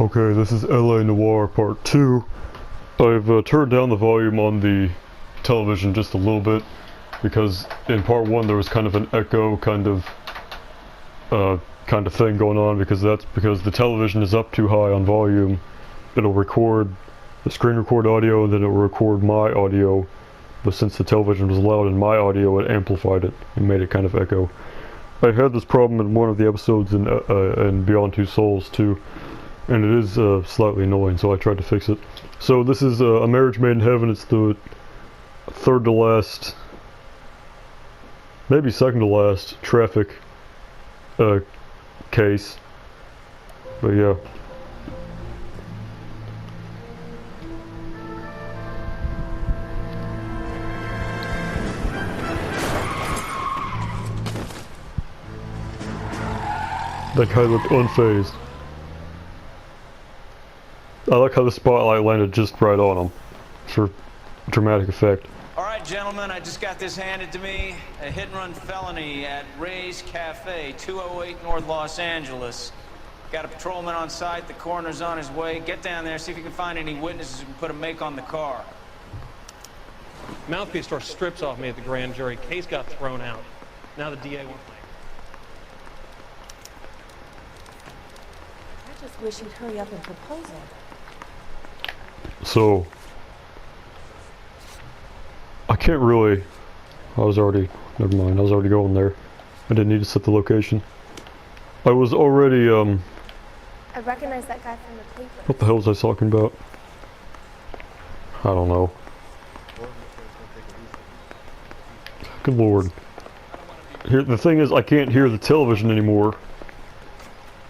Okay, this is LA Noire Part 2. I've turned down the volume on the television just a little bit because in Part 1 there was kind of an echo kind of thing going on because the television is up too high on volume. It'll record the screen record audio and then it'll record my audio, but since the television was loud in my audio it amplified it and made it kind of echo. I had this problem in one of the episodes in Beyond Two Souls too. And it is slightly annoying, so I tried to fix it. So this is A Marriage Made in Heaven. It's the third to last, maybe second to last traffic case. But yeah. That guy looked unfazed. I like how the spotlight landed just right on him for dramatic effect. All right, gentlemen, I just got this handed to me. A hit-and-run felony at Ray's Cafe, 208 North Los Angeles. Got a patrolman on site. The coroner's on his way. Get down there, see if you can find any witnesses who can put a make on the car. Mouthpiece tore strips off me at the grand jury. Case got thrown out. Now the DA won't play. I just wish you'd hurry up and propose it. So, I can't really, never mind, I was already going there. I didn't need to set the location. I was already, I recognize that guy from the paper. what the hell was I talking about? I don't know. Good lord. Here, the thing is, I can't hear the television anymore.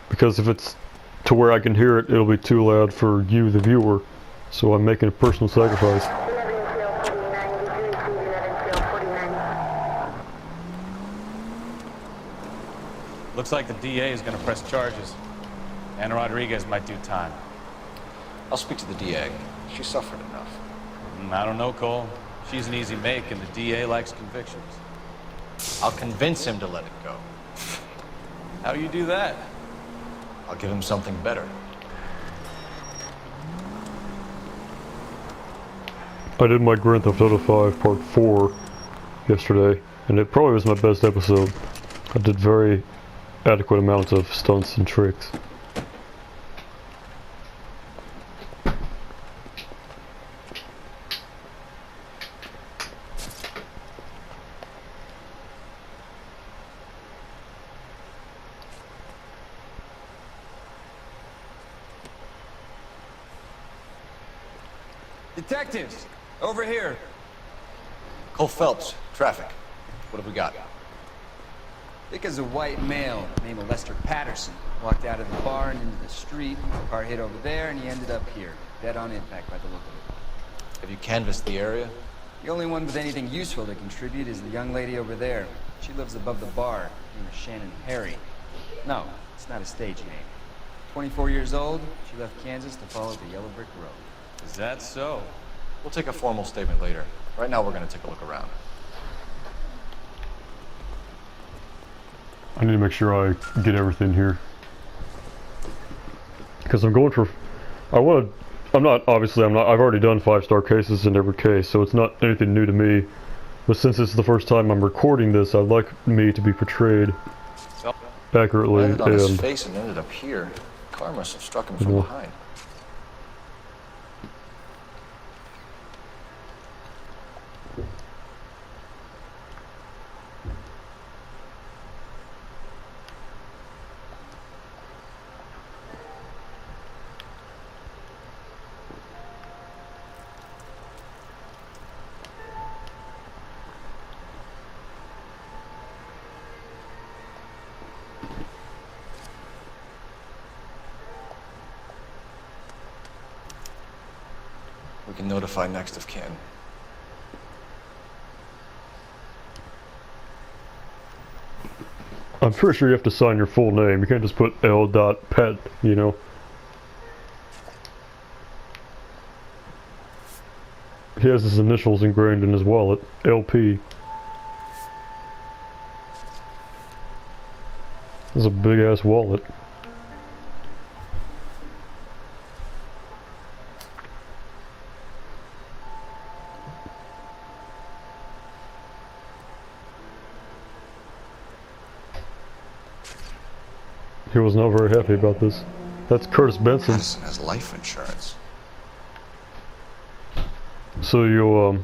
Because if it's to where I can hear it, it'll be too loud for you, the viewer. So I'm making a personal sacrifice. Looks like the DA is going to press charges. Anna Rodriguez might do time. I'll speak to the DA. She suffered enough. I don't know, Cole. She's an easy make, and the DA likes convictions. I'll convince him to let it go. How do you do that? I'll give him something better. I did my Grand Theft Auto 5 Part 4 yesterday, and it probably was my best episode. I did very adequate amounts of stunts and tricks. Detectives, over here. Cole Phelps, traffic. What have we got? Thick as a white male named Lester Patterson. Walked out of the bar and into the street. The car hit over there and he ended up here. Dead on impact by the look of it. Have you canvassed the area? The only one with anything useful to contribute is the young lady over there. She lives above the bar. Name is Shannon Harry. No, it's not a stage name. 24 years old, she left Kansas to follow the yellow brick road. Is that so? We'll take a formal statement later. Right now, we're going to take a look around. I need to make sure I get everything here. Because I'm going for... I've already done 5-star cases in every case, so it's not anything new to me. But since this is the first time I'm recording this, I'd like me to be portrayed accurately. Landed on his face and ended up here. The car must have struck him from behind. We can notify next of kin. I'm pretty sure you have to sign your full name. You can't just put L.Pet, you know. He has his initials ingrained in his wallet. LP. This is a big ass wallet. He was not very happy about this. That's Curtis Benson. Madison has life insurance. So you'll,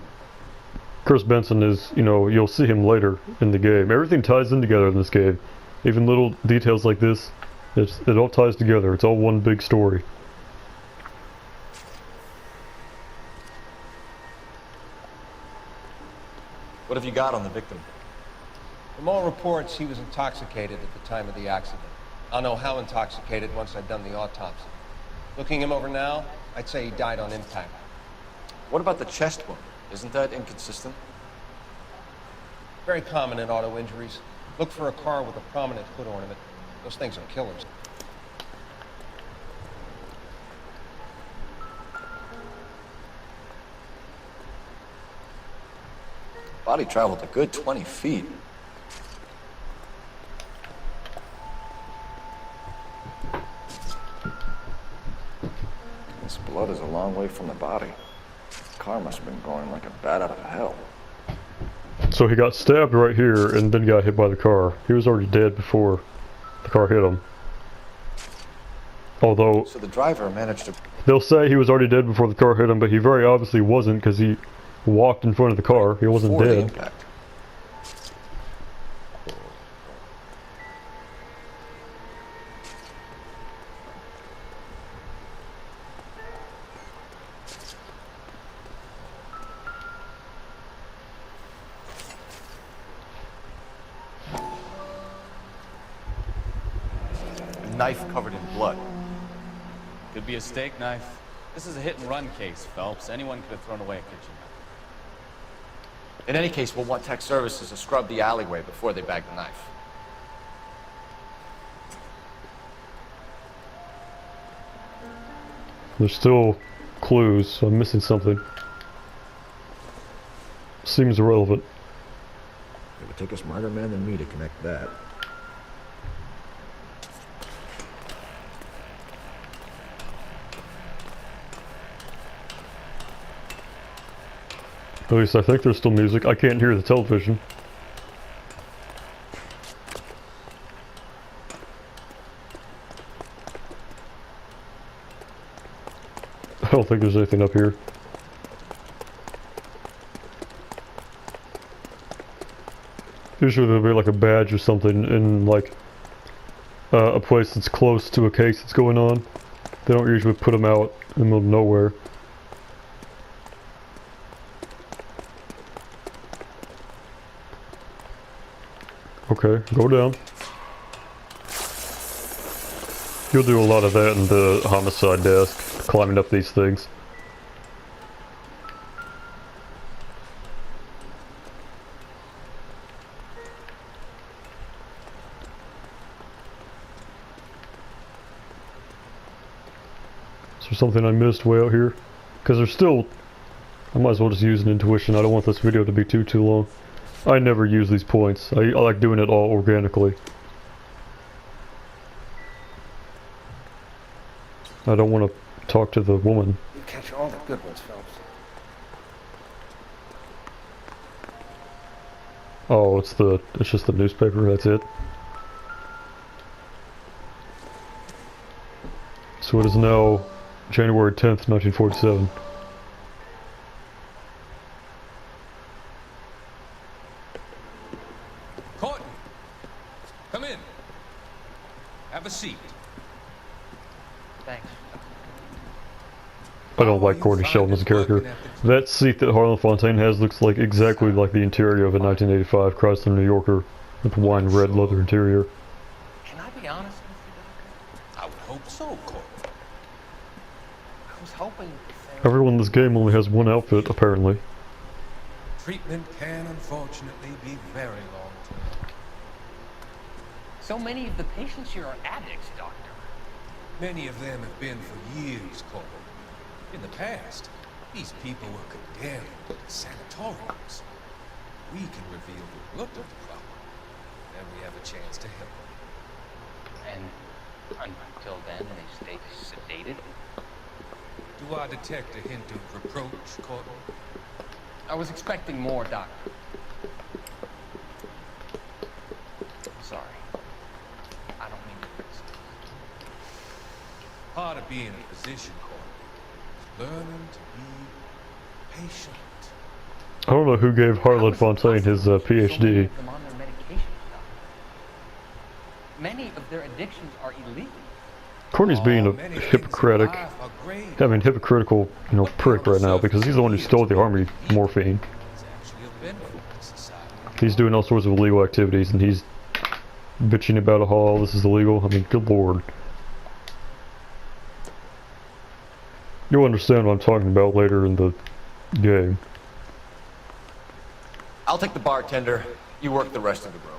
Curtis Benson is, you know, you'll see him later in the game. Everything ties in together in this game. Even little details like this, it all ties together. It's all one big story. What have you got on the victim? From all reports, he was intoxicated at the time of the accident. I'll know how intoxicated once I've done the autopsy. Looking him over now, I'd say he died on impact. What about the chest wound? Isn't that inconsistent? Very common in auto injuries. Look for a car with a prominent hood ornament. Those things are killers. Body traveled a good 20 feet. This blood is a long way from the body. The car must have been going like a bat out of hell. So he got stabbed right here and then got hit by the car. He was already dead before the car hit him. Although, So the driver managed to... they'll say he was already dead before the car hit him, but he very obviously wasn't because he walked in front of the car. He wasn't before the dead. impact. A knife covered in blood. Could be a steak knife. This is a hit-and-run case, Phelps. Anyone could have thrown away a kitchen knife. In any case, we'll want tech services to scrub the alleyway before they bag the knife. There's still clues, so I'm missing something. Seems irrelevant. It would take a smarter man than me to connect that. At least I think there's still music. I can't hear the television. I don't think there's anything up here. Usually there'll be like a badge or something in like a place that's close to a case that's going on. They don't usually put them out in the middle of nowhere. Okay, go down. You'll do a lot of that in the homicide desk, climbing up these things. Is there something I missed way out here? Because there's still... I might as well just use an intuition. I don't want this video to be too long. I never use these points. I like doing it all organically. I don't want to talk to the woman. You catch all the good ones, Phelps. Oh, it's just the newspaper, that's it. So it is now January 10th, 1947. Courtney, come in. Have a seat. Thanks. I don't like Courtney Sheldon as a character. That seat that Harlan Fontaine has looks like exactly like the interior of a 1985 Chrysler New Yorker with wine red leather interior. Can I be honest with you, Doctor? I would hope so, Courtney. I was hoping... Everyone in this game only has one outfit, apparently. Treatment can unfortunately be very long-term. So many of the patients here are addicts, Doctor. Many of them have been for years, Courtney. In the past, these people were condemned to sanatoriums. We can reveal the root of the problem, and we have a chance to help them. And until then, they stay sedated? Do I detect a hint of reproach, Courtney? I was expecting more, Doctor. I'm sorry. I don't mean to criticize. part of being a physician, Corey. Learning to be patient. I don't know who gave Harlan Fontaine his So many PhD. of them on their medication stuff. Many of their addictions are illegal. Courtney's being a Many things in hypocritic, life are great. having hypocritical, prick right now because he's the one who stole the army morphine. It's actually a benefit to society. He's doing all sorts of illegal activities and he's bitching about how this is illegal. I mean, good lord. You'll understand what I'm talking about later in the game. I'll take the bartender. You work the rest of the room.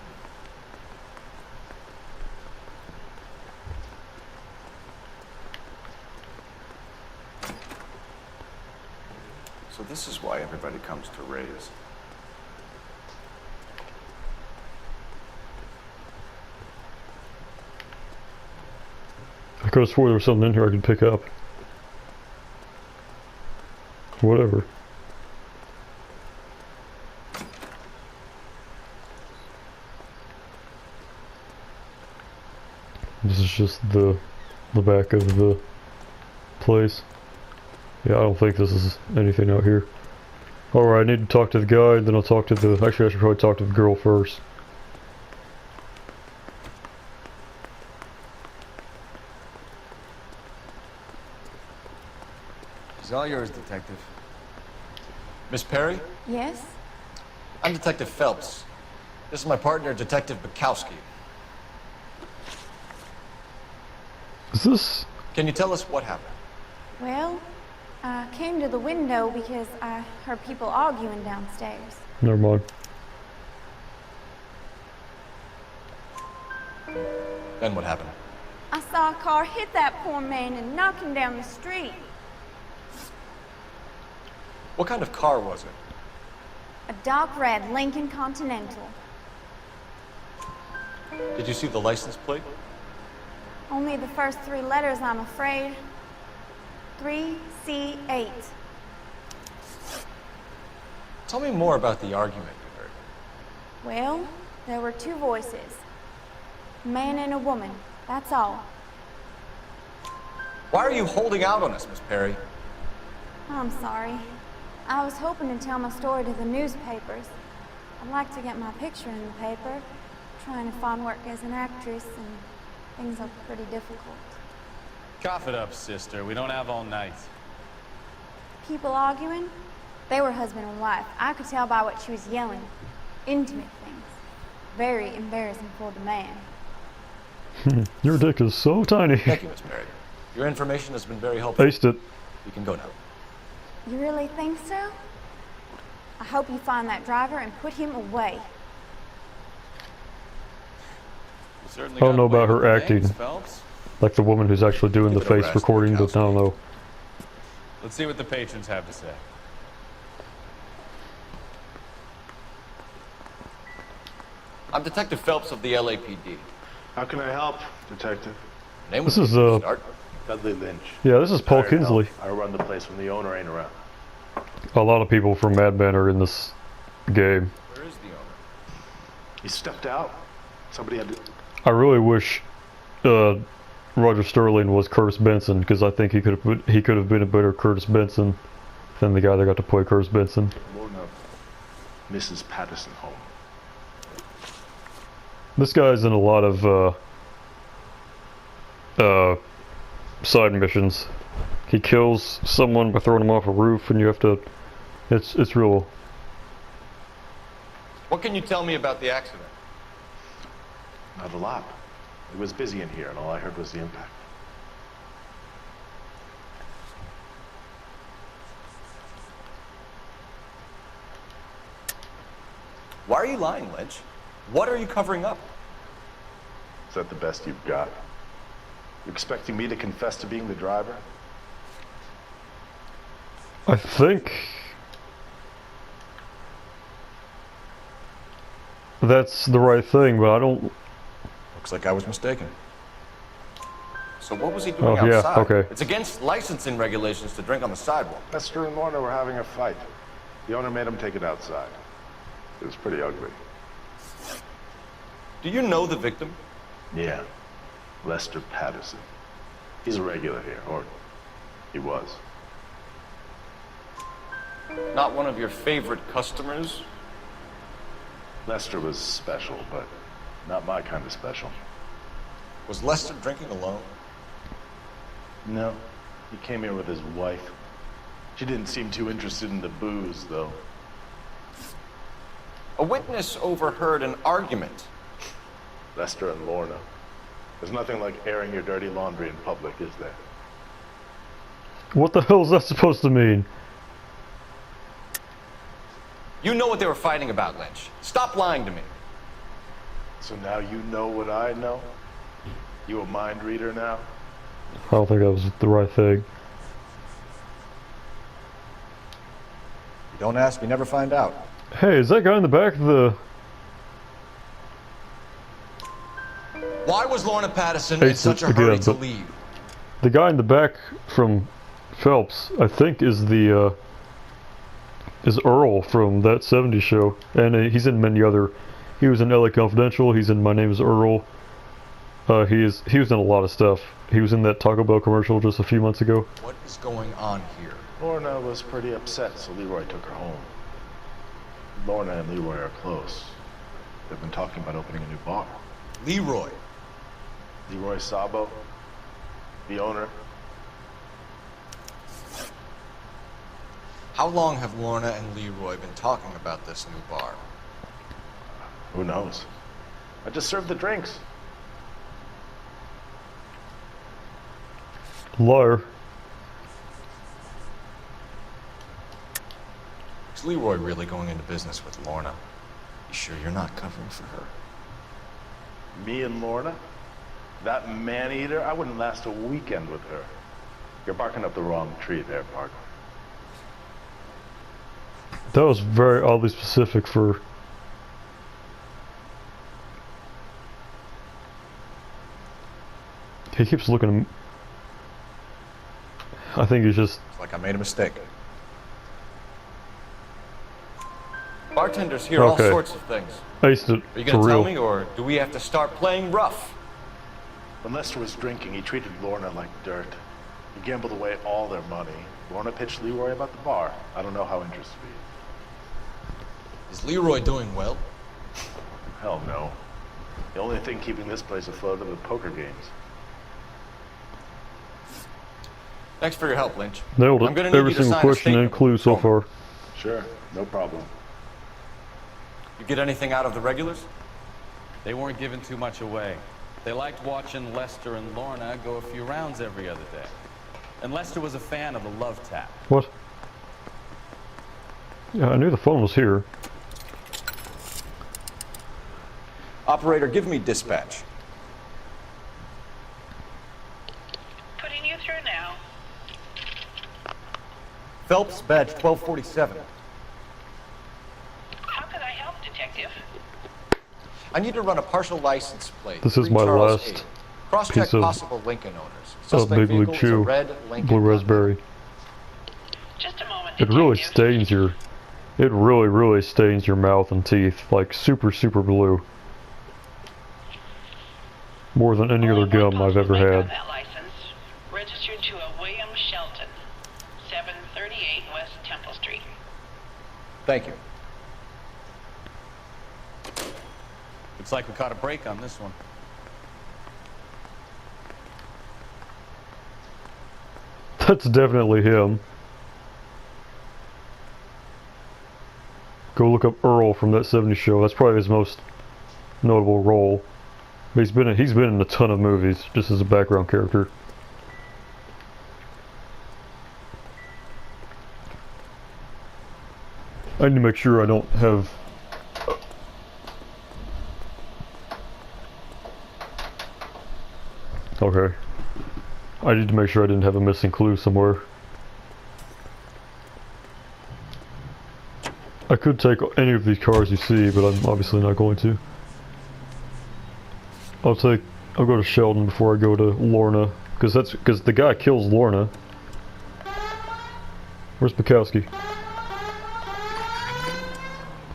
So this is why everybody comes to Ray's. I could have swore there was something in here I could pick up. Whatever. This is just the back of the place. Yeah, I don't think this is anything out here. Alright, I need to talk to the guy, then I'll talk to the... Actually, I should probably talk to the girl first. It's all yours, Detective. Miss Perry, Yes? I'm Detective Phelps. This is my partner, Detective 𝘚𝘵𝘴. Is this... Can you tell us what happened? Well, I came to the window because I heard people arguing downstairs. Never mind. Then what happened? I saw a car hit that poor man and knock him down the street. What kind of car was it? A dark red Lincoln Continental. Did you see the license plate? Only the first three letters, I'm afraid. 3C8. Tell me more about the argument you heard. Well, there were two voices. A man and a woman, that's all. Why are you holding out on us, Miss Perry? I'm sorry. I was hoping to tell my story to the newspapers. I'd like to get my picture in the paper. Trying to find work as an actress, and things are pretty difficult. Cough it up, sister. We don't have all night. People arguing? They were husband and wife. I could tell by what she was yelling. Intimate things. Very embarrassing for the man. Your dick is so tiny. Thank you, Miss Perry. Your information has been very helpful. Aced it. You can go now. You really think so? I hope you find that driver and put him away. I don't know about her acting. Like the woman who's actually doing the Give it a face rest, recording, but I don't know. Let's see what the patrons have to say. I'm Detective Phelps of the LAPD. How can I help, Detective? Name This was is, Start. Dudley Lynch. Yeah, this is Paul Hired help. Kinsley. I run the place when the owner ain't around. A lot of people from Mad Men are in this game. Where is the owner? He stepped out. Somebody had to... I really wish Roger Sterling was Curtis Benson, because I think he could have been a better Curtis Benson than the guy that got to play Curtis Benson. load up Mrs. Patterson home. This guy's in a lot of side missions. He kills someone by throwing him off a roof, and you have to. It's real. What can you tell me about the accident? Not a lot. It was busy in here, and all I heard was the impact. Why are you lying, Lynch? What are you covering up? Is that the best you've got? You expecting me to confess to being the driver? I think that's the right thing, but I don't. Looks like I was mistaken. So what was he Oh, doing yeah, outside? okay. It's against licensing regulations to drink on the sidewalk. Lester and Lorna were having a fight. The owner made him take it outside. It was pretty ugly. Do you know the victim? Yeah. Lester Patterson. He's a regular here, or he was. Not one of your favorite customers? Lester was special, but not my kind of special. Was Lester drinking alone? No, he came here with his wife. She didn't seem too interested in the booze, though. A witness overheard an argument. Lester and Lorna. There's nothing like airing your dirty laundry in public, is there? What the hell is that supposed to mean? You know what they were fighting about, Lynch. Stop lying to me. So now you know what I know? You a mind reader now? I don't think that was the right thing. You don't ask, you never find out. Hey, is that guy in the back of the... Why was Lorna Patterson Hey, in such a again, hurry to but- leave? The guy in the back from Phelps, I think, is the, is Earl from that '70s show. And he's in many other... He was in LA Confidential, he's in My Name is Earl. He was in a lot of stuff. He was in that Taco Bell commercial just a few months ago. What is going on here? Lorna was pretty upset, so Leroy took her home. Lorna and Leroy are close. They've been talking about opening a new bar. Leroy. Leroy Sabo, the owner. How long have Lorna and Leroy been talking about this new bar? Who knows? I just served the drinks. Liar. Is Leroy really going into business with Lorna? You sure you're not covering for her? Me and Lorna? That man-eater? I wouldn't last a weekend with her. You're barking up the wrong tree there, partner. That was very oddly specific for... He keeps looking... I think he's just... It's like I made a mistake. Bartenders hear Okay. all sorts of things. Aced it, Are you for gonna tell real. me, or do we have to start playing rough? When Lester was drinking, he treated Lorna like dirt. He gambled away all their money. Lorna pitched Leroy about the bar. I don't know how interested he is. Is Leroy doing well? Hell no. The only thing keeping this place afloat are the poker games. Thanks for your help, Lynch. Nailed I'm it. gonna need Every you to single sign a question and statement clue with so Patrolman. far. Sure, no problem. You get anything out of the regulars? They weren't giving too much away. They liked watching Lester and Lorna go a few rounds every other day. And Lester was a fan of the love tap. What? Yeah, I knew the phone was here. Operator, give me dispatch. Putting you through now. Phelps, badge 1247. How can I help, Detective? I need to run a partial license plate. This is 3 my Charles last 8. Cross-check piece of- possible Lincoln owners. Oh, Suspect Big League vehicle is a Chew. red Lincoln Blue Continental. raspberry. Just a moment, It really Detective. stains your... It really stains your mouth and teeth. Like, super blue. More than any other Only one gum I've ever postal link on had. that license. Registered to a William Shelton, 738 West Temple Street. Thank you. Looks like we caught a break on this one. That's definitely him. Go look up Earl from that '70s show. That's probably his most notable role. But he's been in a ton of movies just as a background character. I need to make sure I don't have... Okay. I need to make sure I didn't have a missing clue somewhere. I could take any of these cars you see, but I'm obviously not going to. I'll go to Sheldon before I go to Lorna, because the guy kills Lorna. Where's Bukowski?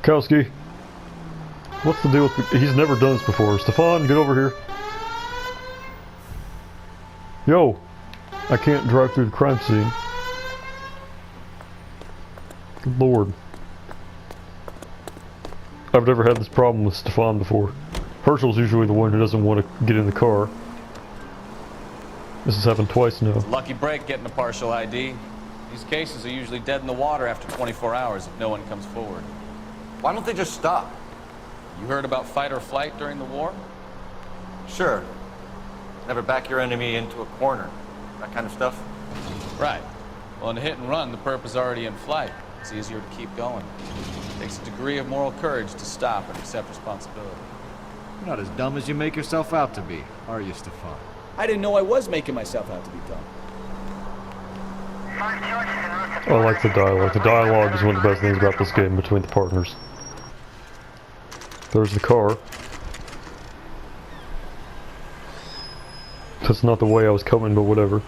Bukowski! What's the deal with... He's never done this before. Stefan, get over here. Yo! I can't drive through the crime scene. Good Lord. I've never had this problem with Stefan before. Herschel's usually the one who doesn't want to get in the car. This has happened twice now. Lucky break getting a partial ID. These cases are usually dead in the water after 24 hours if no one comes forward. Why don't they just stop? You heard about fight or flight during the war? Sure. Never back your enemy into a corner. That kind of stuff. Right. Well, in a hit and run, the perp is already in flight. It's easier to keep going. It takes a degree of moral courage to stop and accept responsibility. You're not as dumb as you make yourself out to be, are you, Stefan? I didn't know I was making myself out to be dumb. I like the dialogue. The dialogue is one of the best things about this game between the partners. There's the car. That's not the way I was coming, but whatever.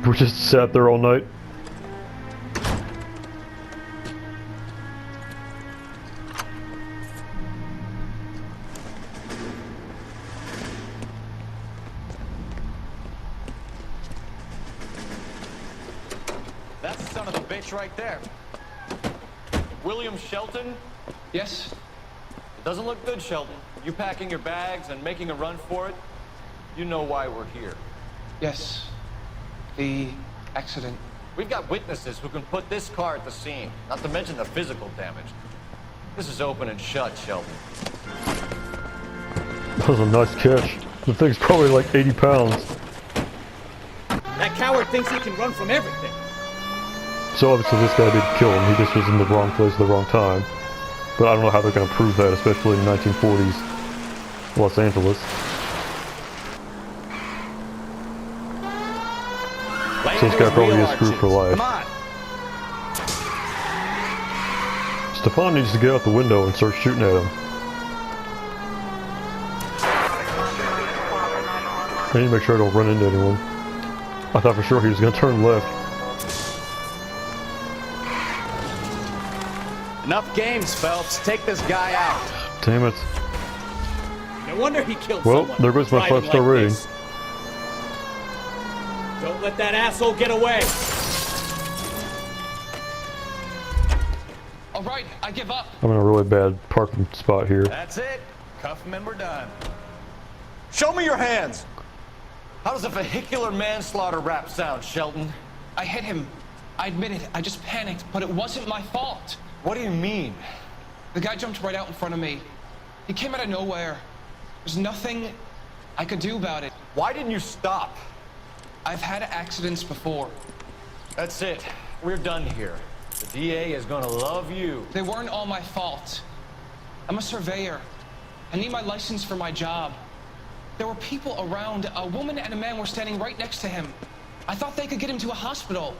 We just sat there all night. That's the son of a bitch right there. William Shelton? Yes? It doesn't look good, Shelton. You packing your bags and making a run for it? You know why we're here. Yes. The accident. We've got witnesses who can put this car at the scene, not to mention the physical damage. This is open and shut, Shelton. That was a nice catch. The thing's probably like 80 pounds. That coward thinks he can run from everything. So obviously this guy didn't kill him, he just was in the wrong place at the wrong time. But I don't know how they're going to prove that, especially in 1940s Los Angeles. So this guy probably is screwed for life. Come on. Stefan needs to get out the window and start shooting at him. I need to make sure I don't run into anyone. I thought for sure he was going to turn left. Enough games, Phelps. Take this guy out. Damn it. No wonder he killed Well, someone. there goes my 5-star rating. This. Don't let that asshole get away. All right, I give up. I'm in a really bad parking spot here. That's it. Cuff him and we're done. Show me your hands! How does a vehicular manslaughter rap sound, Shelton? I hit him. I admit it. I just panicked, but it wasn't my fault. What do you mean? The guy jumped right out in front of me. He came out of nowhere. There's nothing I could do about it. Why didn't you stop? I've had accidents before. That's it. We're done here. The DA is gonna love you. They weren't all my fault. I'm a surveyor. I need my license for my job. There were people around. A woman and a man were standing right next to him. I thought they could get him to a hospital.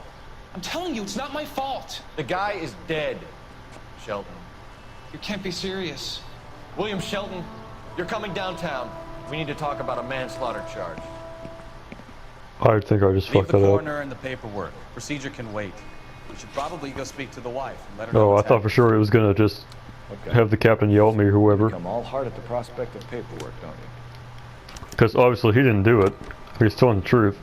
I'm telling you, it's not my fault. The guy is dead, Shelton. You can't be serious. William Shelton, you're coming downtown. We need to talk about a manslaughter charge. I think I just Leave fucked the that up. coroner and the paperwork. Procedure can wait. We should probably go speak to the wife and let her know Oh, I what's thought for sure it was gonna just have the captain yell at me or whoever. Become all hard at the prospect of paperwork, don't you? Because obviously he didn't do it. He's telling the truth.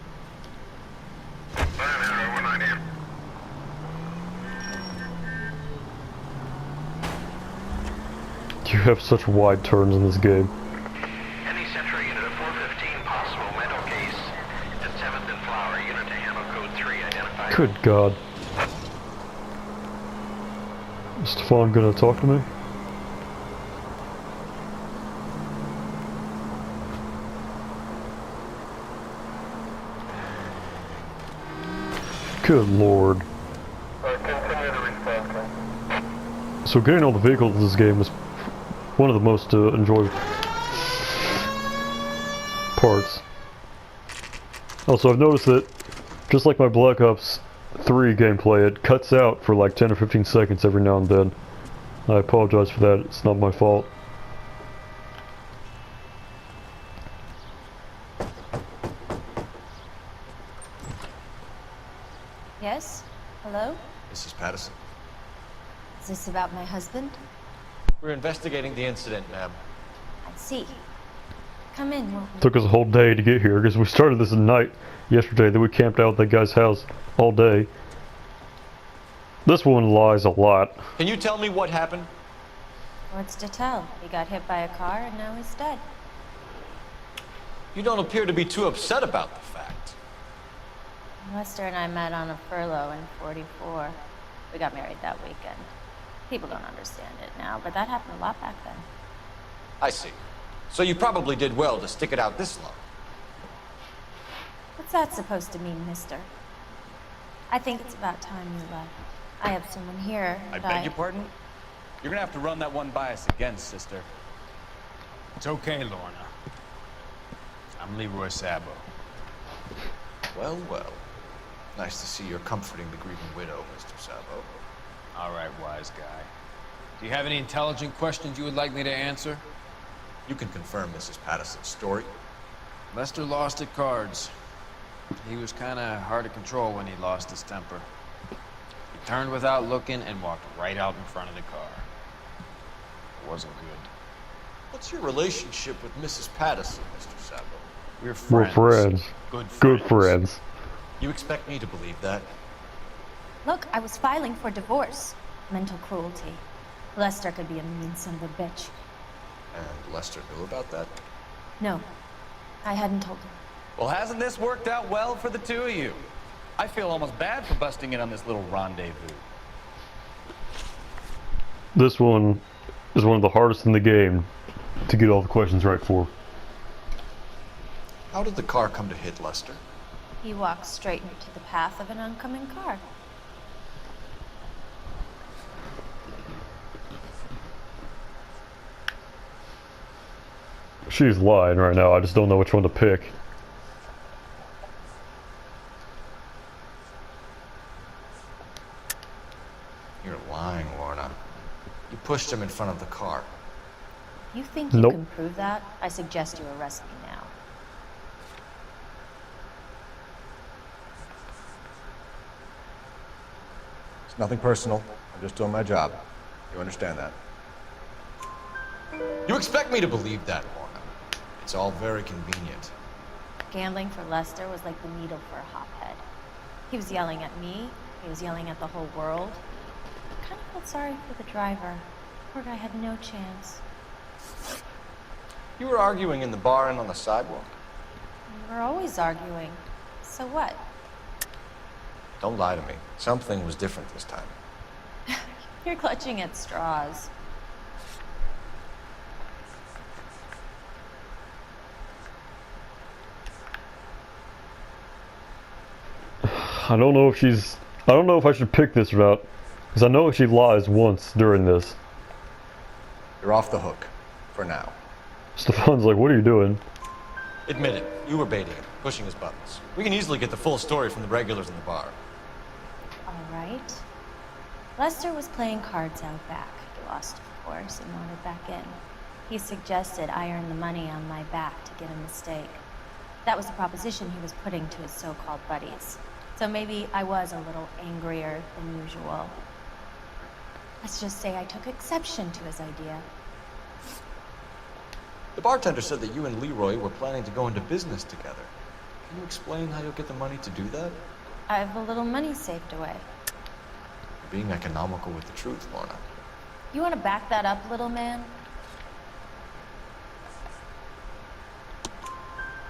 You have such wide turns in this game. Any Central unit of 415 possible mental case at 7th and Flower. Unit to handle code 3 identified. Good God. Is Stefan gonna talk to me? Good Lord. So getting all the vehicles in this game is one of the most enjoyable parts. Also, I've noticed that, just like my Black Ops 3 gameplay, it cuts out for like 10 or 15 seconds every now and then. I apologize for that, it's not my fault. Yes? Hello? Mrs. Patterson. Is this about my husband? We're investigating the incident, ma'am. I see. Come in, won't we? Took us a whole day to get here because we started this at night yesterday. Then we camped out at that guy's house all day. This one lies a lot. Can you tell me what happened? What's to tell? He got hit by a car and now he's dead. You don't appear to be too upset about the fact. Lester and I met on a furlough in '44. We got married that weekend. People don't understand it now, but that happened a lot back then. I see. So you probably did well to stick it out this long. What's that supposed to mean, mister? I think it's about time you left. I have someone here. I beg your pardon? You're gonna have to run that one by us again, sister. It's okay, Lorna. I'm Leroy Sabo. Well, well. Nice to see you're comforting the grieving widow, Mr. Sabo. All right, wise guy. Do you have any intelligent questions you would like me to answer? You can confirm Mrs. Patterson's story. Lester lost at cards. He was kind of hard to control when he lost his temper. He turned without looking and walked right out in front of the car. It wasn't good. What's your relationship with Mrs. Patterson, Mr. Sabo? We're friends. We're friends. Good friends. You expect me to believe that? Look, I was filing for divorce. Mental cruelty. Lester could be a mean son of a bitch. And Lester knew about that? No, I hadn't told him. Well, hasn't this worked out well for the two of you? I feel almost bad for busting in on this little rendezvous. This one is one of the hardest in the game to get all the questions right for. How did the car come to hit Lester? He walked straight into the path of an oncoming car. She's lying right now. I just don't know which one to pick. You're lying, Lorna. You pushed him in front of the car. You think you Nope. can prove that? I suggest you arrest me now. It's nothing personal. I'm just doing my job. You understand that? You expect me to believe that, Lorna? It's all very convenient. Gambling for Lester was like the needle for a hophead. He was yelling at me. He was yelling at the whole world. I kind of felt sorry for the driver. Poor guy had no chance. You were arguing in the bar and on the sidewalk. We were always arguing. So what? Don't lie to me. Something was different this time. You're clutching at straws. I don't know if I should pick this route, because I know she lies once during this. You're off the hook. For now. Stefan's like, what are you doing? Admit it. You were baiting him, pushing his buttons. We can easily get the full story from the regulars in the bar. All right. Lester was playing cards out back. He lost, of course, and wanted back in. He suggested I earn the money on my back to get a mistake. That was the proposition he was putting to his so-called buddies. So maybe I was a little angrier than usual. Let's just say I took exception to his idea. The bartender said that you and Leroy were planning to go into business together. Can you explain how you'll get the money to do that? I have a little money saved away. You're being economical with the truth, Lorna. You want to back that up, little man?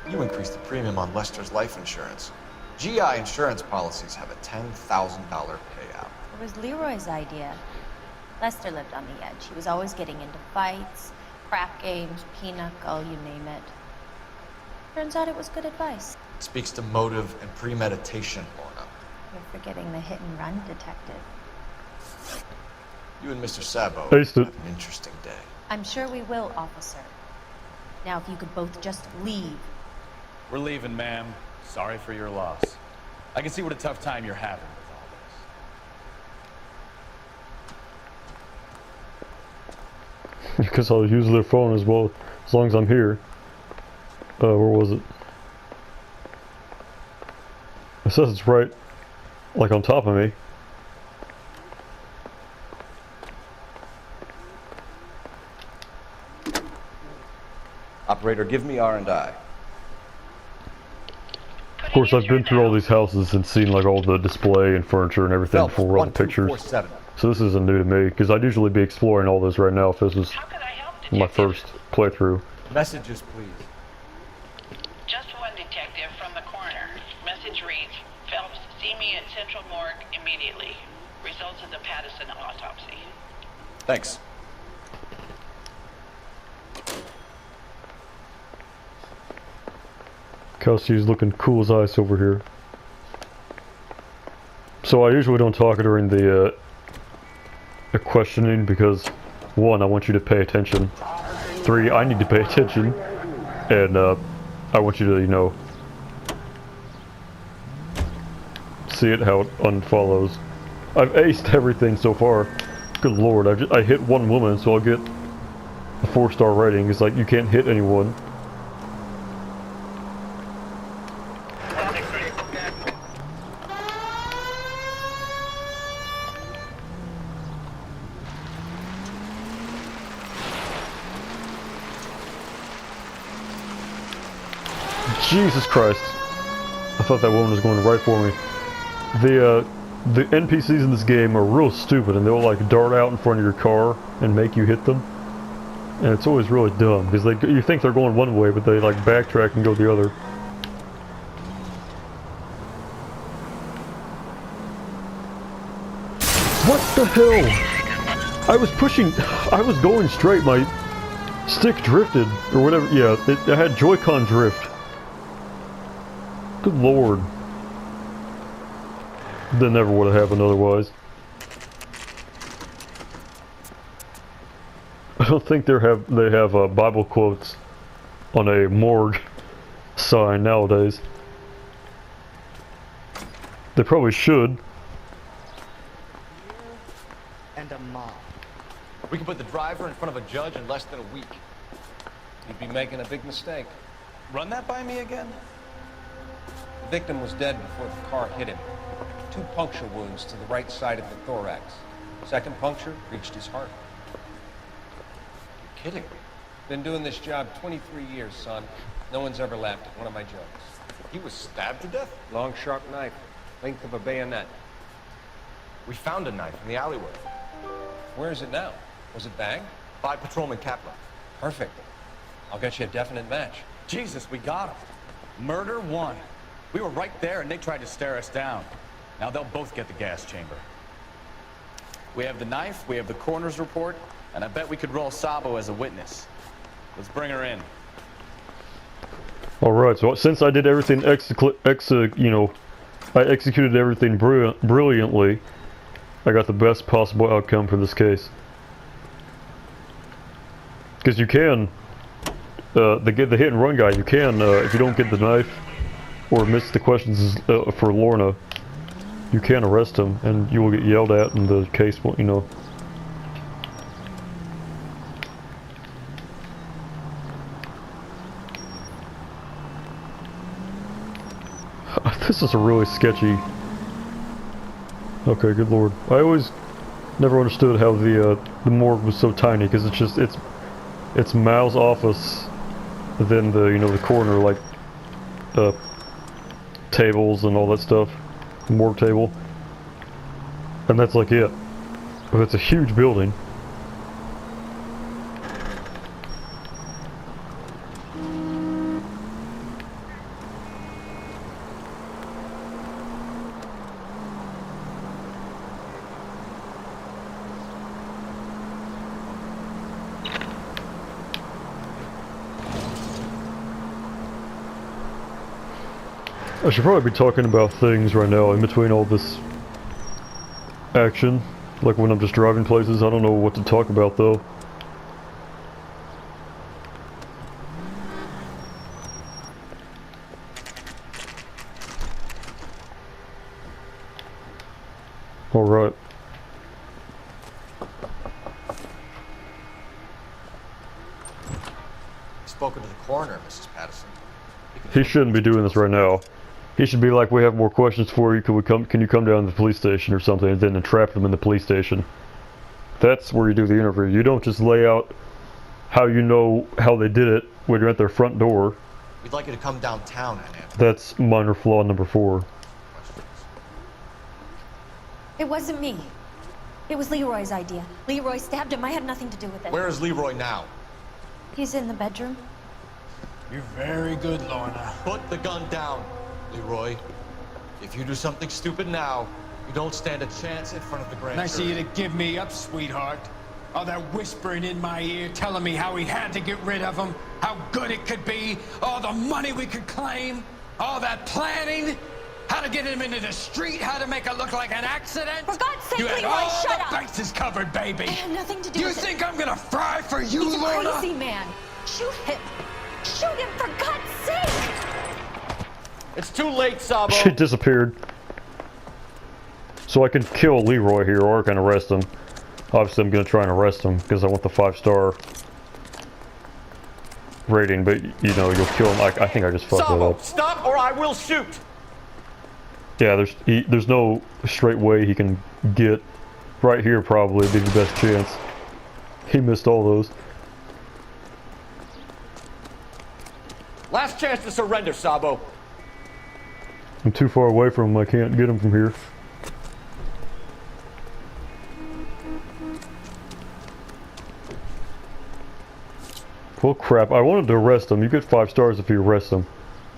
You increased the premium on Lester's life insurance. GI insurance policies have a $10,000 payout. It was Leroy's idea. Lester lived on the edge. He was always getting into fights, crap games, pinochle, you name it. Turns out it was good advice. It speaks to motive and premeditation, Lorna. You're forgetting the hit and run detective. You and Mr. Sabo Taste it. have an interesting day. I'm sure we will, officer. Now, if you could both just leave. We're leaving, ma'am. Sorry for your loss. I can see what a tough time you're having with all this. Because I'll use their phone as well, as long as I'm here. Where was it? It says it's right, like on top of me. Operator, give me R&I. Of course, I've been through all these houses and seen like all the display and furniture and everything Phelps, before all the pictures. 1247. So this isn't new to me, because I'd usually be exploring all this right now if this was my first playthrough. Messages, please. Just one detective from the coroner. Message reads, Phelps, see me at Central Morgue immediately. Results of the Patterson autopsy. Thanks. Kelsey's looking cool as ice over here. So I usually don't talk during the questioning because 1, I want you to pay attention. 3, I need to pay attention. And I want you to, you know, see it how it unfollows. I've aced everything so far. Good lord, I hit one woman, so I'll get a 4-star rating. It's like you can't hit anyone. Jesus Christ. I thought that woman was going right for me. The NPCs in this game are real stupid and they'll like dart out in front of your car and make you hit them. And it's always really dumb because you think they're going one way but they like backtrack and go the other. What the hell? I was going straight, my stick drifted or whatever. Yeah, it had Joy-Con drift. Good lord. That never would have happened otherwise. I don't think they have Bible quotes on a morgue sign nowadays. They probably should. And a mob. We can put the driver in front of a judge in less than a week. You'd be making a big mistake. Run that by me again? The victim was dead before the car hit him. 2 puncture wounds to the right side of the thorax. Second puncture reached his heart. You're kidding me. Been doing this job 23 years, son. No one's ever laughed at one of my jokes. He was stabbed to death? Long, sharp knife. Length of a bayonet. We found a knife in the alleyway. Where is it now? Was it bagged? By Patrolman Kaplan. Perfect. I'll get you a definite match. Jesus, we got him. Murder 1. We were right there and they tried to stare us down. Now they'll both get the gas chamber. We have the knife, we have the coroner's report, and I bet we could roll Sabo as a witness. Let's bring her in. Alright, so since I did everything I executed everything brilliantly, I got the best possible outcome for this case. Because you can, the hit and run guy, you can, if you don't get the knife, or miss the questions for Lorna, you can arrest him, and you will get yelled at, and the case will, you know. This is a really sketchy. Okay, good lord. I always never understood how the morgue was so tiny, because it's just it's Mal's office, then the coroner like tables and all that stuff, morgue table, and that's like it. But it's a huge building. I should probably be talking about things right now in between all this action. Like when I'm just driving places, I don't know what to talk about though. Alright. Spoken to the coroner, Mrs. Patterson. He shouldn't be doing this right now. He should be like, we have more questions for you, can you come down to the police station or something, and then entrap them in the police station. That's where you do the interview. You don't just lay out how you know how they did it when you're at their front door. We'd like you to come downtown and answer. That's minor flaw number 4. It wasn't me. It was Leroy's idea. Leroy stabbed him. I had nothing to do with it. Where is Leroy now? He's in the bedroom. You're very good, Lorna. Put the gun down, Leroy. If you do something stupid now, you don't stand a chance in front of the grand Nice of you to give me up, sweetheart. All that whispering in my ear, telling me how we had to get rid of him, how good it could be, all the money we could claim, all that planning, how to get him into the street, how to make it look like an accident. For God's sake, you had Leroy, all shut the up! bases covered, baby. I had nothing to do you with it. You think I'm gonna fry for you, He's Lorna? a crazy man. Shoot him. Shoot him, for God's sake! It's too late, Sabo. She disappeared. So I can kill Leroy here, or I can arrest him. Obviously, I'm going to try and arrest him, because I want the 5-star rating, but, you know, you'll kill him. I think I just fucked that Sabo, up. stop or I will shoot! Yeah, there's no straight way he can get. Right here, probably, would be the best chance. He missed all those. Last chance to surrender, Sabo. I'm too far away from him, I can't get him from here. Well, crap, I wanted to arrest him. You get 5 stars if you arrest him.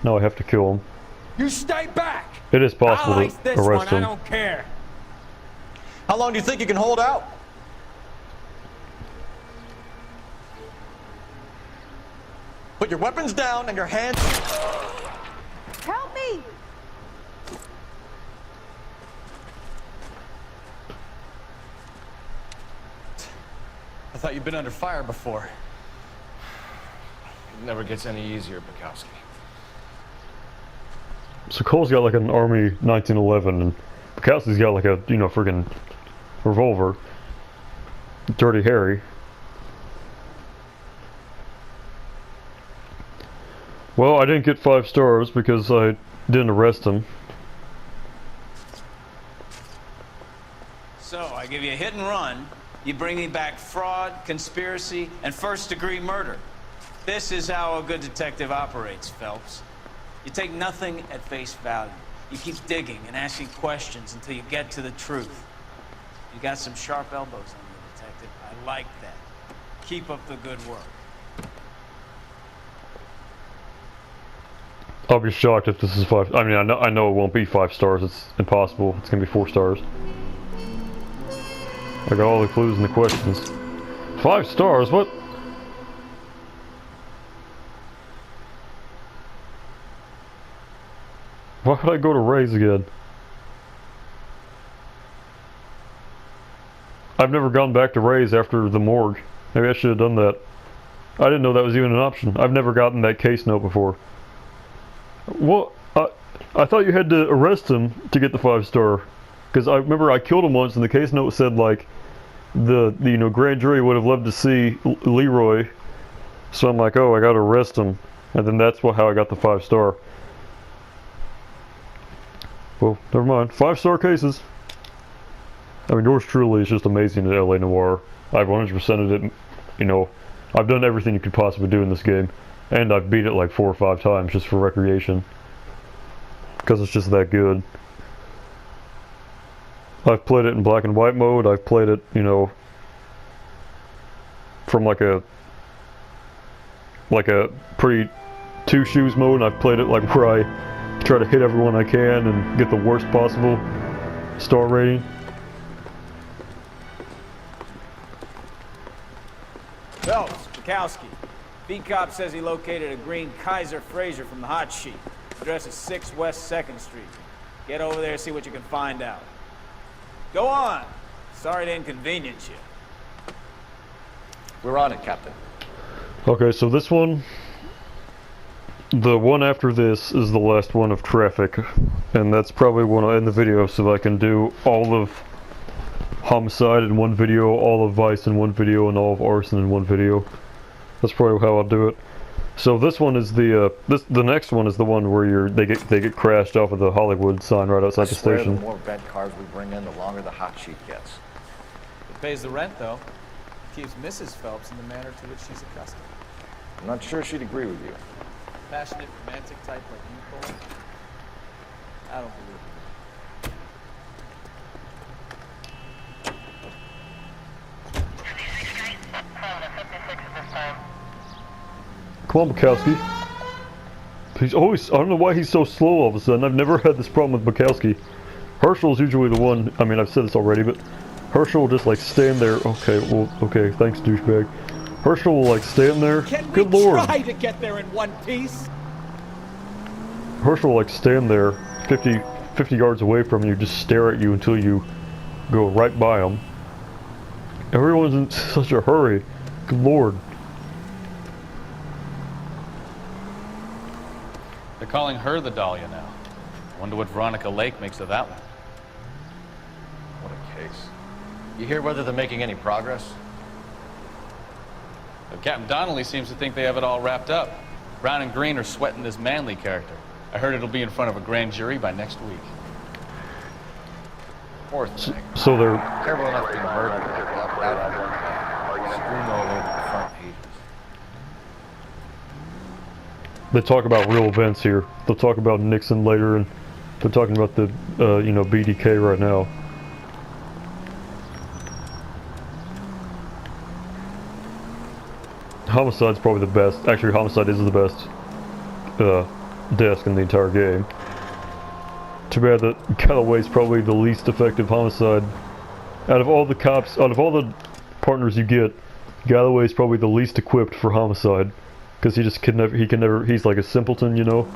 No, I have to kill him. You stay back! It is possible I'll to ice this arrest one, him. I don't care. How long do you think you can hold out? Put your weapons down and your hands... Help me! I thought you'd been under fire before. It never gets any easier, Bukowski. So Cole's got like an Army 1911, and Bukowski's got like a, you know, friggin' revolver. Dirty Harry. Well, I didn't get 5 stars because I didn't arrest him. So, I give you a hit and run. You bring me back fraud, conspiracy, and first-degree murder. This is how a good detective operates, Phelps. You take nothing at face value. You keep digging and asking questions until you get to the truth. You got some sharp elbows on you, detective. I like that. Keep up the good work. I'll be shocked if this is 5. I mean, I know it won't be 5 stars. It's impossible. It's gonna be 4 stars. I got all the clues and the questions. 5 stars? What? Why would I go to Ray's again? I've never gone back to Ray's after the morgue. Maybe I should have done that. I didn't know that was even an option. I've never gotten that case note before. Well, I thought you had to arrest him to get the 5 star. Because I remember I killed him once and the case note said like the you know, grand jury would have loved to see Leroy. So I'm like, oh, I gotta arrest him. And then that's how I got the 5 star. Well, never mind. 5 star cases. I mean, yours truly is just amazing at LA Noire. I've 100%ed it. You know, I've done everything you could possibly do in this game. And I've beat it like 4 or 5 times just for recreation. Because it's just that good. I've played it in black and white mode. I've played it, you know, from like a pretty 2 shoes mode. And I've played it like where I try to hit everyone I can and get the worst possible star rating. Phelps, Bukowski. Beat cop says he located a green Kaiser Fraser from the hot sheet. Address is 6 West 2nd Street. Get over there, see what you can find out. Go on. Sorry to inconvenience you. We're on it, Captain. Okay, so this one, the one after this is the last one of traffic, and that's probably when I'll end the video so I can do all of homicide in one video, all of vice in one video, and all of arson in one video. That's probably how I'll do it. So this one is the next one is the one where they get crashed off of the Hollywood sign right outside the station. The more bent cars we bring in, the longer the hot sheet gets. It pays the rent, though. Keeps Mrs. Phelps in the manner to which she's accustomed. I'm not sure she'd agree with you. Passionate, romantic type like you, Cole? I don't believe it. Come on, Bukowski. He's always, I don't know why he's so slow all of a sudden. I've never had this problem with Bukowski. Herschel's usually the one, I mean, I've said this already, but Herschel will just like stand there. Okay, well, okay, thanks, douchebag. Herschel will like stand there. Good lord. Try to get there in one piece. Herschel will like stand there 50 yards away from you, just stare at you until you go right by him. Everyone's in such a hurry. Good lord. They're calling her the Dahlia now. I wonder what Veronica Lake makes of that one. What a case. You hear whether they're making any progress? But Captain Donnelly seems to think they have it all wrapped up. Brown and Green are sweating this Manley character. I heard it'll be in front of a grand jury by next week. Poor thing. So they're Terrible enough to be murdered. Strewn all over the front pages. they talk about real events here. They'll talk about Nixon later, and they're talking about the you know, BDK right now. Homicide's probably the best. Actually, Homicide is the best desk in the entire game. Too bad that Calloway's probably the least effective Homicide. Out of all the cops, out of all the partners you get, Galloway's probably the least equipped for Homicide. Because he just can never, he's like a simpleton, you know?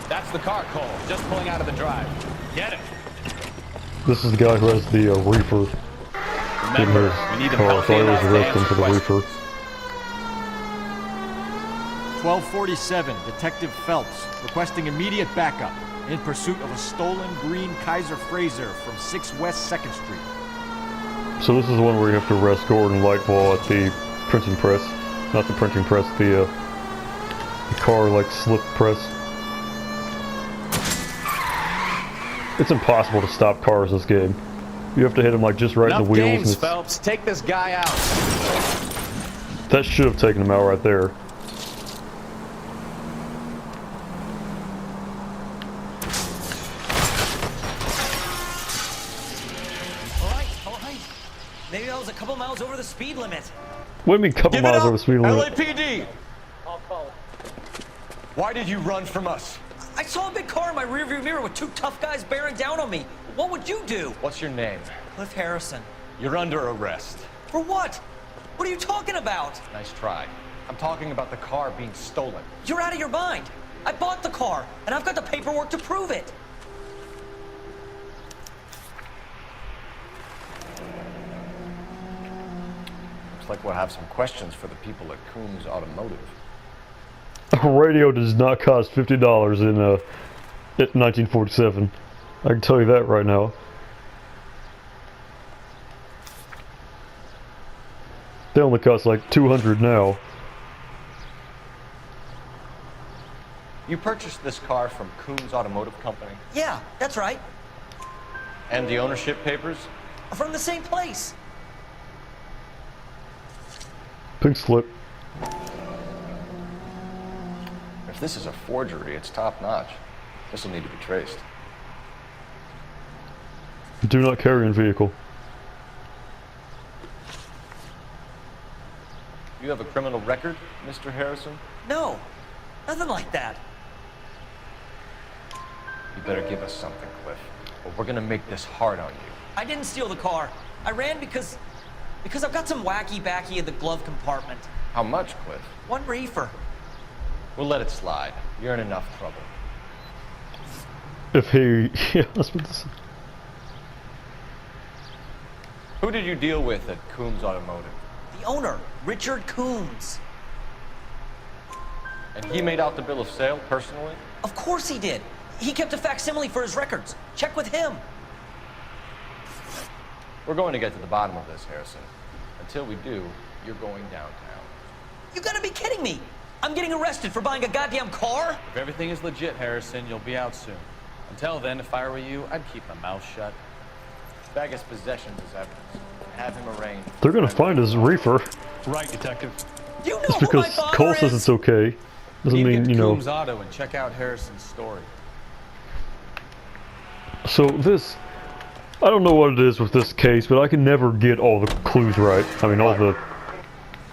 That's the car, Cole. Just pulling out of the drive. Get it. This is the guy who has the reefer. Remember, we need him healthy so I always enough to arrest him answer for the questions. reefer. 1247, Detective Phelps, requesting immediate backup in pursuit of a stolen green Kaiser Frazer from 6 West 2nd Street. So this is the one where you have to arrest Gordon Lightfall at the printing press. Not the printing press, the car, like, slip press. It's impossible to stop cars in this game. You have to hit them, like, just right in the wheels. Games, Phelps. Take this guy out. That should have taken him out right there. All right. Maybe I was a couple miles over the speed limit. What do you mean, couple miles over the speed limit? LAPD! I'll call it. Why did you run from us? I saw a big car in my rearview mirror with 2 tough guys bearing down on me. What would you do? What's your name? Cliff Harrison. You're under arrest. For what? What are you talking about? Nice try. I'm talking about the car being stolen. You're out of your mind. I bought the car, and I've got the paperwork to prove it. Looks like we'll have some questions for the people at Coombs Automotive. A radio does not cost $50 in 1947. I can tell you that right now. They only cost like $200 now. You purchased this car from Coombs Automotive Company? Yeah, that's right. And the ownership papers? From the same place. Pink slip. If this is a forgery, it's top-notch. This will need to be traced. Do not carry in vehicle. You have a criminal record, Mr. Harrison? No, nothing like that. You better give us something, Cliff, or we're gonna make this hard on you. I didn't steal the car. I ran because I've got some wacky backy in the glove compartment. How much, Cliff? 1 reefer. We'll let it slide. You're in enough trouble. If he... yeah, that's what this... Who did you deal with at Coombs Automotive? The owner, Richard Coombs. And he made out the bill of sale personally? Of course he did. He kept a facsimile for his records. Check with him. We're going to get to the bottom of this, Harrison. Until we do, you're going downtown. You gotta be kidding me! I'm getting arrested for buying a goddamn car? If everything is legit, Harrison, you'll be out soon. Until then, if I were you, I'd keep my mouth shut. Bag his possessions as evidence. Have him arraigned. They're gonna find his reefer. Right, Detective. You know Just because Cole says it's okay, doesn't mean, you know. Get to 𝘚𝘵𝘳𝘴 and check out Harrison's story. So this, I don't know what it is with this case, but I can never get all the clues right. I mean, all the,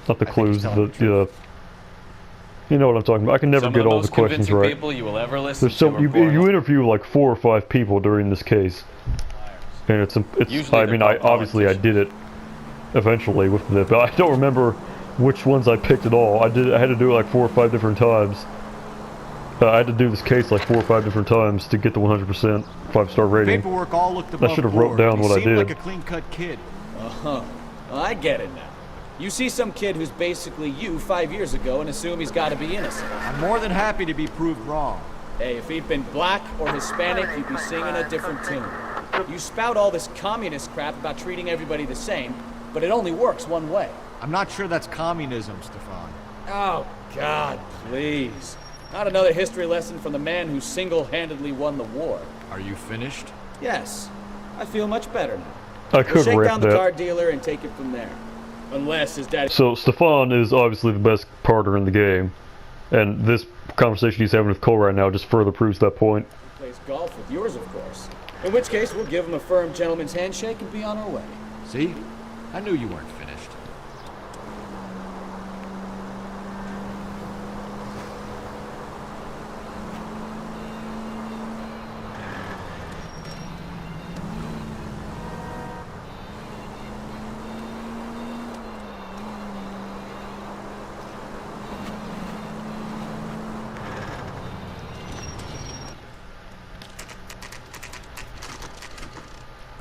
not the clues, the you know what I'm talking about. I can never get all the questions right. People you will ever listen There's so to you interview like 4 or 5 people during this case, and it's I mean, obviously I did it eventually with it, but I don't remember which ones I picked at all. I had to do it like 4 or 5 different times. I had to do this case like 4 or 5 different times to get the 100% 5-star rating. Paperwork all looked above I should have wrote down what I did. Like a clean-cut kid. Uh-huh. I get it now. You see some kid who's basically you 5 years ago and assume he's got to be innocent. I'm more than happy to be proved wrong. Hey, if he'd been black or Hispanic, you'd be singing a different tune. You spout all this communist crap about treating everybody the same, but it only works one way. I'm not sure that's communism, Stefan. Oh, God, please. Not another history lesson from the man who single-handedly won the war. Are you finished? Yes. I feel much better now. I could we'll shake rip down the that. car dealer and take it from there. Unless his daddy... So Stefan is obviously the best partner in the game, and this conversation he's having with Cole right now just further proves that point. plays golf with yours, of course. In which case, we'll give him a firm gentleman's handshake and be on our way. See? I knew you weren't finished.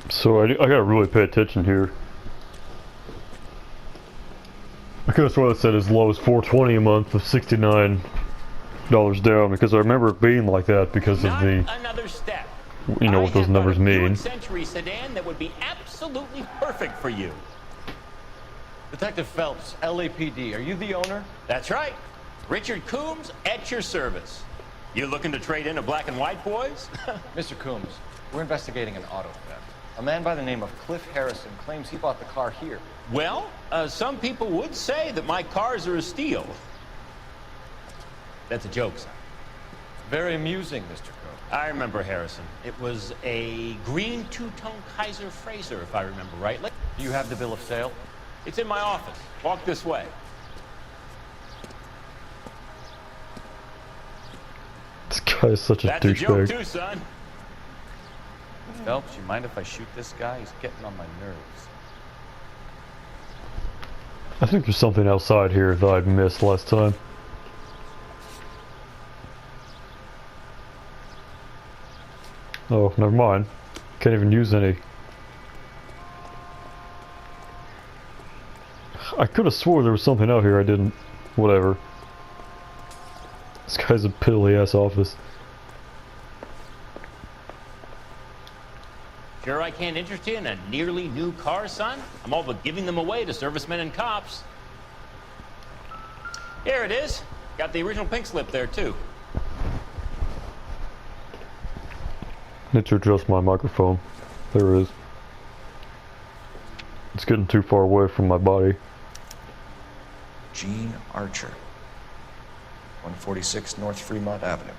So I gotta really pay attention here. I could have sworn it said as low as $420 a month of $69 down, because I remember it being like that because of the, another step. you know, what those numbers mean. Century sedan that would be absolutely perfect for you. Detective Phelps, LAPD, are you the owner? That's right. Richard Coombs at your service. You looking to trade in a black and white, boys? Mr. Coombs, we're investigating an auto theft. A man by the name of Cliff Harrison claims he bought the car here. Well, some people would say that my cars are a steal. That's a joke, son. Very amusing, Mr. Coombs. I remember Harrison. It was a green two-tone 𝘚𝘵𝘴 Fraser, if I remember rightly. Do you have the bill of sale? It's in my office. Walk this way. This guy is such a That's a joke douchebag. too, son. Phelps, you mind if I shoot this guy? He's getting on my nerves. I think there's something outside here that I missed last time. Oh, never mind. Can't even use any. I could have swore there was something out here I didn't. Whatever. This guy's a piddly ass office. Sure I can't interest you in a nearly new car, son? I'm all but giving them away to servicemen and cops. Here it is. Got the original pink slip there, too. Need to adjust my microphone. There it is. It's getting too far away from my body. Gene Archer, 146 North Fremont Avenue.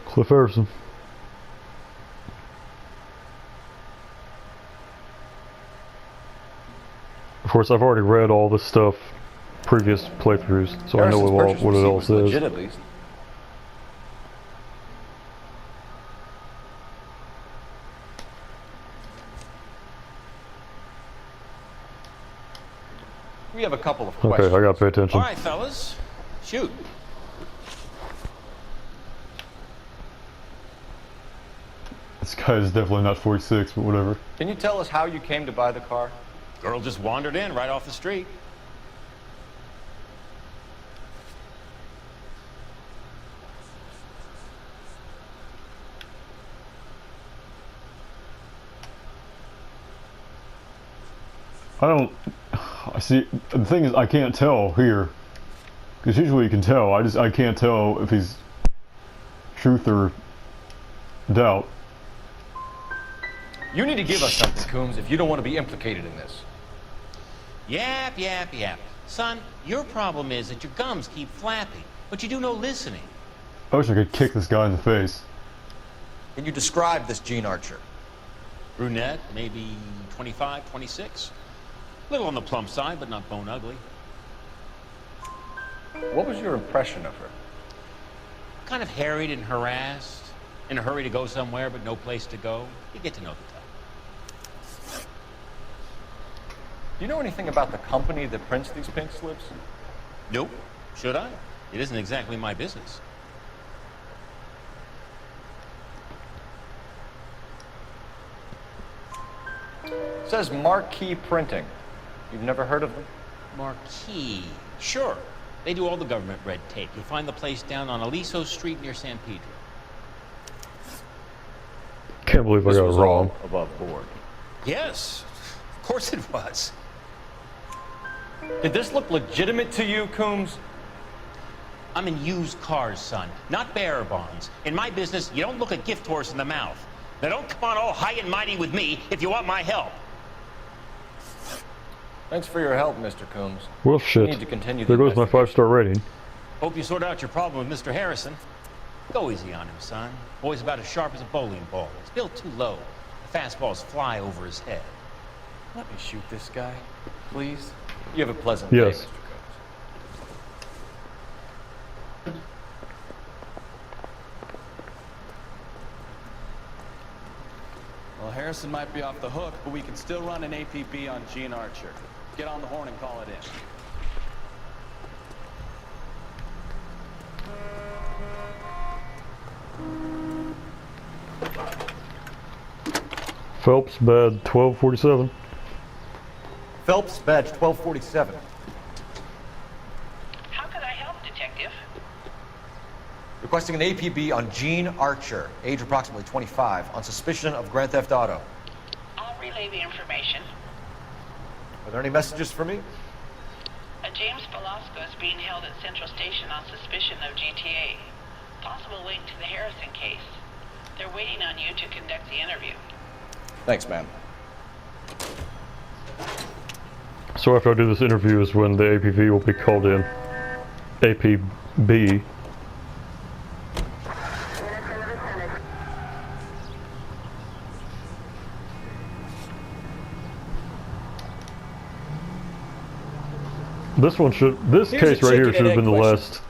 Cliff Harrison. Of course, I've already read all this stuff, previous playthroughs, so I know what it all says. Legit, at least. We have a couple of Okay, questions. I gotta pay attention. All right, fellas. Shoot. This guy is definitely not 46, but whatever. Can you tell us how you came to buy the car? Girl just wandered in right off the street. I see, the thing is, I can't tell here. Because usually you can tell, I can't tell if he's truth or doubt. You need to give us something, Coombs, if you don't want to be implicated in this. Yap, yap, yap. Son, your problem is that your gums keep flapping, but you do no listening. I wish I could kick this guy in the face. Can you describe this Gene Archer? Brunette, maybe 25, 26. Little on the plump side, but not bone ugly. What was your impression of her? Kind of harried and harassed. In a hurry to go somewhere, but no place to go. You get to know the type. Do you know anything about the company that prints these pink slips? Nope. Should I? It isn't exactly my business. It says Marquee Printing. You've never heard of them? Marquee. Sure. They do all the government red tape. You'll find the place down on Aliso Street near San Pedro. Can't believe I got it wrong. Above board. Yes. Of course it was. Did this look legitimate to you, Coombs? I'm in used cars, son, not bearer bonds. In my business, you don't look a gift horse in the mouth. Now don't come on all high and mighty with me if you want my help. Thanks for your help, Mr. Coombs. Well, shit. Need to continue There goes my 5-star rating. Hope you sort out your problem with Mr. Harrison. Go easy on him, son. Boy's about as sharp as a bowling ball. He's built too low. The fastballs fly over his head. Let me shoot this guy, please. You have a pleasant Yes. day, Mr. Coombs. Well, Harrison might be off the hook, but we can still run an APB on Gene Archer. Get on the horn and call it in. Phelps, bad 1247. Phelps, badge 1247. How could I help, Detective? Requesting an APB on Gene Archer, age approximately 25, on suspicion of grand theft auto. I'll relay the information. Are there any messages for me? A James Velasco is being held at Central Station on suspicion of GTA. Possible link to the Harrison case. They're waiting on you to conduct the interview. Thanks, ma'am. So after I do this interview is when the APV will be called in. APB. This case right here should have been the last.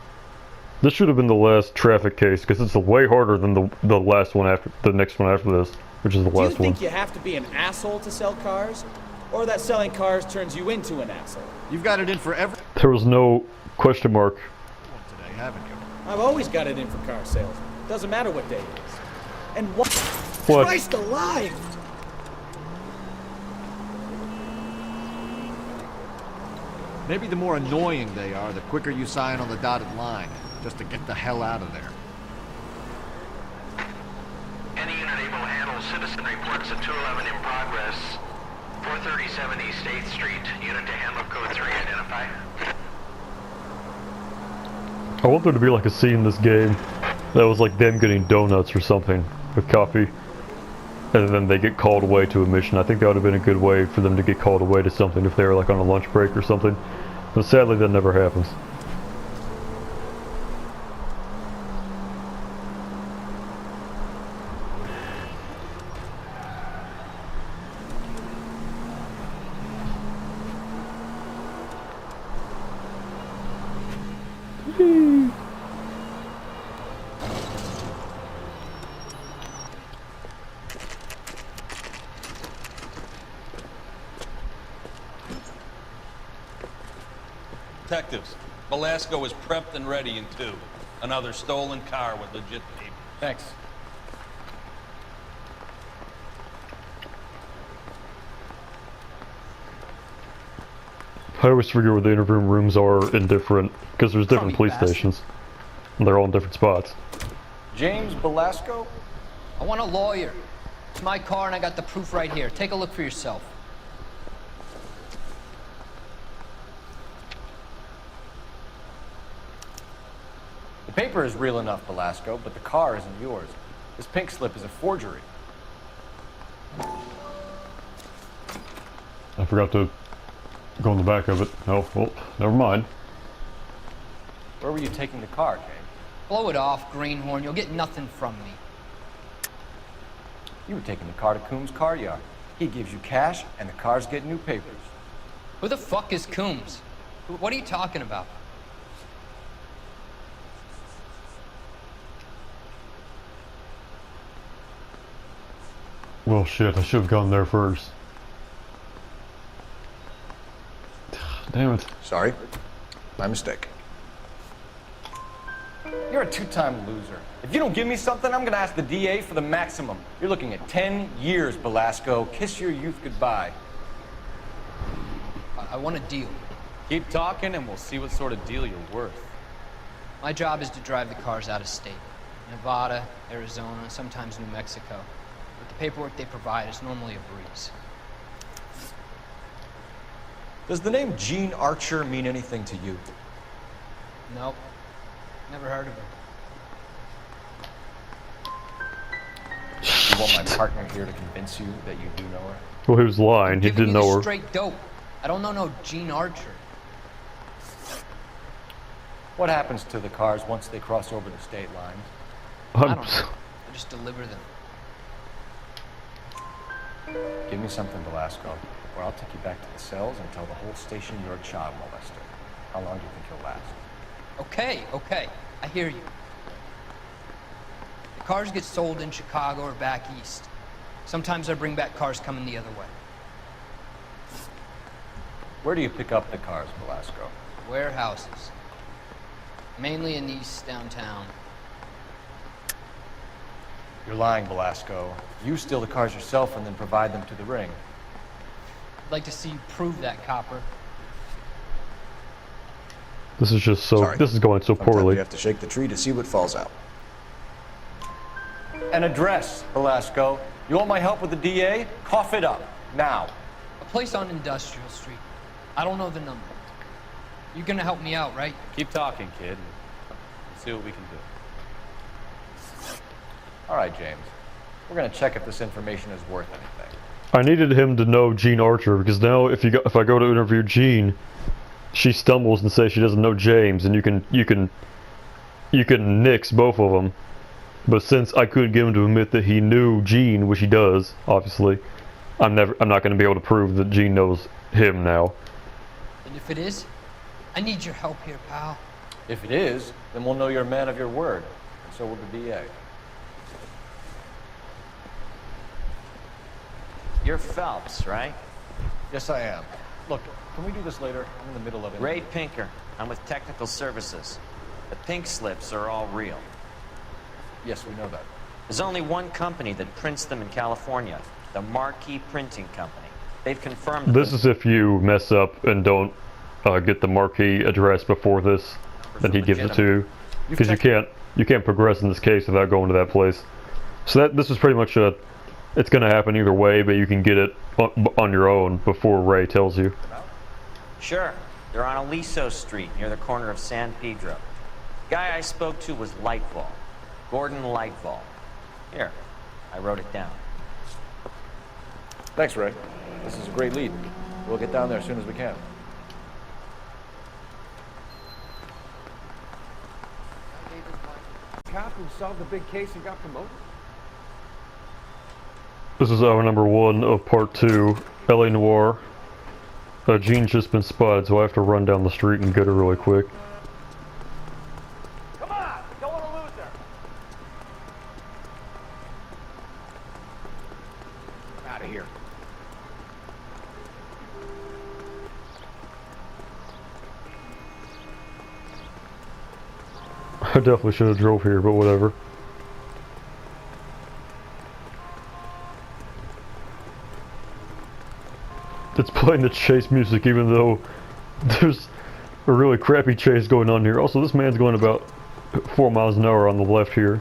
This should have been the last traffic case because it's way harder than the last one after the next one after this, which is the last one. Do you think you have to be an asshole to sell cars, or that selling cars turns you into an asshole? You've got it in for every. There was no question mark. Today, haven't you? I've always got it in for car sales. Doesn't matter what day it is. And what? Christ alive! Maybe the more annoying they are, the quicker you sign on the dotted line, just to get the hell out of there. Any unit able to handle citizen reports at 211 in progress. 437 East 8th Street. Unit to handle code 3 identify. I want there to be like a scene in this game that was like them getting donuts or something with coffee, and then they get called away to a mission. I think that would have been a good way for them to get called away to something if they were like on a lunch break or something. But sadly that never happens. Detectives, Velasco is prepped and ready in 2. Another stolen car with legit papers. Thanks. I always forget where the interview rooms are in different, because there's different police stations. And they're all in different spots. James Velasco? I want a lawyer. It's my car and I got the proof right here. Take a look for yourself. The paper is real enough, Velasco, but the car isn't yours. This pink slip is a forgery. I forgot to go in the back of it. Oh, well, never mind. Where were you taking the car, James? Blow it off, Greenhorn. You'll get nothing from me. You were taking the car to Coombs' car yard. He gives you cash, and the cars get new papers. Who the fuck is Coombs? What are you talking about? Well, shit, I should have gone there first. Damn it. Sorry. My mistake. You're a 2-time loser. If you don't give me something, I'm gonna ask the DA for the maximum. You're looking at 10 years, Velasco. Kiss your youth goodbye. I want a deal. Keep talking and we'll see what sort of deal you're worth. My job is to drive the cars out of state. Nevada, Arizona, sometimes New Mexico. But the paperwork they provide is normally a breeze. Does the name Gene Archer mean anything to you? Nope. Never heard of her. You want my partner here to convince you that you do know her? Well, he was lying. He didn't know her. Straight dope. I don't know no Gene Archer. What happens to the cars once they cross over the state lines? I don't know. I just deliver them. Give me something, Velasco, or I'll take you back to the cells and tell the whole station you're a child molester. How long do you think you'll last? Okay. I hear you. The cars get sold in Chicago or back east. Sometimes I bring back cars coming the other way. Where do you pick up the cars, Velasco? Warehouses. Mainly in East downtown. You're lying, Velasco. You steal the cars yourself and then provide them to the ring. I'd like to see you prove that, Copper. This is just so. Sorry. This is going so Sometimes poorly. you have to shake the tree to see what falls out. An address, Velasco. You want my help with the DA? Cough it up, now. A place on Industrial Street. I don't know the number. You're gonna help me out, right? Keep talking, kid. We'll see what we can do. All right, James. We're gonna check if this information is worth anything. I needed him to know Gene Archer because now if I go to interview Gene, she stumbles and says she doesn't know James, and you can nix both of them. But since I couldn't get him to admit that he knew Gene, which he does, obviously, I'm not going to be able to prove that Gene knows him now. And if it is, I need your help here, pal. If it is, then we'll know you're a man of your word, and so will the DA. You're Phelps, right? Yes, I am. Look, can we do this later? I'm in the middle of it. Ray Pinker. I'm with Technical Services. The pink slips are all real. Yes, we know that. There's only one company that prints them in California, the Marquee Printing Company. They've confirmed This is if you mess up and don't get the marquee address before this, then he gives it to you. Because you can't progress in this case without going to that place. So this is pretty much it's going to happen either way, but you can get it on your own before Ray tells you. Sure. They're on Aliso Street, near the corner of San Pedro. The guy I spoke to was Lightfall. Gordon Lightfall. Here, I wrote it down. Thanks, Ray. This is a great lead. We'll get down there as soon as we can. Cop who solved the big case and got promoted. This is hour number 1 of part 2, LA Noire. Gene's just been spotted, so I have to run down the street and get her really quick. Come on! Don't want to lose her! Out of here. definitely should have drove here, but whatever. It's playing the chase music even though there's a really crappy chase going on here. Also, this man's going about 4 miles an hour on the left here.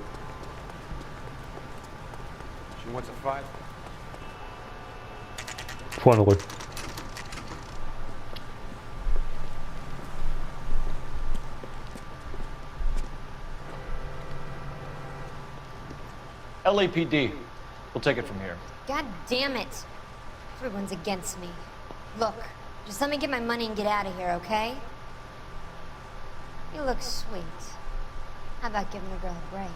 She wants a 5? Finally. LAPD. We'll take it from here. God damn it. Everyone's against me. Look, just let me get my money and get out of here, okay? You look sweet. How about giving a girl a break?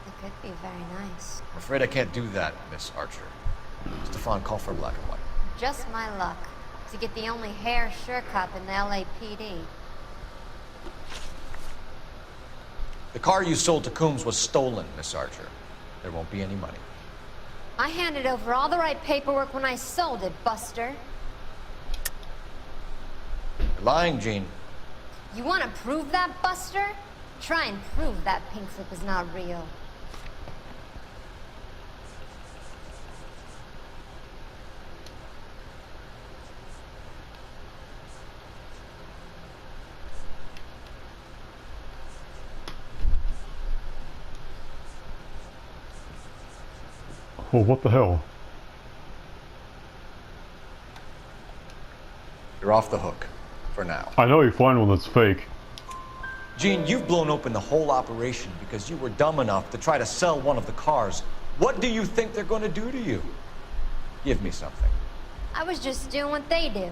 It could be very nice. I'm afraid I can't do that, Miss Archer. Stefan, call for black and white. Just my luck to get the only hair sure cop in the LAPD. The car you sold to Coombs was stolen, Miss Archer. There won't be any money. I handed over all the right paperwork when I sold it, Buster. You're lying, Jean. You want to prove that, Buster? Try and prove that pink slip is not real. Well, what the hell? You're off the hook. For now. I know you find one that's fake. Gene, you've blown open the whole operation because you were dumb enough to try to sell one of the cars. What do you think they're going to do to you? Give me something. I was just doing what they do.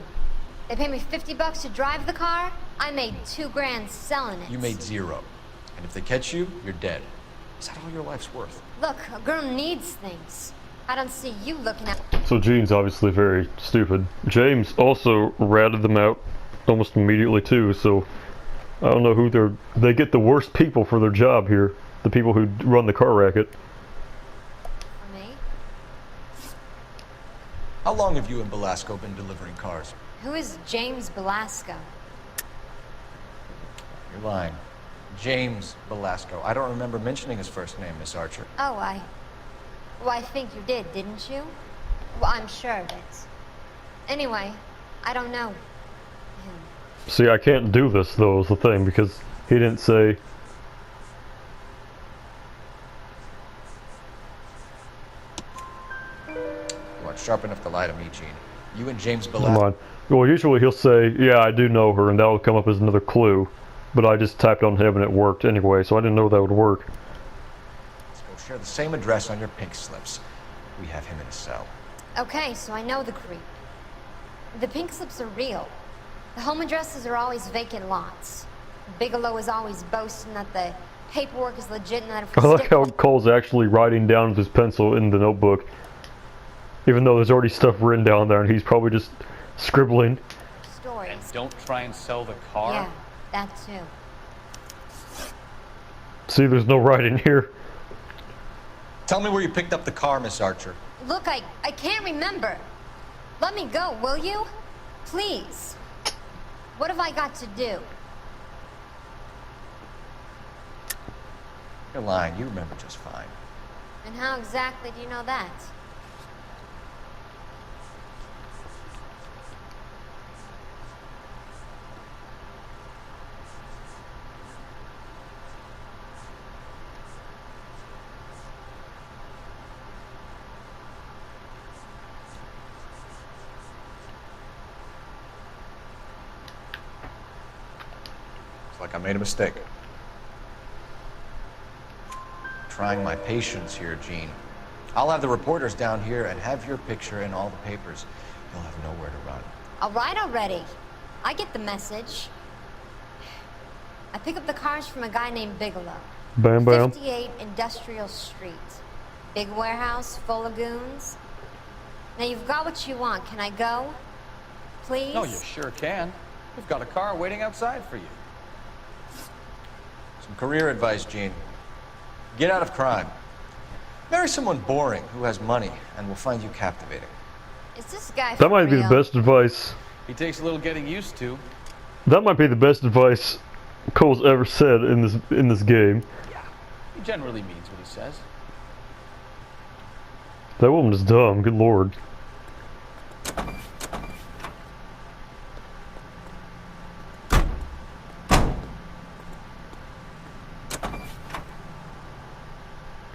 They paid me $50 to drive the car. I made $2 grand selling it. You made 0. And if they catch you, you're dead. Is that all your life's worth? Look, a girl needs things. I don't see you looking at... So Gene's obviously very stupid. James also ratted them out almost immediately too, so I don't know who they get the worst people for their job here. The people who run the car racket. For me? How long have you and Belasco been delivering cars? Who is James Belasco? You're lying. James Belasco. I don't remember mentioning his first name, Miss Archer. Oh, well, I think you did, didn't you? Well, I'm sure of it. Anyway, I don't know him. See, I can't do this though, is the thing, because he didn't say. You aren't sharp enough to lie to me, Gene. You and James Come Belasco. on. Well, usually he'll say, yeah, I do know her, and that will come up as another clue. But I just typed on him and it worked anyway, so I didn't know that would work. Let's go share the same address on your pink slips. We have him in a cell. Okay, so I know the creep. The pink slips are real. The home addresses are always vacant lots. Bigelow is always boasting that the paperwork is legit and that if we I like how Cole's actually writing down with his pencil in the notebook. Even though there's already stuff written down there and he's probably just scribbling. Stories. And don't try and sell the car? Yeah, that too. See, there's no writing here. Tell me where you picked up the car, Miss Archer. Look, I can't remember. Let me go, will you? Please. What have I got to do? You're lying. You remember just fine. And how exactly do you know that? It's like I made a mistake. Trying my patience here, Gene. I'll have the reporters down here and have your picture in all the papers. You'll have nowhere to run. All right already. I get the message. I pick up the cars from a guy named Bigelow. Bam bam. 58 Industrial Street. Big warehouse full of goons. Now you've got what you want. Can I go? Please? No, you sure can. We've got a car waiting outside for you. Some career advice, Gene. Get out of crime. Marry someone boring who has money and will find you captivating. Is this guy That might be the best advice. He takes a little getting used to. That might be the best advice Cole's ever said in this game. He generally means what he says. That woman is dumb, good lord.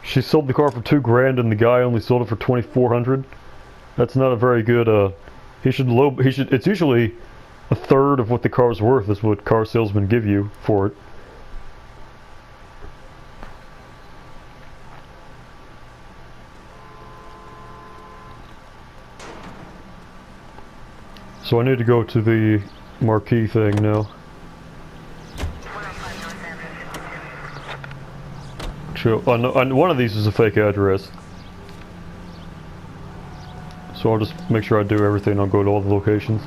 She sold the car for $2,000 and the guy only sold it for $2,400. That's not a very good, it's usually a third of what the car's worth is what car salesmen give you for it. So I need to go to the marquee thing now. Sure, one of these is a fake address. So I'll just make sure I do everything. I'll go to all the locations.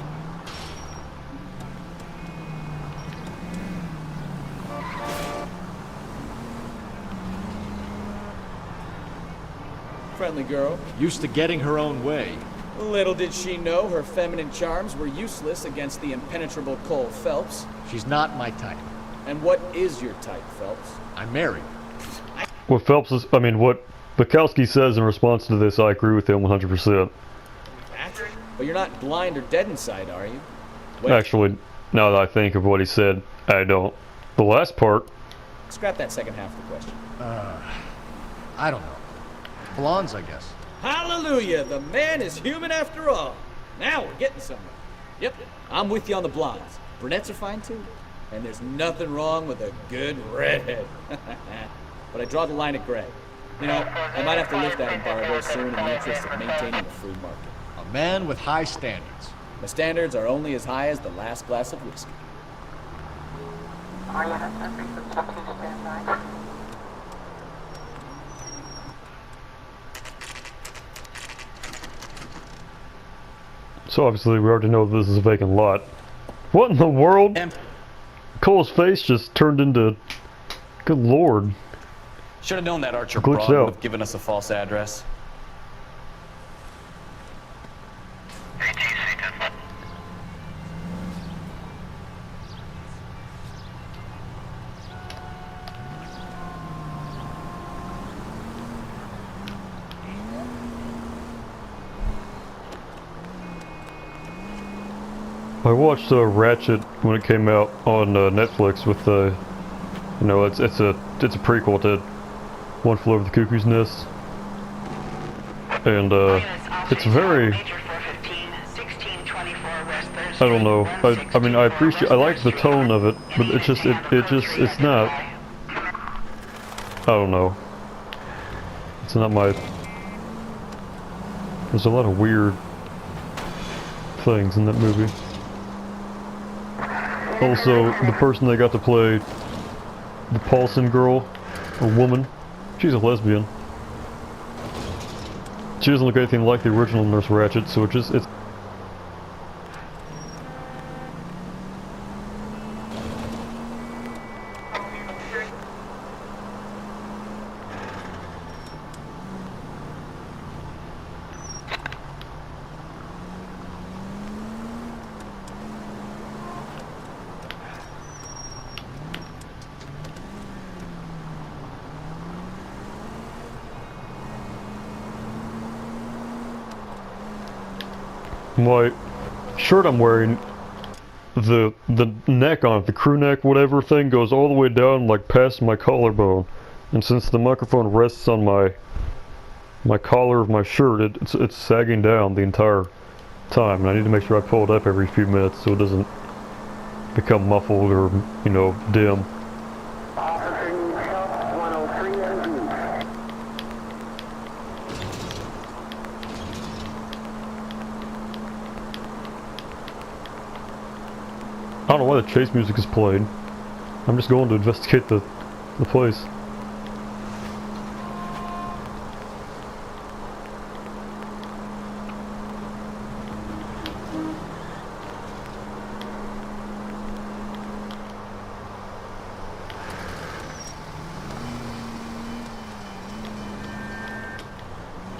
Friendly girl. Used to getting her own way. Little did she know her feminine charms were useless against the impenetrable Cole Phelps. She's not my type. And what is your type, Phelps? I'm married. What Phelps is, what Bukowski says in response to this, I agree with him 100%. But you're not blind or dead inside, are you? Wait. Actually, now that I think of what he said, I don't. The last part... Scrap that second half of the question. I don't know. Blondes, I guess. Hallelujah! The man is human after all. Now we're getting somewhere. Yep, I'm with you on the blondes. Brunettes are fine too. And there's nothing wrong with a good redhead. But I draw the line at gray. You know, I might have to lift that embargo soon in the interest of maintaining the free market. A man with high standards. My standards are only as high as the last glass of whiskey. So obviously we already know this is a vacant lot. What in the world? Cole's face just turned into... Good lord. Should have known that Archer Glitched broad would out. have given us a false address. I watched Ratchet when it came out on Netflix with the... it's a prequel to One Flew Over the Cuckoo's Nest. And it's very... I don't know. I like the tone of it, but it's not... I don't know. It's not my... There's a lot of weird things in that movie. Also, the person that got to play the Paulson girl, or woman, she's a lesbian. She doesn't look anything like the original Nurse Ratched, so it's... My shirt I'm wearing, the neck on it, the crew neck whatever thing, goes all the way down like past my collarbone, and since the microphone rests on my collar of my shirt, it's sagging down the entire time, and I need to make sure I pull it up every few minutes so it doesn't become muffled or, dim. I don't know why the chase music is played. I'm just going to investigate the place.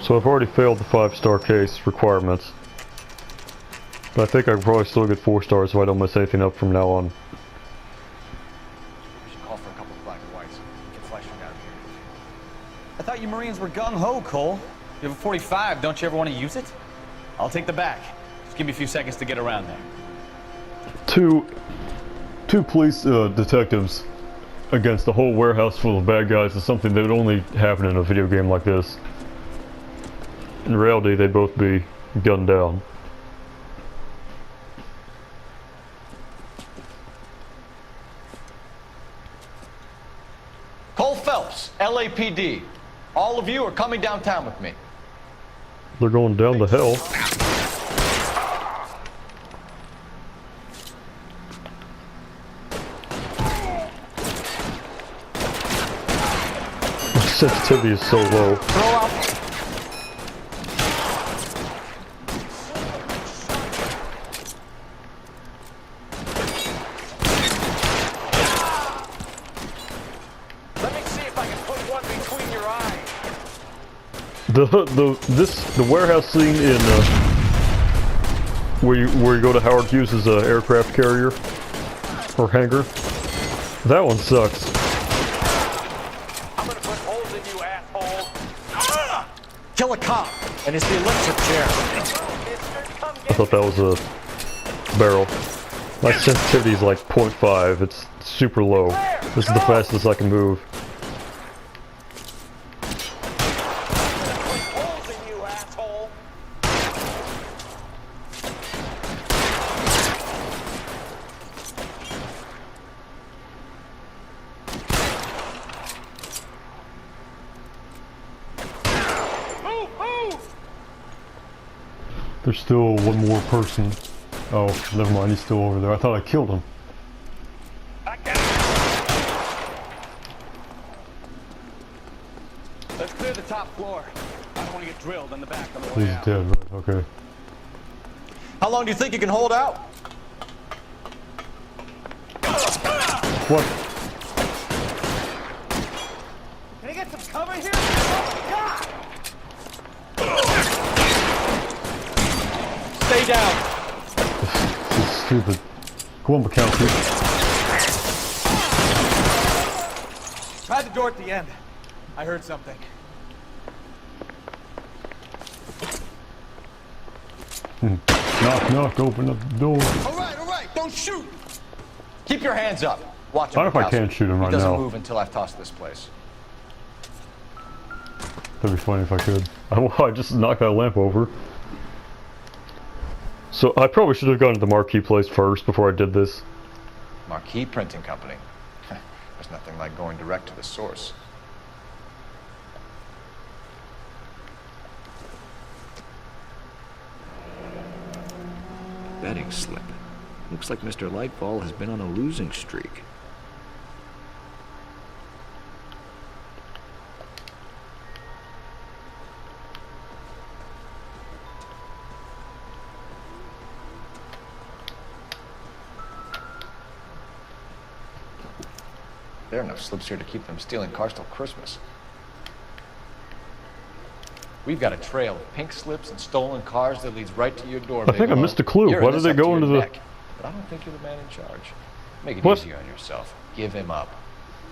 So I've already failed the 5-star case requirements. But I think I can probably still get 4 stars if I don't mess anything up from now on. Marines were gung-ho, Cole. You have a 45, don't you ever want to use it? I'll take the back. Just give me a few seconds to get around there. Two police detectives against a whole warehouse full of bad guys is something that would only happen in a video game like this. In reality, they'd both be gunned down. Cole Phelps, LAPD. All of you are coming downtown with me. They're going down the hill. Sensitivity is so low. Let me see if I can put one between your eyes. The warehouse scene in where you go to Howard Hughes' aircraft carrier or hangar, that one sucks. Kill a cop, and it's the electric chair. I thought that was a barrel. My sensitivity is like 0.5. It's super low. This is the fastest I can move. There's still one more person. Oh, never mind, he's still over there. I thought I killed him. Let's clear the top floor. I don't want to get drilled in the back on the way He's out. dead, right? Okay. How long do you think you can hold out? What? Can I get some cover here? Oh, God! Stay down. This is stupid. Go on, McCowney. Try the door at the end. I heard something. Knock, knock, open up the door. All right, don't shoot. Keep your hands up. Watch I him. don't know if I can shoot him right He doesn't now. move until I've tossed this place. That'd be funny if I could. I just knocked that lamp over. So I probably should have gone to the marquee place first before I did this. Marquee Printing Company. There's nothing like going direct to the source. Betting slip. Looks like Mr. Lightfall has been on a losing streak. There are enough slips here to keep them stealing cars till Christmas. We've got a trail of pink slips and stolen cars that leads right to your door. I think I missed a clue. Why did they go into the... But I don't think you're the man in charge. Make it What? easier on yourself. Give him up.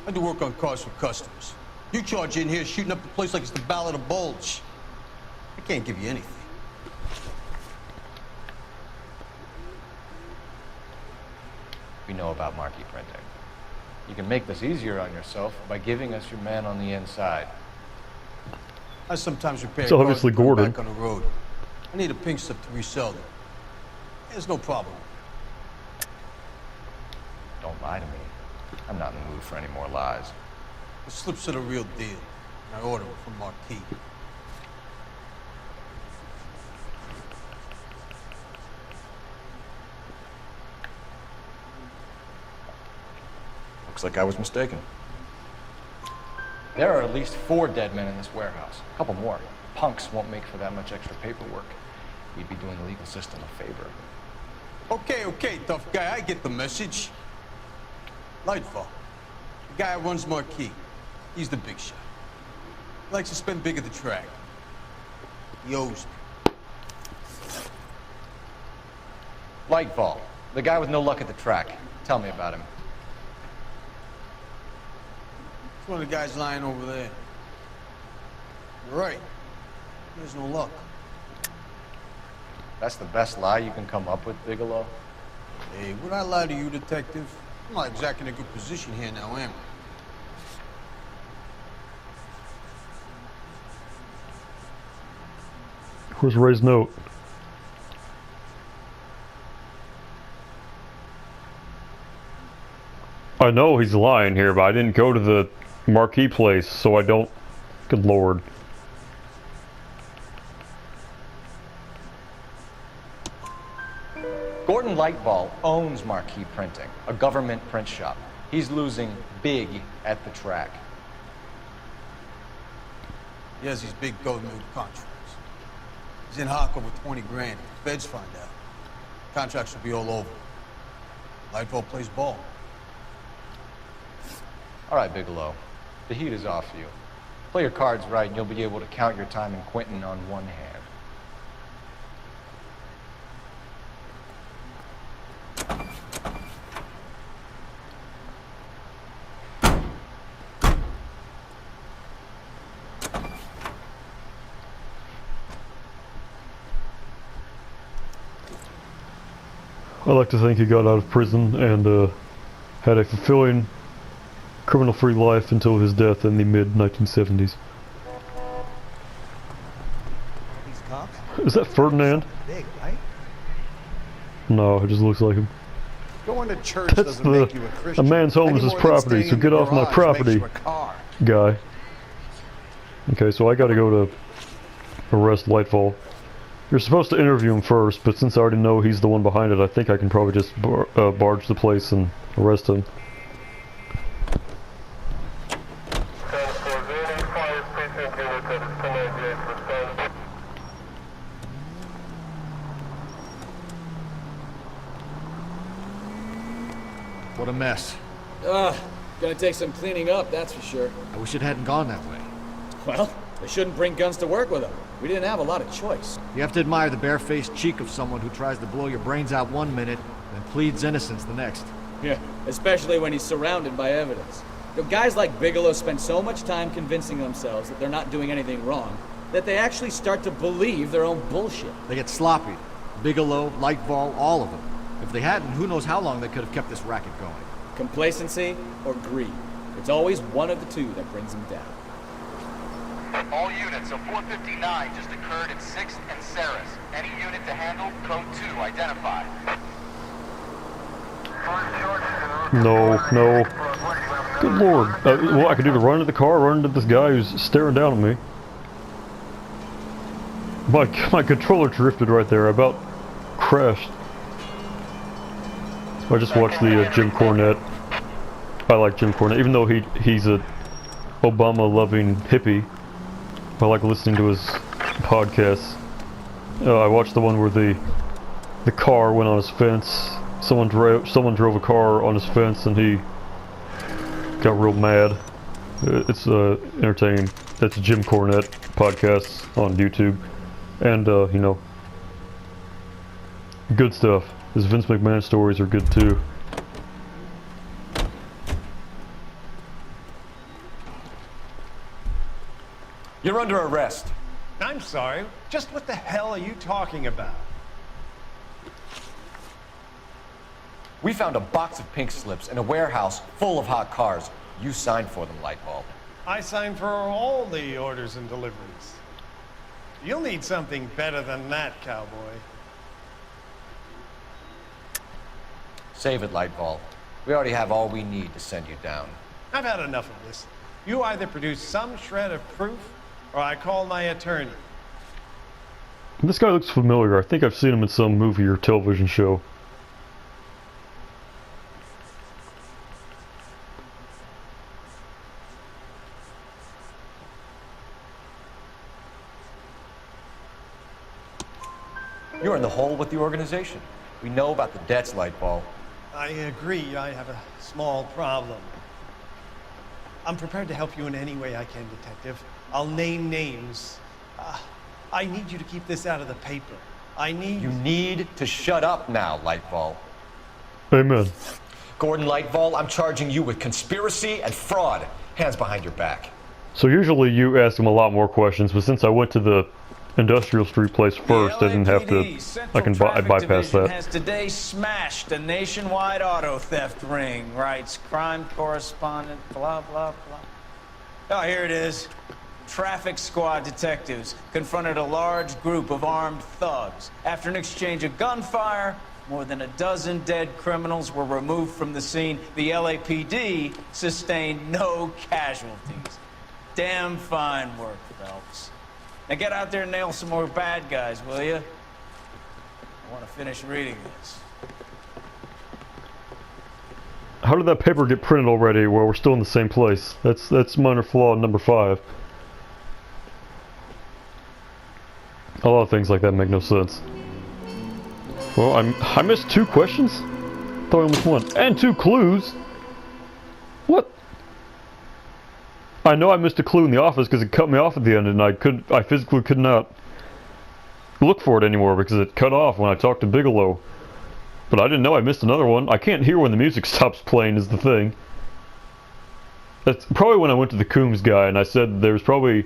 I do work on cars for customers. You charge in here shooting up the place like it's the Ballad of Bulge. I can't give you anything. We know about marquee printing. You can make this easier on yourself by giving us your man on the inside. I sometimes repair It's obviously cars that come Gordon. back on the road. I need a pink slip to resell them. There's no problem. Don't lie to me. I'm not in the mood for any more lies. The slips are the real deal, and I order them from Marquis. Looks like I was mistaken. There are at least 4 dead men in this warehouse. A couple more. Punks won't make for that much extra paperwork. We'd be doing the legal system a favor. Okay, tough guy, I get the message. Lightfall, the guy who runs Marquis. He's the big shot. He likes to spend big at the track. He owes me. Lightfall, the guy with no luck at the track. Tell me about him. It's one of the guys lying over there. You're right. There's no luck. That's the best lie you can come up with, Bigelow? Hey, would I lie to you, detective? I'm not exactly in a good position here now, am I? Where's Ray's note? I know he's lying here, but I didn't go to the marquee place, so I don't... Good lord. Gordon Lightball owns Marquee Printing, a government print shop. He's losing big at the track. He has these big government contracts. He's in hock over 20 grand. If the feds find out, contracts will be all over. Lightball plays ball. All right, Bigelow. The heat is off you. Play your cards right and you'll be able to count your time in Quentin on one hand. I like to think he got out of prison and had a fulfilling, criminal-free life until his death in the mid-1970s. These cops? Is that Ferdinand? Big, right? No, it just looks like him. Going to church That's doesn't make you a Christian. a man's home is his property, so get off my property, guy. Okay, so I gotta go to arrest Lightfall. You're supposed to interview him first, but since I already know he's the one behind it, I think I can probably just barge the place and arrest him. What a mess. Gonna take some cleaning up, that's for sure. I wish it hadn't gone that way. Well, they shouldn't bring guns to work with them. We didn't have a lot of choice. You have to admire the barefaced cheek of someone who tries to blow your brains out one minute and pleads innocence the next. Yeah, especially when he's surrounded by evidence. You know, guys like Bigelow spend so much time convincing themselves that they're not doing anything wrong, that they actually start to believe their own bullshit. They get sloppy. Bigelow, Lightball, all of them. If they hadn't, who knows how long they could have kept this racket going. Complacency or greed. It's always one of the two that brings them down. All units, a 459 just occurred at 6th and Saris. Any unit to handle, code 2, identified. No, no. Good lord. Well, I could either run into the car or run into this guy who's staring down at me. My controller drifted right there. I about crashed. I just watched the Jim Cornette. I like Jim Cornette, even though he's a Obama-loving hippie. I like listening to his podcasts. I watched the one where the car went on his fence. Someone drove a car on his fence and he got real mad. It's entertaining. That's a Jim Cornette podcast on YouTube, and you know, good stuff. His Vince McMahon stories are good too. You're under arrest. I'm sorry. Just what the hell are you talking about? We found a box of pink slips in a warehouse full of hot cars. You signed for them, Lightball. I signed for all the orders and deliveries. You'll need something better than that, cowboy. Save it, Lightball. We already have all we need to send you down. I've had enough of this. You either produce some shred of proof, or I call my attorney. This guy looks familiar. I think I've seen him in some movie or television show. You're in the hole with the organization. We know about the debts, Lightball. I agree. I have a small problem. I'm prepared to help you in any way I can, Detective. I'll name names. I need you to keep this out of the paper. You need to shut up now, Lightball. Amen. Gordon Lightball, I'm charging you with conspiracy and fraud. Hands behind your back. So usually you ask them a lot more questions, but since I went to the Industrial Street place first, I didn't have to. I can bypass that. Has today smashed a nationwide auto theft ring, writes crime correspondent, blah, blah, blah. Oh, here it is. Traffic squad detectives confronted a large group of armed thugs. After an exchange of gunfire, more than a dozen dead criminals were removed from the scene. The LAPD sustained no casualties. Damn fine work, Phelps. Now get out there and nail some more bad guys, will you? I want to finish reading this. How did that paper get printed already while we're still in the same place? That's minor flaw number 5. A lot of things like that make no sense. Well, I missed 2 questions? Thought I missed 1. And 2 clues? What? I know I missed a clue in the office because it cut me off at the end and I physically could not look for it anymore because it cut off when I talked to Bigelow. But I didn't know I missed another one. I can't hear when the music stops playing is the thing. That's probably when I went to the Coombs guy and I said there was probably...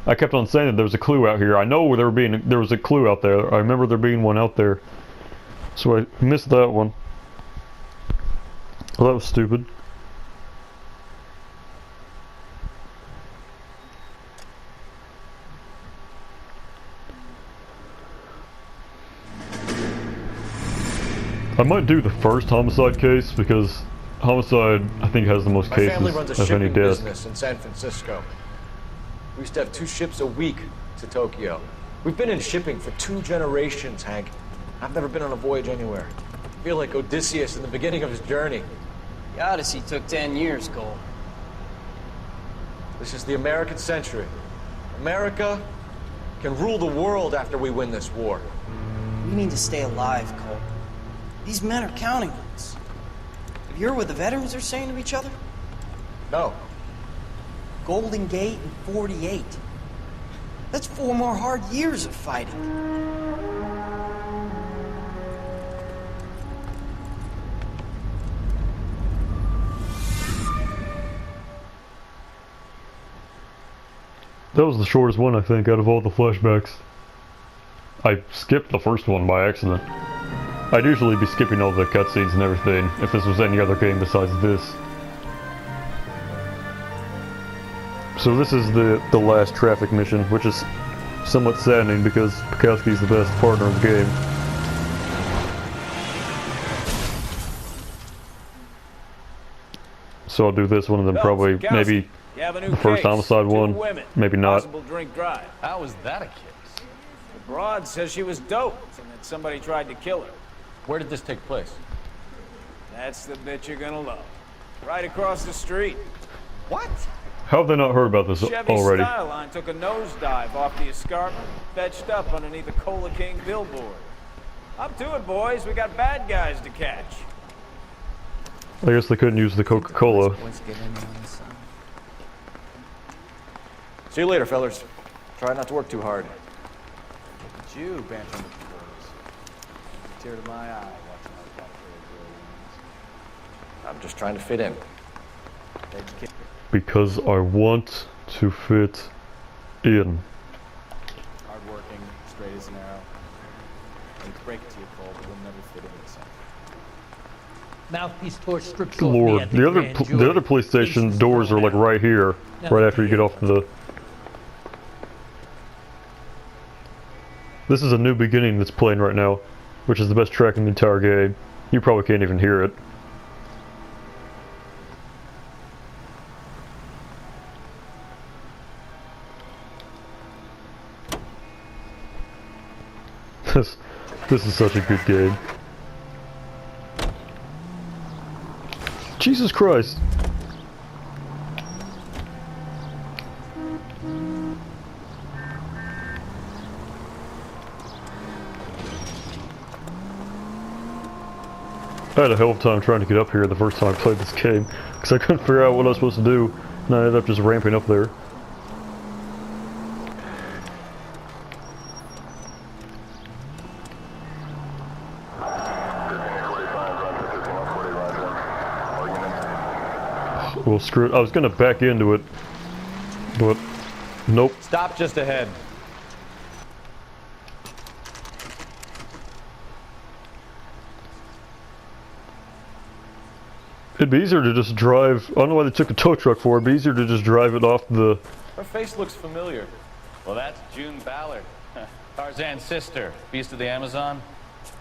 I kept on saying that there was a clue out here. I know there was a clue out there. I remember there being one out there. So I missed that one. Well, that was stupid. I might do the first homicide case because homicide I think has the most My cases family runs a of any shipping death. business in San Francisco. We used to have 2 ships a week to Tokyo. We've been in shipping for 2 generations, Hank. I've never been on a voyage anywhere. I feel like Odysseus in the beginning of his journey. The Odyssey took 10 years, Cole. This is the American century. America can rule the world after we win this war. We need to stay alive, Cole. These men are counting on us. Have you heard what the veterans are saying to each other? No. Golden Gate and 48. That's 4 more hard years of fighting. That was the shortest one, I think, out of all the flashbacks. I skipped the first one by accident. I'd usually be skipping all the cutscenes and everything if this was any other game besides this. So this is the last traffic mission, which is somewhat saddening because Bukowski's the best partner of the game. So I'll do this one and then probably maybe the first homicide one, maybe not. Drink drive. How was that a case? The broad says she was doped and that somebody tried to kill her. Where did this take place? That's the bit you're gonna love. Right across the street. What? How have they not heard about this Chevy already? Skyline took a nosedive off the escarpment, fetched up underneath the Cola King billboard. Up to it, boys. We got bad guys to catch. I guess they couldn't use the Coca-Cola. See you later, fellas. Try not to work too hard. Look at you, bantering with the boys. Tear to my eye watching our cocktail. I'm just trying to fit in. Because I want to fit in. Hardworking, straight as an arrow. I hate to break it to you, Cole, but we'll never fit in this one. Mouthpiece torch strips Good lord, the other police station doors are like right here, right after you get off the... This is a New Beginning that's playing right now, which is the best track in the entire game. You probably can't even hear it. This is such a good game. Jesus Christ! I had a hell of a time trying to get up here the first time I played this game, because I couldn't figure out what I was supposed to do, and I ended up just ramping up there. Well, screw it. I was gonna back into it, but Nope. Stop just ahead. It'd be easier to just drive. I don't know why they took a tow truck for it. It'd be easier to just drive it off the. Her face looks familiar. Well, that's June Ballard, Tarzan's sister, beast of the Amazon.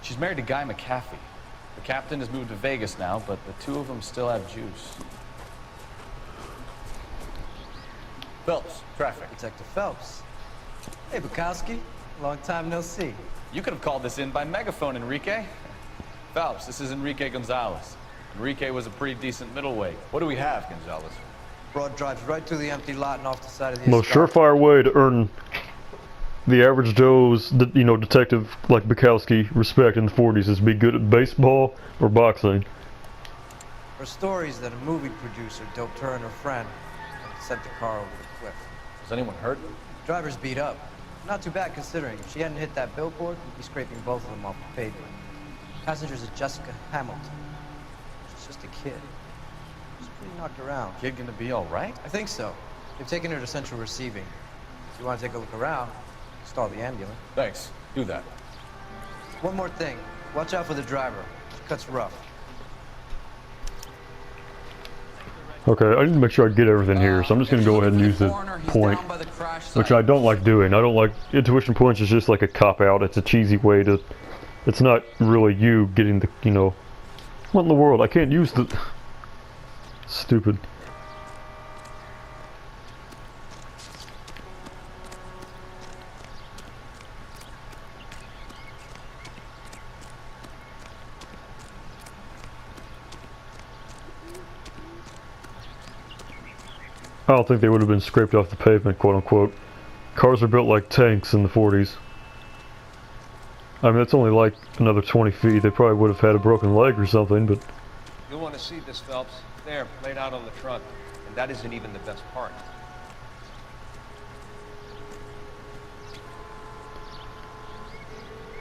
She's married to Guy McCaffey. The captain has moved to Vegas now, but the two of them still have juice. Phelps, traffic. Detective Phelps. Hey, Bukowski. Long time no see. You could have called this in by megaphone, Enrique. Phelps, this is Enrique Gonzalez. Enrique was a pretty decent middleweight. What do we have, Gonzalez? Broad drives right through the empty lot and off the side of the Most escarpment. surefire way to earn the average Joe's, detective like Bukowski respect in the 40s is be good at baseball or boxing. Her stories that a movie producer doped her and her friend and sent the car over the cliff. Is anyone hurt? Driver's beat up. Not too bad considering. If she hadn't hit that billboard, we'd be scraping both of them off the pavement. Passengers are Jessica Hamilton. She's just a kid. She's pretty knocked around. Kid gonna be all right? I think so. They've taken her to central receiving. If you want to take a look around, stall the ambulance. Thanks. Do that. One more thing. Watch out for the driver. She cuts rough. Okay, I need to make sure I get everything here, so I'm just going to go ahead and use the point, which I don't like doing. I don't like, intuition points is just like a cop-out. It's a cheesy way to, it's not really you getting the, what in the world? I can't use the, stupid. I don't think they would have been scraped off the pavement, quote unquote. Cars are built like tanks in the 40s. I mean, it's only like another 20 feet. They probably would have had a broken leg or something, but... You'll want to see this, Phelps. There, laid out on the trunk. And that isn't even the best part.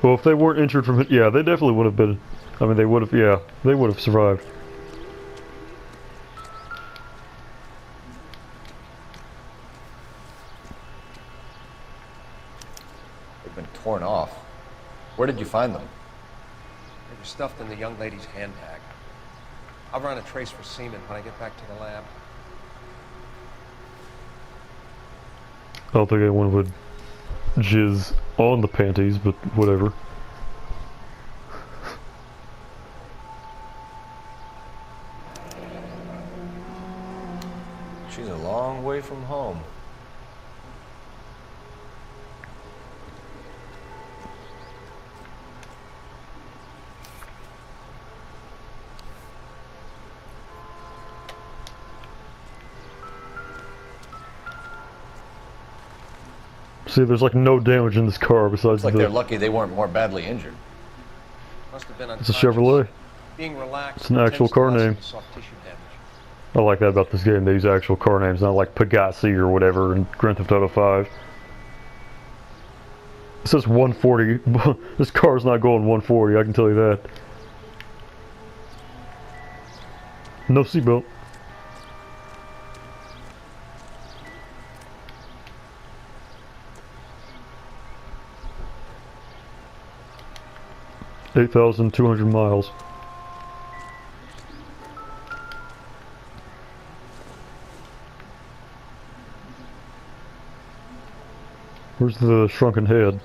Well, if they weren't injured from it, yeah, they definitely would have been... I mean, they would have, yeah, they would have survived. Torn off. Where did you find them? They were stuffed in the young lady's handbag. I'll run a trace for semen when I get back to the lab. I don't think anyone would jizz on the panties, but whatever. She's a long way from home. See, there's like no damage in this car besides It's like they're lucky they weren't more badly injured. Must have been It's a Chevrolet. Being relaxed. It's an actual car name. Soft tissue damage. I like that about this game. They use actual car names, not like Pagasi or whatever in Grand Theft Auto 5. It says 140. This car's not going 140, I can tell you that. No seatbelt. $8,200 miles. Where's the shrunken head?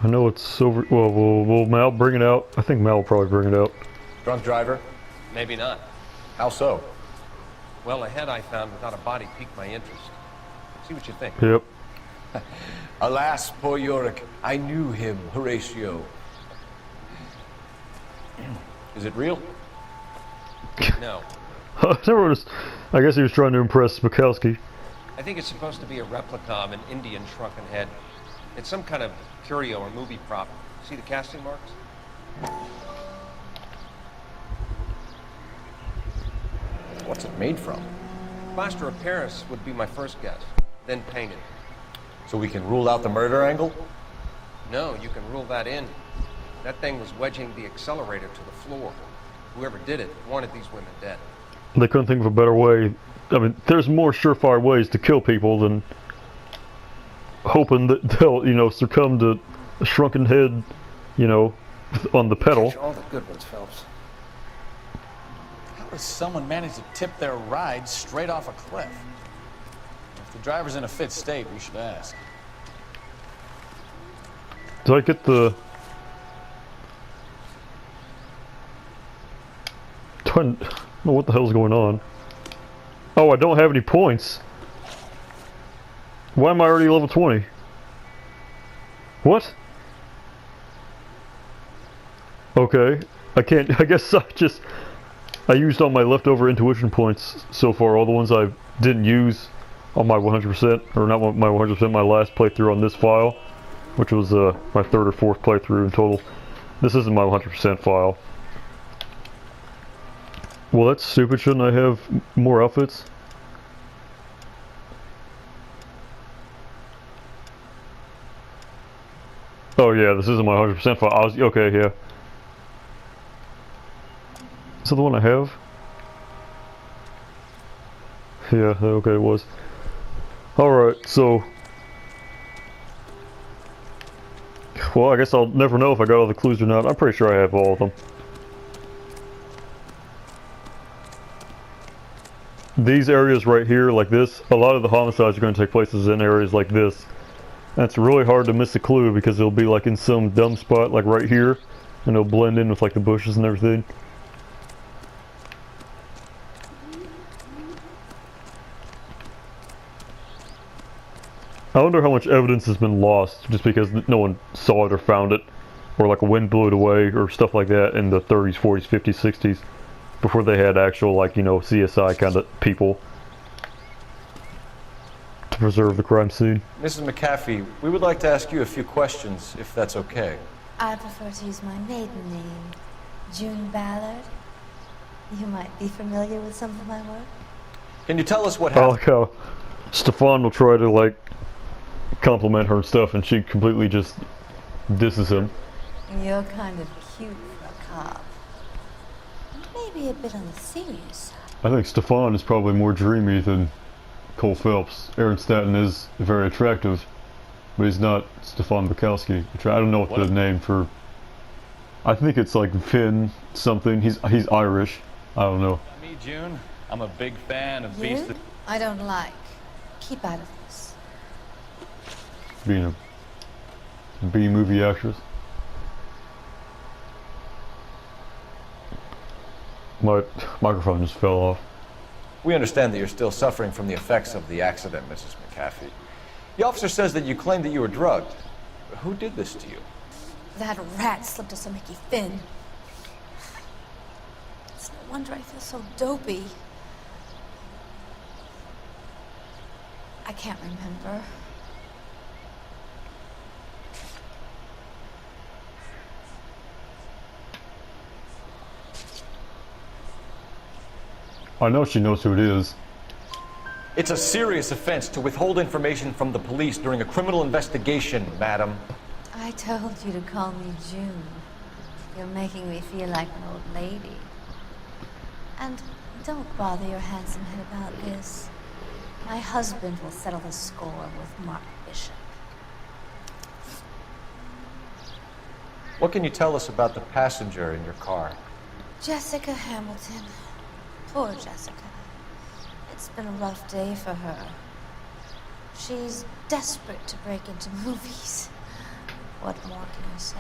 I know it's over. Well, will Mal bring it out? I think Mal will probably bring it out. Drunk driver? Maybe not. How so? Well, a head I found without a body piqued my interest. See what you think. Yep. Alas, poor Yorick. I knew him, Horatio. Is it real? No. I guess he was trying to impress Bukowski. I think it's supposed to be a replica of an Indian shrunken head. It's some kind of curio or movie prop. See the casting marks? What's it made from? Plaster of Paris would be my first guess, then painted. So we can rule out the murder angle? No, you can rule that in. That thing was wedging the accelerator to the floor. Whoever did it wanted these women dead. They couldn't think of a better way. I mean, there's more surefire ways to kill people than hoping that they'll, you know, succumb to a shrunken head, you know, on the pedal. All the good ones, Phelps. How does someone manage to tip their ride straight off a cliff? If the driver's in a fit state, we should ask. Did I get the... I don't know what the hell's going on. Oh, I don't have any points. Why am I already level 20? What? Okay. I can't... I guess I used all my leftover intuition points so far. All the ones I didn't use on my 100%. Or not my 100%, my last playthrough on this file. Which was my third or fourth playthrough in total. This isn't my 100% file. Well, that's stupid. Shouldn't I have more outfits? Oh yeah, this isn't my 100% file. I was okay, yeah. Is that the one I have? Yeah, okay, it was. Alright, so... Well, I guess I'll never know if I got all the clues or not. I'm pretty sure I have all of them. These areas right here, like this, a lot of the homicides are going to take place in areas like this. And it's really hard to miss a clue because it'll be like in some dumb spot like right here. And it'll blend in with like the bushes and everything. I wonder how much evidence has been lost just because no one saw it or found it, or like a wind blew it away or stuff like that in the 30s, 40s, 50s, 60s, before they had actual, like, you know, CSI kind of people to preserve the crime scene. Mrs. McAfee, we would like to ask you a few questions, if that's okay. I prefer to use my maiden name, June Ballard. You might be familiar with some of my work. Can you tell us what I happened? like how Stefan will try to, like, compliment her and stuff, and she completely just disses him. You're kind of cute for a cop. Maybe a bit on the serious side. I think Stefan is probably more dreamy than Cole Phelps. Aaron Staton is very attractive, but he's not Stefan Bukowski. I don't know what the name for... I think it's like Finn something. He's Irish. I don't know. Me, June. I'm a big fan of Beast. You? I don't like. Keep out of this. Being a B-movie actress. My microphone just fell off. We understand that you're still suffering from the effects of the accident, Mrs. McAfee. The officer says that you claimed that you were drugged. Who did this to you? That rat slipped us a Mickey Finn. It's no wonder I feel so dopey. I can't remember. I know she knows who it is. It's a serious offense to withhold information from the police during a criminal investigation, madam. I told you to call me June. You're making me feel like an old lady. And don't bother your handsome head about this. My husband will settle the score with Mark Bishop. What can you tell us about the passenger in your car? Jessica Hamilton. Poor Jessica. It's been a rough day for her. She's desperate to break into movies. What more can I say?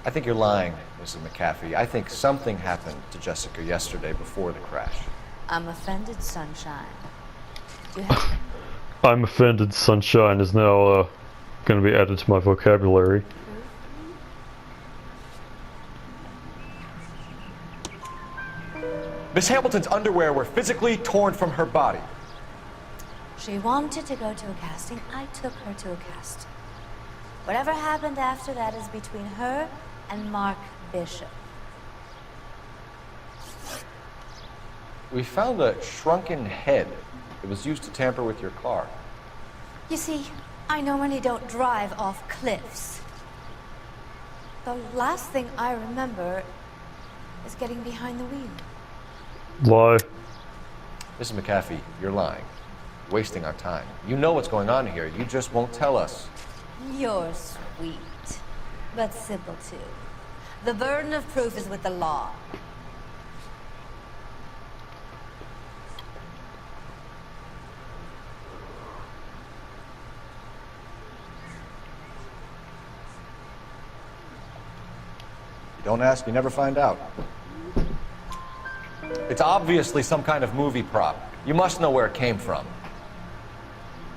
I think you're lying, Mrs. McAfee. I think something happened to Jessica yesterday before the crash. I'm offended, Sunshine. You have... I'm offended, Sunshine is now going to be added to my vocabulary. Miss Hamilton's underwear were physically torn from her body. She wanted to go to a casting. I took her to a casting. Whatever happened after that is between her and Mark Bishop. We found a shrunken head. It was used to tamper with your car. You see, I normally don't drive off cliffs. The last thing I remember is getting behind the wheel. Lie. Mrs. McAfee, you're lying. Wasting our time. You know what's going on here. You just won't tell us. You're sweet, but simple too. The burden of proof is with the law. You don't ask, you never find out. It's obviously some kind of movie prop. You must know where it came from.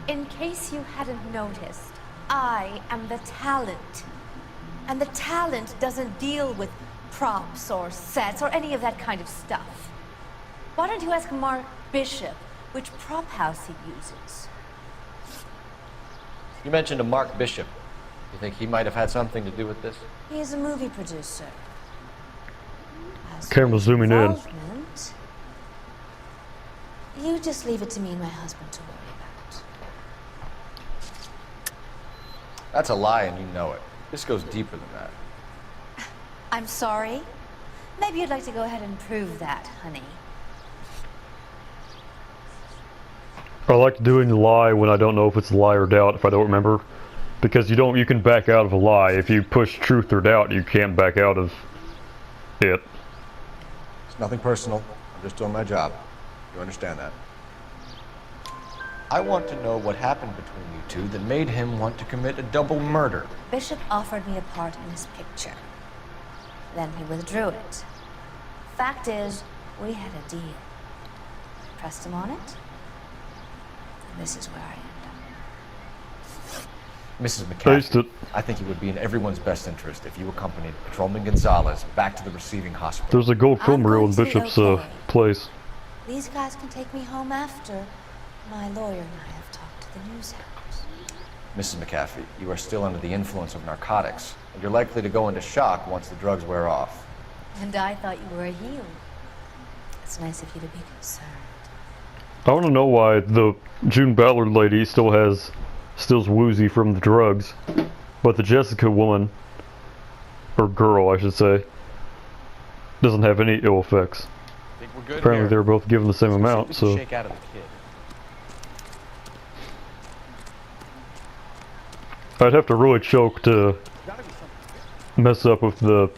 In case you hadn't noticed, I am the talent. And the talent doesn't deal with props or sets or any of that kind of stuff. Why don't you ask Mark Bishop which prop house he uses? You mentioned a Mark Bishop. You think he might have had something to do with this? He is a movie producer. Camera zooming in. You just leave it to me and my husband to worry about. That's a lie and you know it. This goes deeper than that. I'm sorry. Maybe you'd like to go ahead and prove that, honey. I like doing the lie when I don't know if it's a lie or doubt, if I don't remember. Because you can back out of a lie. If you push truth or doubt, you can't back out of it. It's nothing personal. I'm just doing my job. You understand that? I want to know what happened between you two that made him want to commit a double murder. Bishop offered me a part in his picture. Then he withdrew it. Fact is, we had a deal. I pressed him on it. And this is where I end up. Mrs. McAfee, I think it would be in everyone's best interest if you accompanied Patrolman Gonzalez back to the receiving hospital. There's a gold film reel in Bishop's place. These guys can take me home after. My lawyer and I have talked to the news house. Mrs. McAfee, you are still under the influence of narcotics, and you're likely to go into shock once the drugs wear off. And I thought you were a heel. It's nice of you to be concerned. I want to know why the June Ballard lady still's woozy from the drugs, but the Jessica woman, or girl I should say, doesn't have any ill effects. Think we're good Apparently here. they were both given the same amount, so... Shake out of the kid. I'd have to really choke to mess up with the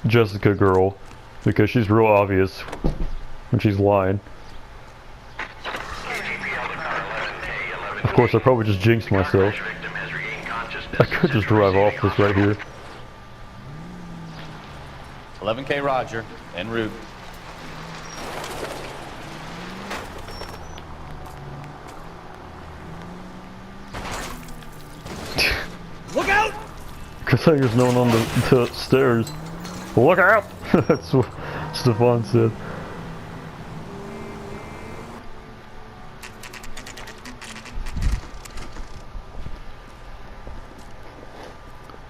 Jessica girl, because she's real obvious when she's lying. Of course, I probably just jinxed myself. I could just drive off this right here. 11K Roger, en route. Look out! Cassandra's known on the stairs. Look out! That's what Stefan said.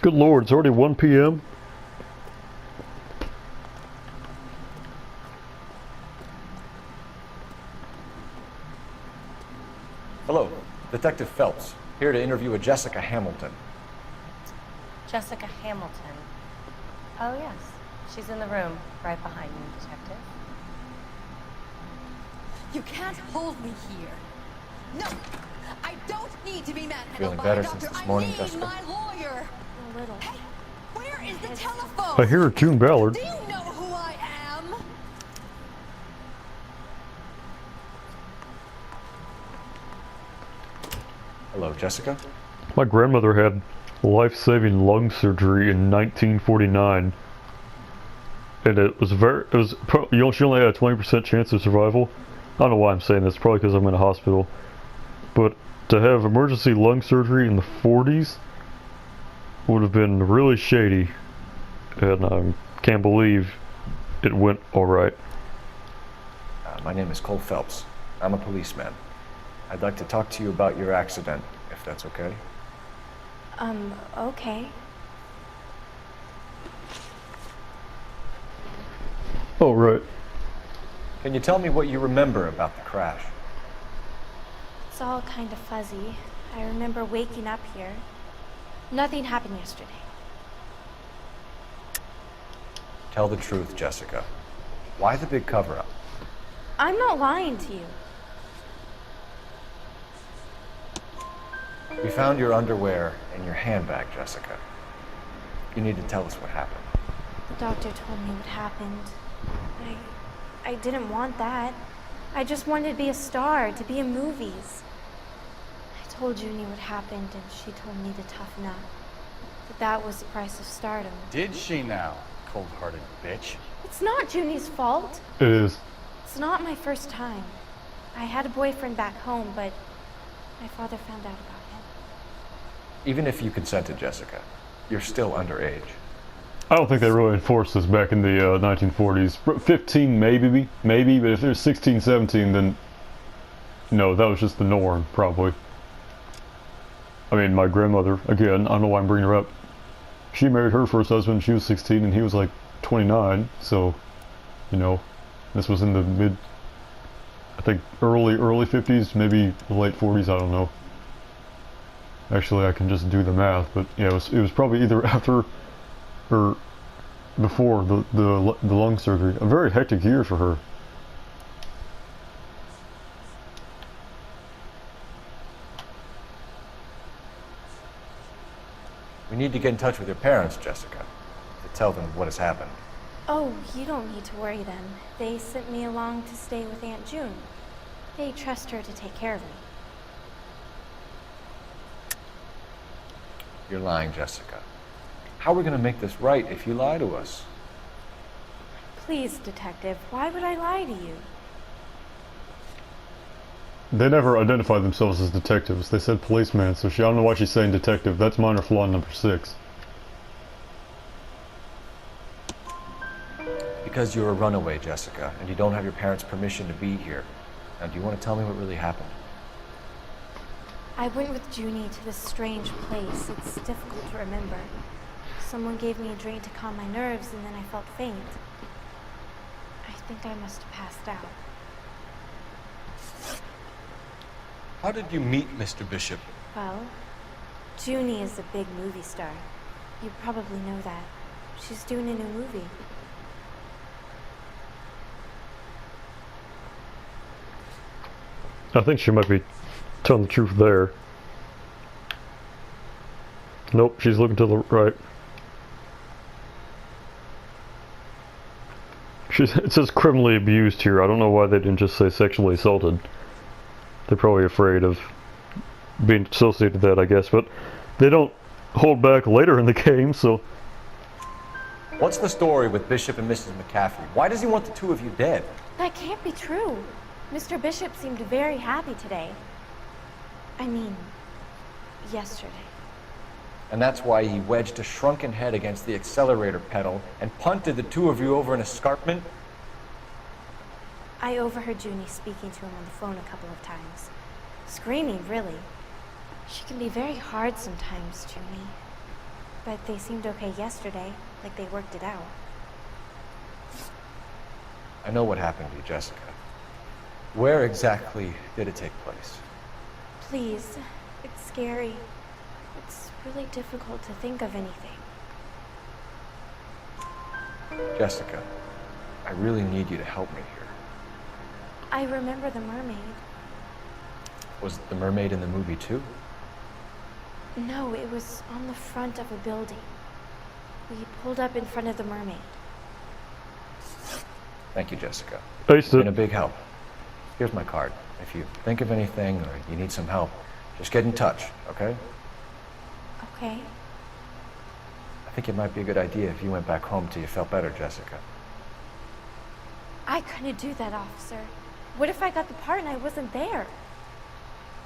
Good lord, it's already 1 p.m. Hello, Detective Phelps, here to interview a Jessica Hamilton. Jessica Hamilton. Oh, yes. She's in the room, right behind you, Detective. You can't hold me here. No! I don't need to be manhandled Feeling by better a doctor. since this morning, I need Jessica? my lawyer. A little. Hey, where is the telephone? I hear June Ballard. Do you know who I am? Hello, Jessica. My grandmother had life-saving lung surgery in 1949. And she only had a 20% chance of survival. I don't know why I'm saying this, probably because I'm in a hospital. But to have emergency lung surgery in the 40s would have been really shady. And I can't believe it went alright. My name is Cole Phelps. I'm a policeman. I'd like to talk to you about your accident, if that's okay. Okay. Oh, right. Can you tell me what you remember about the crash? It's all kind of fuzzy. I remember waking up here. Nothing happened yesterday. Tell the truth, Jessica. Why the big cover-up? I'm not lying to you. We found your underwear in your handbag, Jessica. You need to tell us what happened. The doctor told me what happened. I didn't want that. I just wanted to be a star, to be in movies. I told Junie what happened, and she told me to toughen up. But that was the price of stardom. Did she now, cold-hearted bitch? It's not Junie's fault. It is. It's not my first time. I had a boyfriend back home, but my father found out about him. Even if you consented, Jessica, you're still underage. I don't think they really enforced this back in the 1940s. 15 maybe, but if there's 16, 17, then no, that was just the norm, probably. I mean, my grandmother, again, I don't know why I'm bringing her up. She married her first husband, she was 16 and he was like 29, so, you know, this was in the mid, I think early 50s, maybe late 40s, I don't know. Actually, I can just do the math, but yeah, it was probably either after or before the lung surgery. A very hectic year for her. We need to get in touch with your parents, Jessica, to tell them what has happened. Oh, you don't need to worry then. They sent me along to stay with Aunt June. They trust her to take care of me. You're lying, Jessica. How are we going to make this right if you lie to us? Please, Detective, why would I lie to you? They never identified themselves as detectives. They said policeman, so I don't know why she's saying detective. That's minor flaw number 6. Because you're a runaway, Jessica, and you don't have your parents' permission to be here. Now, do you want to tell me what really happened? I went with Junie to this strange place. It's difficult to remember. Someone gave me a drink to calm my nerves, and then I felt faint. I think I must have passed out. How did you meet Mr. Bishop? Well, Junie is a big movie star. You probably know that. She's doing a new movie. I think she might be telling the truth there. Nope, she's looking to the right. It says criminally abused here. I don't know why they didn't just say sexually assaulted. They're probably afraid of being associated with that, I guess, but they don't hold back later in the game, so... What's the story with Bishop and Mrs. McCaffrey? Why does he want the two of you dead? That can't be true. Mr. Bishop seemed very happy today. I mean, yesterday. And that's why he wedged a shrunken head against the accelerator pedal and punted the two of you over an escarpment? I overheard Junie speaking to him on the phone a couple of times. Screaming, really. She can be very hard sometimes, Junie. But they seemed okay yesterday, like they worked it out. I know what happened to you, Jessica. Where exactly did it take place? Please, it's scary. It's really difficult to think of anything. Jessica, I really need you to help me here. I remember the mermaid. Was the mermaid in the movie too? No, it was on the front of a building. We pulled up in front of the mermaid. Thank you, Jessica. You've been a big help. Here's my card. If you think of anything or you need some help, just get in touch, okay? Okay. I think it might be a good idea if you went back home till you felt better, Jessica. I couldn't do that, officer. What if I got the part and I wasn't there?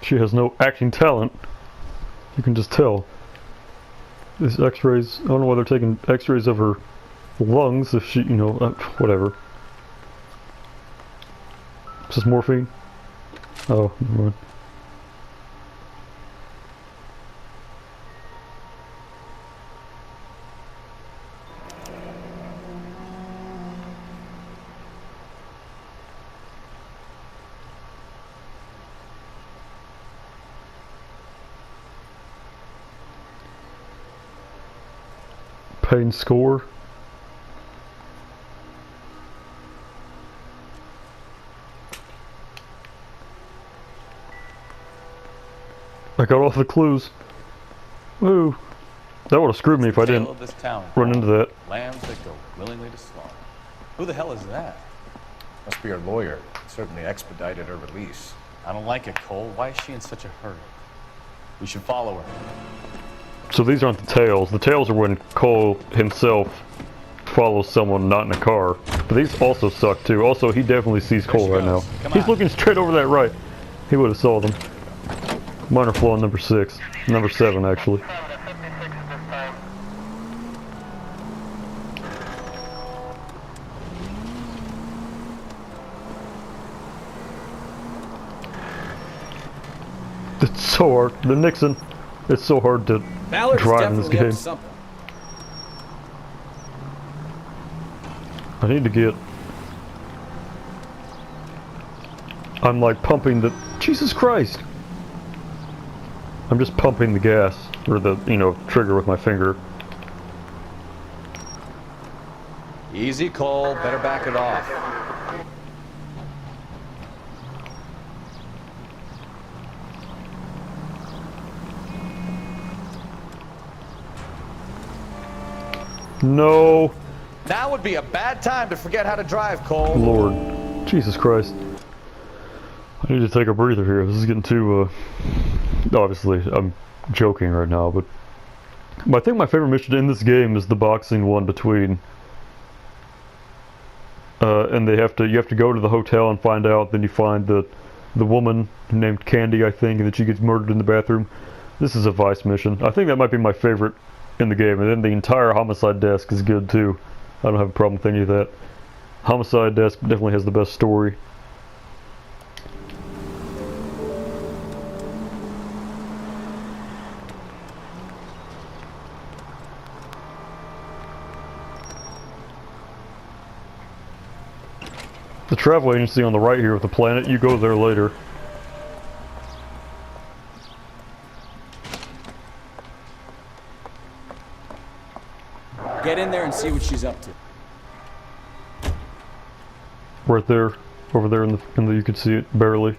She has no acting talent. You can just tell. These x-rays, I don't know why they're taking x-rays of her lungs if she, you know, whatever. Is this morphine? Oh, never mind. Pain score. I got all the clues. Woo! That would have screwed me if I didn't Tale of this town. run into that. Lambs that go willingly to slaughter. Who the hell is that? Must be her lawyer. Certainly expedited her release. I don't like it, Cole. Why is she in such a hurry? We should follow her. So these aren't the tails. The tails are when Cole himself follows someone not in a car. But these also suck too. Also, he definitely sees Cole right now. He's looking straight over that right. He would have saw them. Minor flaw number 6. Number 7, actually. It's so hard. The Nixon. It's so hard to drive in this game. I need to get... I'm like pumping the... Jesus Christ! I'm just pumping the gas, or the, you know, trigger with my finger. Easy, Cole. Better back it off. No! Now would be a bad time to forget how to drive, Cole. Lord. Jesus Christ. I need to take a breather here. This is getting too, obviously, I'm joking right now, but I think my favorite mission in this game is the boxing one between, and you have to go to the hotel and find out, then you find the woman named Candy, I think, and then she gets murdered in the bathroom. This is a Vice mission. I think that might be my favorite in the game, and then the entire Homicide Desk is good too. I don't have a problem with any of that. Homicide Desk definitely has the best story. The travel agency on the right here with the planet, you go there later. Get in there and see what she's up to. Right there, over there in the you can see it barely.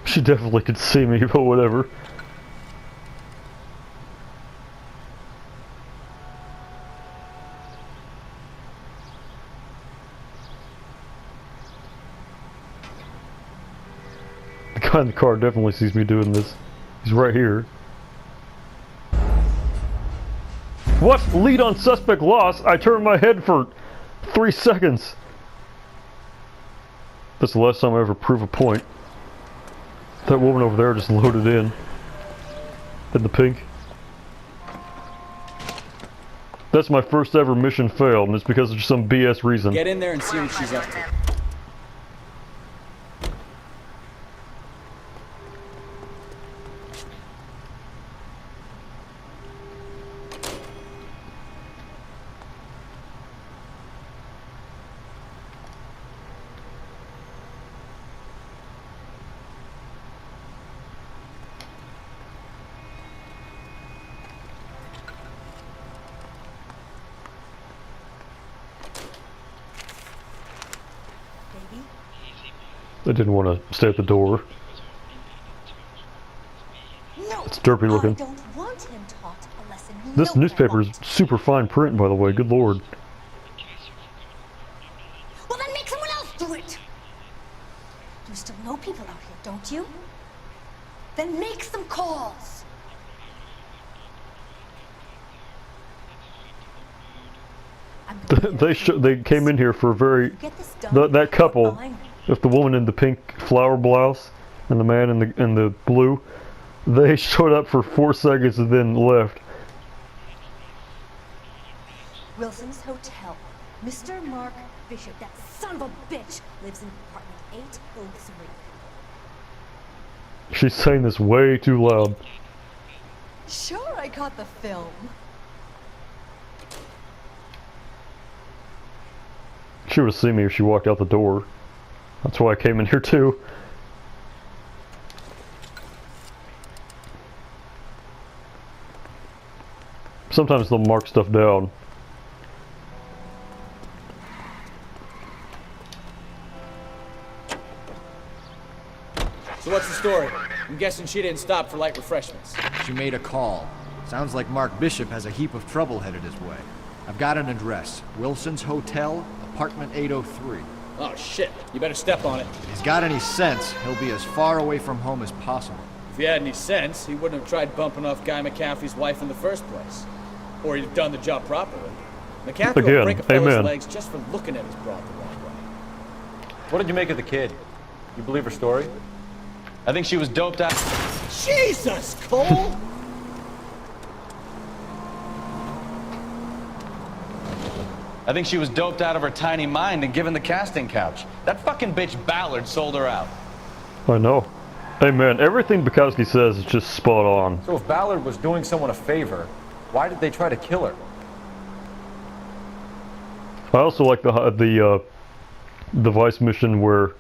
She definitely could see me, but whatever. The guy in the car definitely sees me doing this. He's right here. What? Lead on suspect lost? I turned my head for 3 seconds. That's the last time I ever prove a point. That woman over there just loaded in the pink. That's my first ever mission failed, and it's because of some BS reason. Get in there and see what she's up to. I didn't want to stay at the door. No, it's derpy looking. I don't want him taught a lesson. This newspaper is super fine print, by the way. Good lord. Well, then make someone else do it. You still know people out here, don't you? Then make some calls. They came in here for a very that couple. If the woman in the pink flower blouse and the man in the blue, they showed up for 4 seconds and then left. Wilson's Hotel. Mr. Mark Bishop, that son of a bitch, lives in apartment 803. She's saying this way too loud. Sure, I caught the film. She would have seen me if she walked out the door. That's why I came in here too. Sometimes they'll mark stuff down. So what's the story? I'm guessing she didn't stop for light refreshments. She made a call. Sounds like Mark Bishop has a heap of trouble headed his way. I've got an address. Wilson's Hotel, apartment 803. Oh shit, you better step on it. If he's got any sense, he'll be as far away from home as possible. If he had any sense, he wouldn't have tried bumping off Guy McCaffrey's wife in the first place. Or he'd have done the job properly. McCaffrey will break a fella's legs just for looking at his broad the wrong way. What did you make of the kid? You believe her story? I think she was doped out. Jesus, Cole! I think she was doped out of her tiny mind and given the casting couch. That fucking bitch Ballard sold her out. I know. Hey man, everything Bukowski says is just spot on. So if Ballard was doing someone a favor, why did they try to kill her? I also like the Vice mission where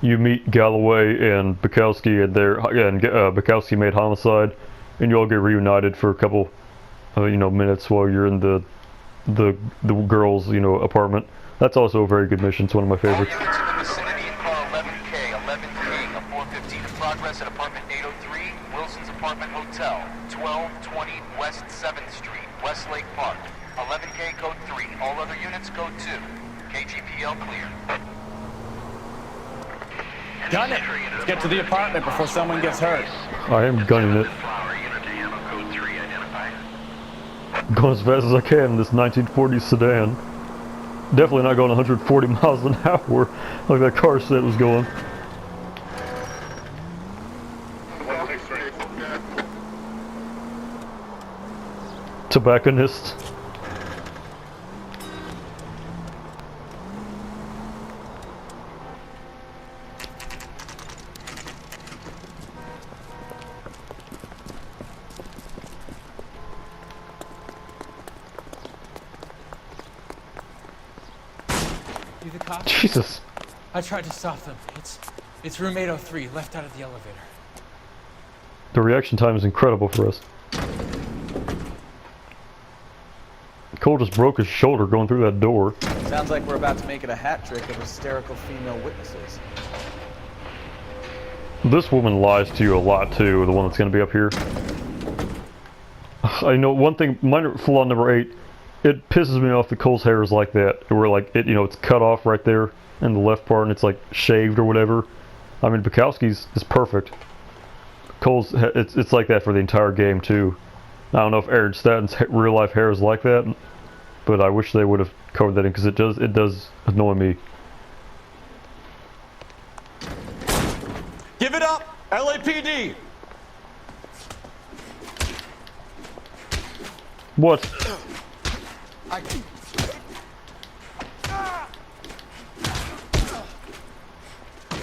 you meet Galloway and Bukowski and Bukowski made homicide, and you all get reunited for a couple, minutes while you're in the girls' apartment. That's also a very good mission. It's one of my favorites. All units in the vicinity in car 11K, 11 King, a 415 in progress at apartment 803, Wilson's Apartment Hotel, 1220 West 7th Street, Westlake Park. 11K code 3. All other units code 2. KGPL clear. Gun it! Let's get to the apartment before someone gets hurt. I am gunning it. Going as fast as I can in this 1940s sedan. Definitely not going 140 miles an hour like that car said it was going. Tobacconist. You the cop? Jesus. I tried to stop them. It's room 803, left out of the elevator. The reaction time is incredible for us. Cole just broke his shoulder going through that door. Sounds like we're about to make it a hat trick of hysterical female witnesses. This woman lies to you a lot too, the one that's going to be up here. I know one thing, minor flaw number 8, it pisses me off that Cole's hair is like that, where like it's cut off right there in the left part and it's like shaved or whatever. I mean, Bukowski's is perfect. Cole's, it's like that for the entire game too. I don't know if Aaron Statton's real life hair is like that, but I wish they would have covered that in because it does annoy me. Give it up, LAPD! What?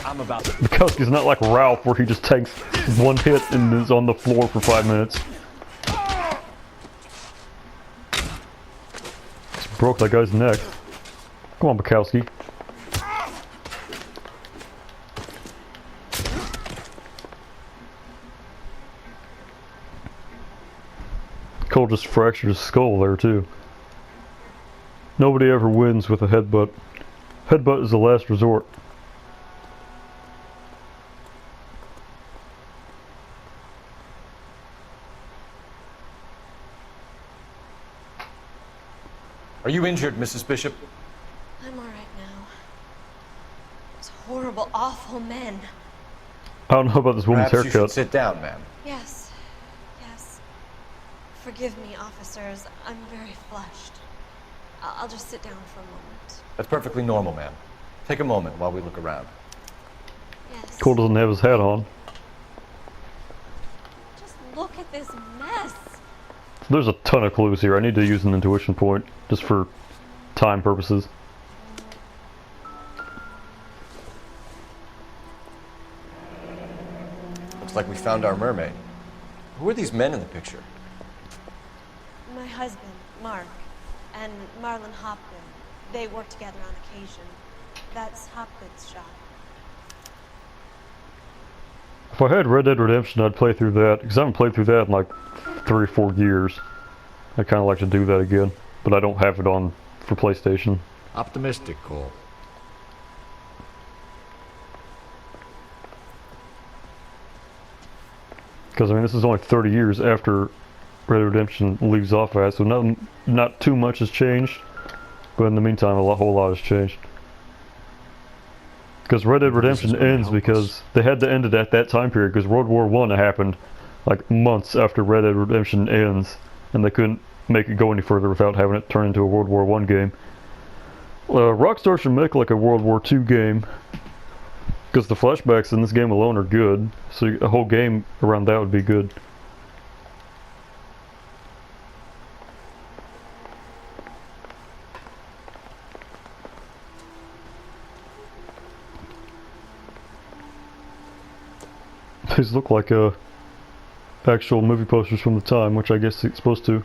I'm about to... Bukowski's not like Ralph where he just takes one hit and is on the floor for 5 minutes. Just broke that guy's neck. Come on, Bukowski. Cole just fractured his skull there too. Nobody ever wins with a headbutt. Headbutt is the last resort. Are you injured, Mrs. Bishop? I'm all right now. Those horrible, awful men. I don't know about this woman's Perhaps you haircut. should sit down, ma'am. Yes. Yes. Forgive me, officers. I'm very flushed. I'll just sit down for a moment. That's perfectly normal, ma'am. Take a moment while we look around. Yes. Cole doesn't have his hat on. Just look at this mess. There's a ton of clues here. I need to use an intuition point just for time purposes. Looks like we found our mermaid. Who are these men in the picture? My husband, Mark, and Marlon Hopgood. They work together on occasion. That's Hopgood's shop. If I had Red Dead Redemption, I'd play through that, because I haven't played through that in like 3 or 4 years. I kind of like to do that again, but I don't have it on for PlayStation. Optimistic, Cole. Because I mean, this is only 30 years after Red Dead Redemption leaves off at, so not too much has changed. But in the meantime, a whole lot has changed. Because Red Dead Redemption ends because they had to end it at that time period, because World War I happened like months after Red Dead Redemption ends, and they couldn't make it go any further without having it turn into a World War I game. Rockstar should make like a World War II game, because the flashbacks in this game alone are good, so a whole game around that would be good. These look like actual movie posters from the time, which I guess it's supposed to.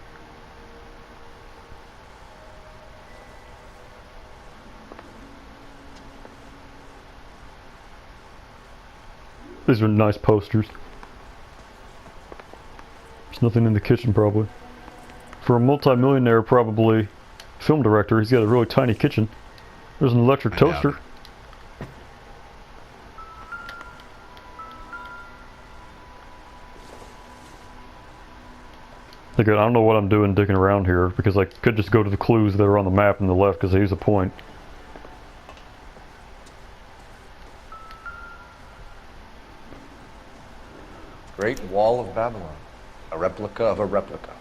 These are nice posters. There's nothing in the kitchen, probably. For a multi-millionaire, probably film director, he's got a really tiny kitchen. There's an electric toaster. Again, I don't know what I'm doing digging around here, because I could just go to the clues that are on the map on the left, because here's a point. Great Wall of Babylon. A replica of a replica.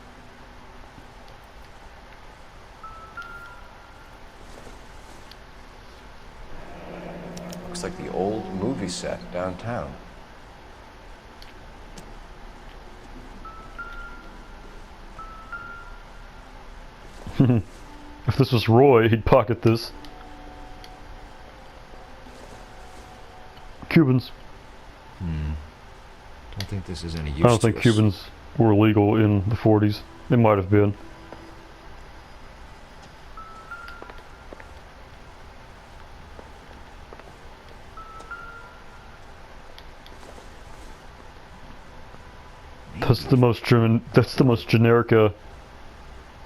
Looks like the old movie set downtown. If this was Roy, he'd pocket this. Cubans. Don't think this is any use. I don't think Cubans were legal in the 40s. They might have been. That's the most German. That's the most generic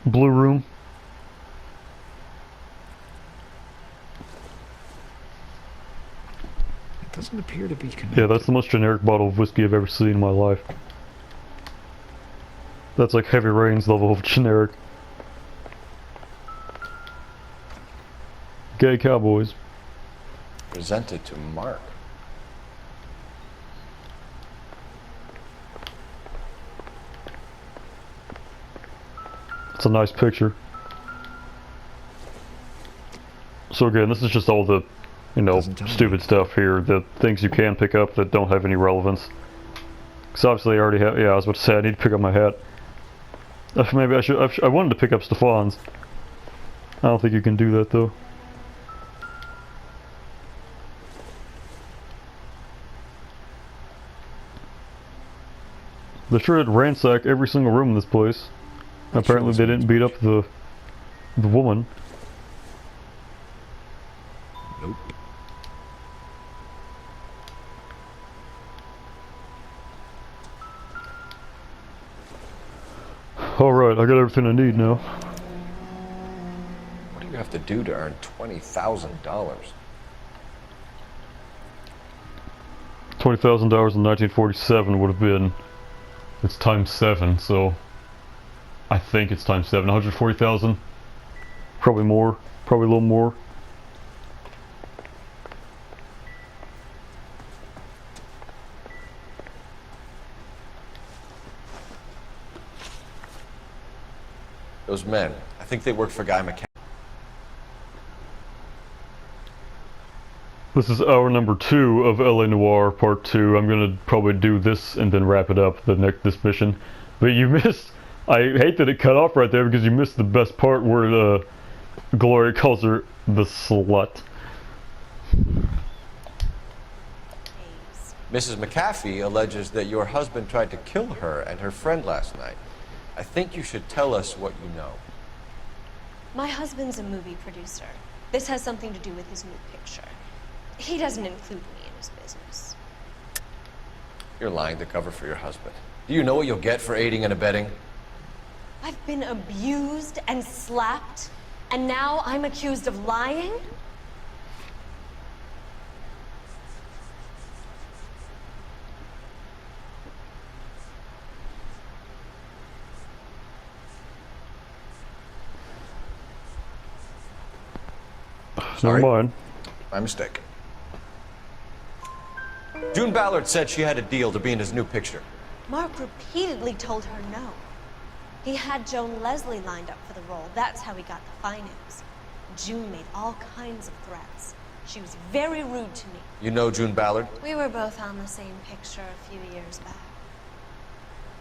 blue room. It doesn't appear to be connected. Yeah, that's the most generic bottle of whiskey I've ever seen in my life. That's like Heavy Rain's level of generic. Gay cowboys. Presented to Mark. It's a nice picture. So again, this is just all the, you know, stupid stuff here, the things you can pick up that don't have any relevance. Because obviously I already have, yeah, I was about to say I need to pick up my hat. Maybe I wanted to pick up Stefan's. I don't think you can do that though. They sure did ransack every single room in this place. Apparently they didn't beat up the woman. Nope. Alright, I got everything I need now. What do you have to do to earn $20,000? $20,000 in 1947 would have been, it's times 7, so I think it's times 7. 140,000? Probably more. Probably a little more. Those men, I think they work for Guy McCann. This is hour number 2 of LA Noire Part 2. I'm gonna probably do this and then wrap it up, this mission. But you missed, I hate that it cut off right there because you missed the best part where Gloria calls her the slut. Mrs. McAfee alleges that your husband tried to kill her and her friend last night. I think you should tell us what you know. My husband's a movie producer. This has something to do with his new picture. He doesn't include me in his business. You're lying to cover for your husband. Do you know what you'll get for aiding and abetting? I've been abused and slapped, and now I'm accused of lying? Never mind. My mistake. June Ballard said she had a deal to be in his new picture. Mark repeatedly told her no. He had Joan Leslie lined up for the role. That's how he got the finance. June made all kinds of threats. She was very rude to me. You know June Ballard? We were both on the same picture a few years back.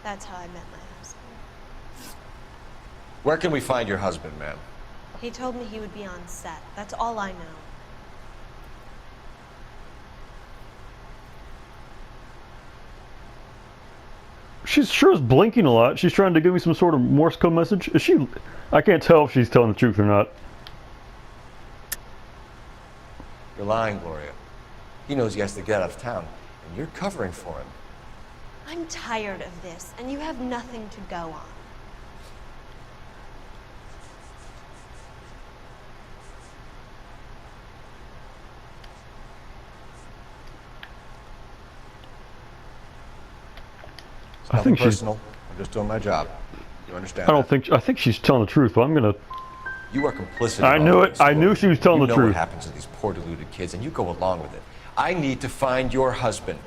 That's how I met my husband. Where can we find your husband, ma'am? He told me he would be on set. That's all I know. She's sure is blinking a lot. She's trying to give me some sort of Morse code message. Is she? I can't tell if she's telling the truth or not. You're lying, Gloria. He knows he has to get out of town, and you're covering for him. I'm tired of this, and you have nothing to go on. It's nothing personal. I'm just doing my job. You understand? I think she's telling the truth, but I'm gonna. You are complicit. I knew it. I knew she was telling the You know truth. what happens to these poor deluded kids, and you go along with it. I need to find your husband.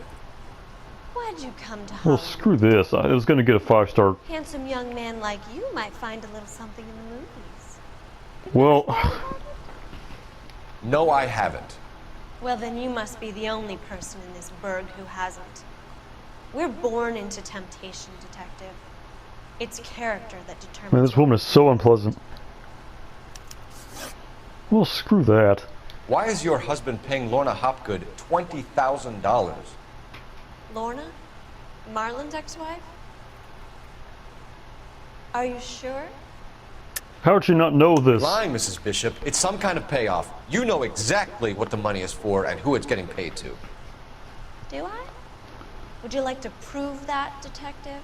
Why'd you come to Well, Hollywood? screw this. I was gonna get a 5-star. Handsome young man like you might find a little something in the movies. Well, No, I haven't. Well, then you must be the only person in this burg who hasn't. We're born into temptation, Detective. It's character that determines. man, this woman is so unpleasant. Well, screw that. Why is your husband paying Lorna Hopgood $20,000? Lorna? Marlon's ex-wife? Are you sure? How would she not know this? You're lying, Mrs. Bishop. It's some kind of payoff. You know exactly what the money is for and who it's getting paid to. Do I? Would you like to prove that, Detective?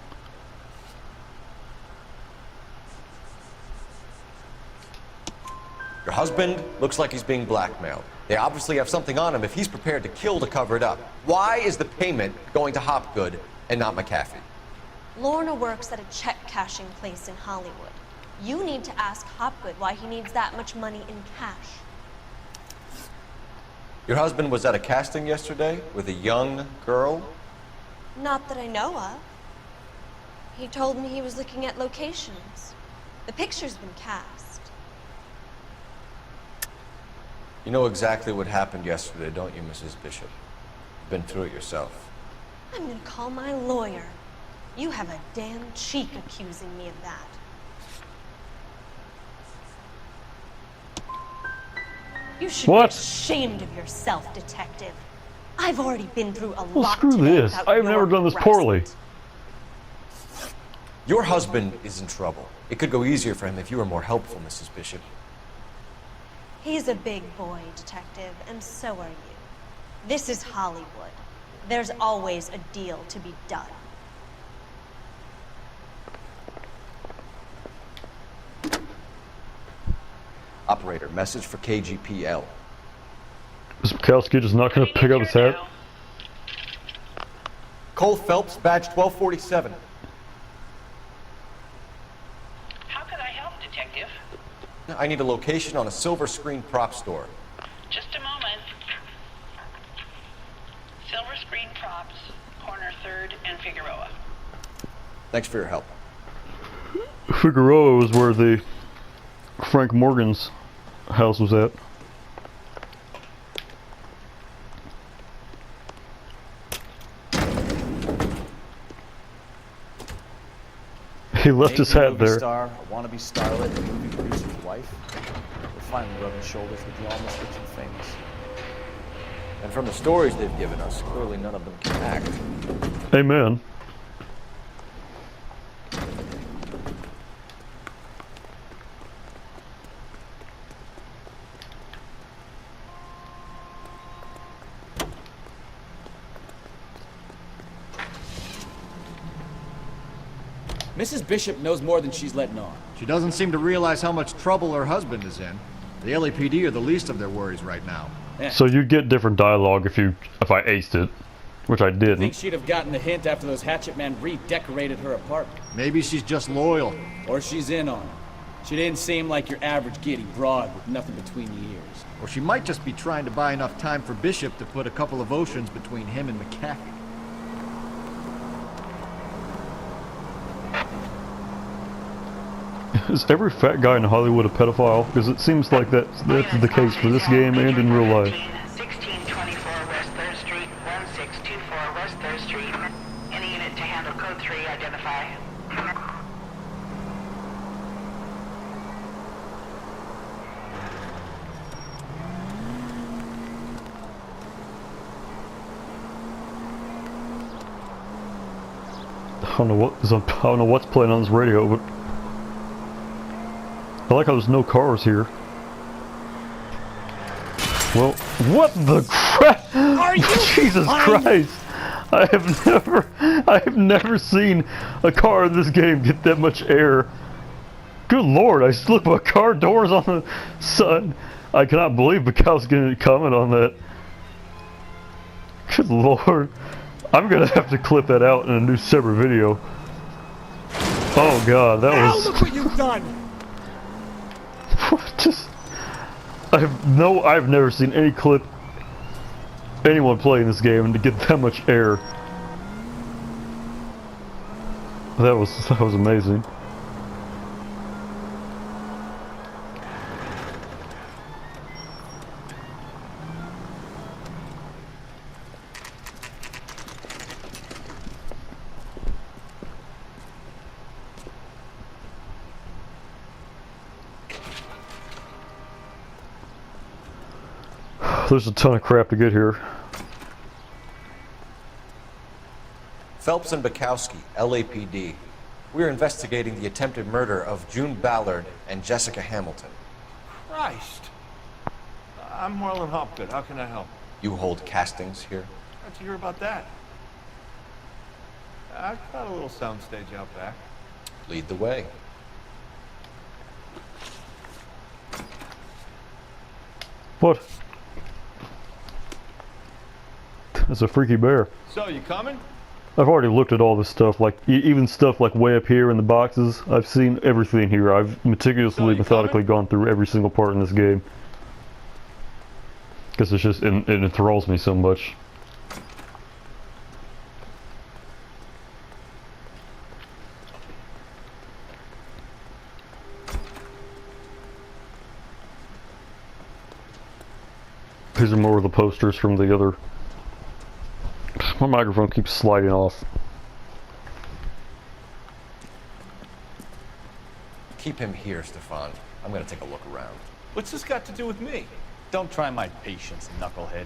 Your husband looks like he's being blackmailed. They obviously have something on him if he's prepared to kill to cover it up. Why is the payment going to Hopgood and not McAfee? Lorna works at a check-cashing place in Hollywood. You need to ask Hopgood why he needs that much money in cash. Your husband was at a casting yesterday with a young girl? Not that I know of. He told me he was looking at locations. The picture's been cast. You know exactly what happened yesterday, don't you, Mrs. Bishop? You've been through it yourself. I'm gonna call my lawyer. You have a damn cheek accusing me of that. You should be ashamed of yourself, Detective. I've already been through a Well, lot screw today this. without I've your never done this poorly. Your husband is in trouble. It could go easier for him if you were more helpful, Mrs. Bishop. He's a big boy, Detective, and so are you. This is Hollywood. There's always a deal to be done. Operator, message for KGPL. Is Bukowski just not going to pick up his hat? Cole Phelps, badge 1247. How can I help, Detective? I need a location on a silver screen prop store. Just a moment. Silver Screen Props, corner 3rd and Figueroa. Thanks for your help. Figueroa was where the Frank Morgan's house was at. He left his hat there. Star, a wannabe starlet, a movie producer's wife. We're finally rubbing shoulders with the almost rich and famous. And from the stories they've given us, clearly none of them can act. Amen. Mrs. Bishop knows more than she's letting on. She doesn't seem to realize how much trouble her husband is in. The LAPD are the least of their worries right now. So you get different dialogue if I aced it, which I I didn't. think she'd have gotten the hint after those hatchet men redecorated her apartment. Maybe she's just loyal. Or she's in on it. She didn't seem like your average giddy broad with nothing between the ears. Or she might just be trying to buy enough time for Bishop to put a couple of oceans between him and McCaffrey. Is every fat guy in Hollywood a pedophile? Because it seems like that's the case for this game and in real life. 1624 West 3rd Street, 1624 West 3rd Street. Any unit to handle code 3, identify. I don't know what's playing on this radio, but I like how there's no cars here. Well, what the crap? Are you Jesus Christ! I have never seen a car in this game get that much air. Good Lord! I just looked at my car doors on the side. I cannot believe Mikhail's gonna comment on that. Good Lord! I'm gonna have to clip that out in a new separate video. Oh God, that was. Look what you've done! Just, I've never seen any clip anyone playing this game and to get that much air. That was amazing. There's a ton of crap to get here. Phelps and Bukowski, LAPD. We're investigating the attempted murder of June Ballard and Jessica Hamilton. Christ. I'm Marlon Hopgood. How can I help? You hold castings here? How'd you hear about that? I've got a little soundstage out back. Lead the way. What? That's a freaky bear. So, you coming? I've already looked at all this stuff, like even stuff like way up here in the boxes. I've seen everything here. I've meticulously, methodically gone through every single part in this game. Because it's just, it enthralls me so much. These are more of the posters from the other. My microphone keeps sliding off. Keep him here, Stefan. I'm gonna take a look around. What's this got to do with me? Don't try my patience, knucklehead.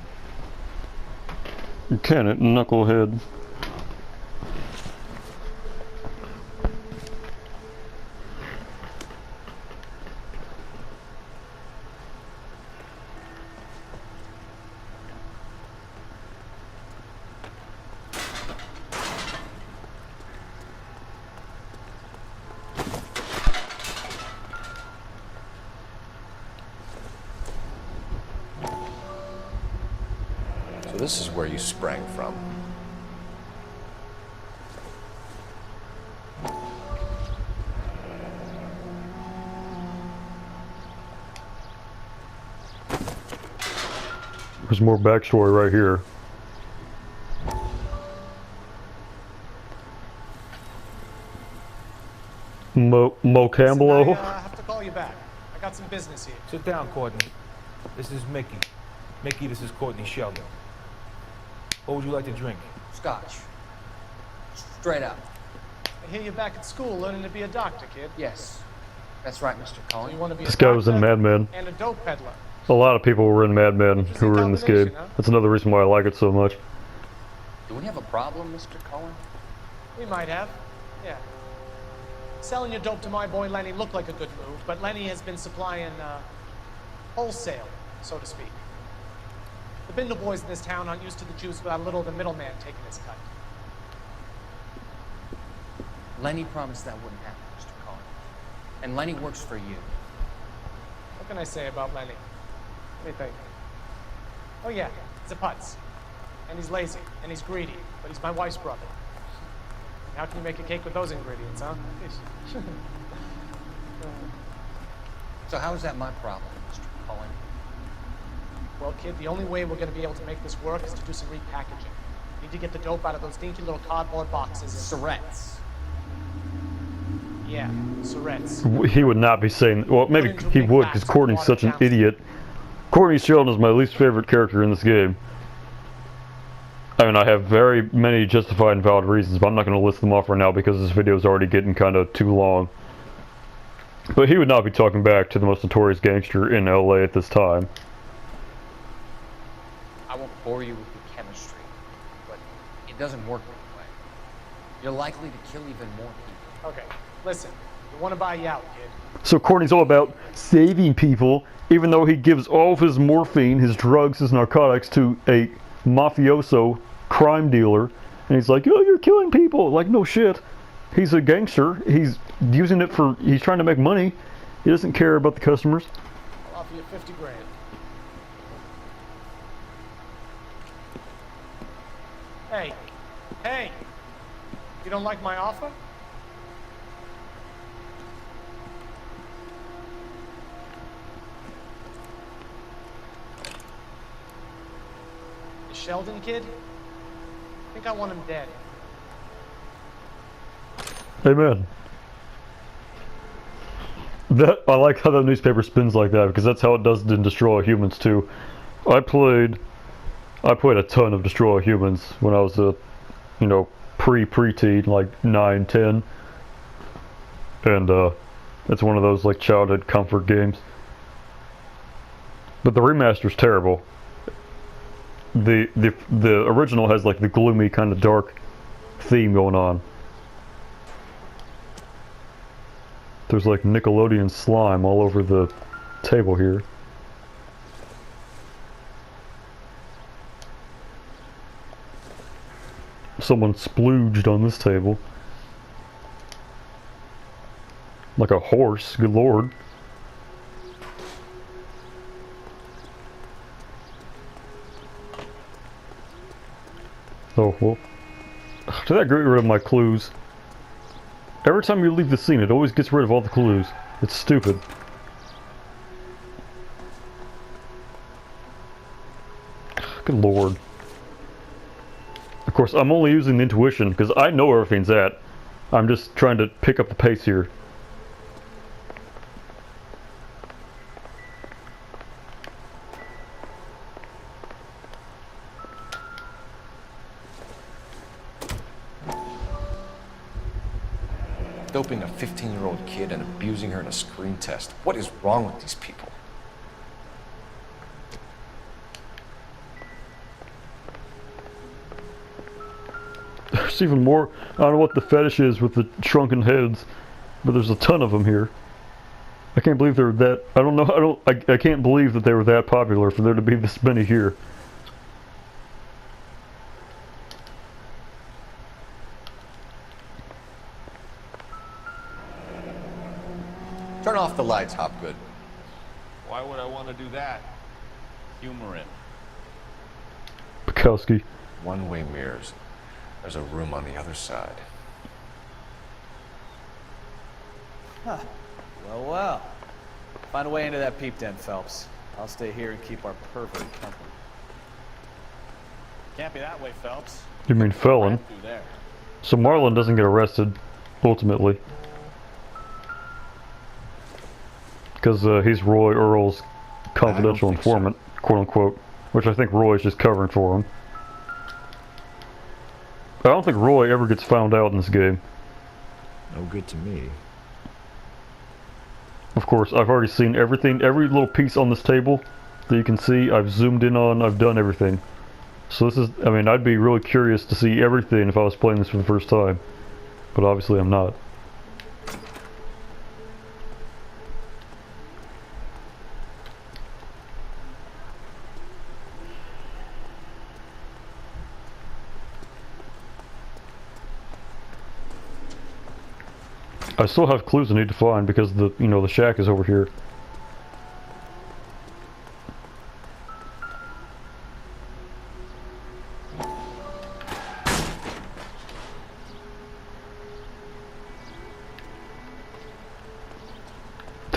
You can it, knucklehead. So this is where you sprang from. There's more backstory right here. Mo Campbell. I have to call you back. I got some business here. Sit down, Courtney. This is Mickey. Mickey, this is Courtney Sheldon. What would you like to drink? Scotch. Straight up. I hear you're back at school learning to be a doctor, kid. Yes. That's right, Mr. Cullen. You want to be This a guy was in doctor Mad Men. and a dope peddler. A lot of people were in Mad Men who were in this game. That's another reason why I like it so much. Do we have a problem, Mr. Cullen? We might have. Yeah. Selling your dope to my boy Lenny looked like a good move, but Lenny has been supplying wholesale, so to speak. The Bindle boys in this town aren't used to the juice without a little of the middleman taking his cut. Lenny promised that wouldn't happen, Mr. Cullen. And Lenny works for you. What can I say about Lenny? What do you think? Oh yeah, he's a putz. And he's lazy, and he's greedy, but he's my wife's brother. How can you make a cake with those ingredients, huh? So how is that my problem, Mr. Cullen? Well, kid, the only way we're gonna be able to make this work is to do some repackaging. We need to get the dope out of those dinky little cardboard boxes. Surrettes. Yeah, Surrettes. He would not be saying. Well, maybe he would, because Courtney's such an idiot. Courtney Sheldon is my least favorite character in this game. I mean, I have very many justified and valid reasons, but I'm not going to list them off right now because this video is already getting kind of too long. But he would not be talking back to the most notorious gangster in LA at this time. I won't bore you with the chemistry, but it doesn't work that way. You're likely to kill even more people. Okay, listen, we want to buy you out, kid. So Courtney's all about saving people, even though he gives all of his morphine, his drugs, his narcotics to a mafioso crime dealer, and he's like, oh, you're killing people. Like, no shit. He's a gangster. He's using it for, he's trying to make money. He doesn't care about the customers. I'll offer you 50 grand. Hey, hey, you don't like my offer? The Sheldon kid? I think I want him dead. Amen. That, I like how the newspaper spins like that, because that's how it does in Destroy Humans too. I played a ton of Destroy Humans when I was a, you know, preteen, like 9, 10. And it's one of those like childhood comfort games. But the remaster's terrible. The original has like the gloomy kind of dark theme going on. There's like Nickelodeon slime all over the table here. Someone splooged on this table. Like a horse, good lord. Oh, well. Did that get rid of my clues? Every time you leave the scene, it always gets rid of all the clues. It's stupid. Good lord. Of course, I'm only using the intuition because I know where everything's at. I'm just trying to pick up the pace here. Doping a 15-year-old kid and abusing her in a screen test. What is wrong with these people? There's even more. I don't know what the fetish is with the shrunken heads, but there's a ton of them here. I can't believe they're that. I don't know. I can't believe that they were that popular for there to be this many here. Turn off the lights, Hopgood. Why would I want to do that? Humor him. Bukowski. One-way mirrors. There's a room on the other side. Huh. Well, well. Find a way into that peep den, Phelps. I'll stay here and keep our pervert company. Can't be that way, Phelps. You mean felon? Through there. So Marlon doesn't get arrested, ultimately. Because he's Roy Earl's confidential informant, quote unquote. Which I think Roy's just covering for him. I don't think Roy ever gets found out in this game. No good to me. Of course, I've already seen everything, every little piece on this table that you can see, I've zoomed in on, I've done everything. So this is, I mean, I'd be really curious to see everything if I was playing this for the first time. But obviously I'm not. I still have clues I need to find because the the shack is over here.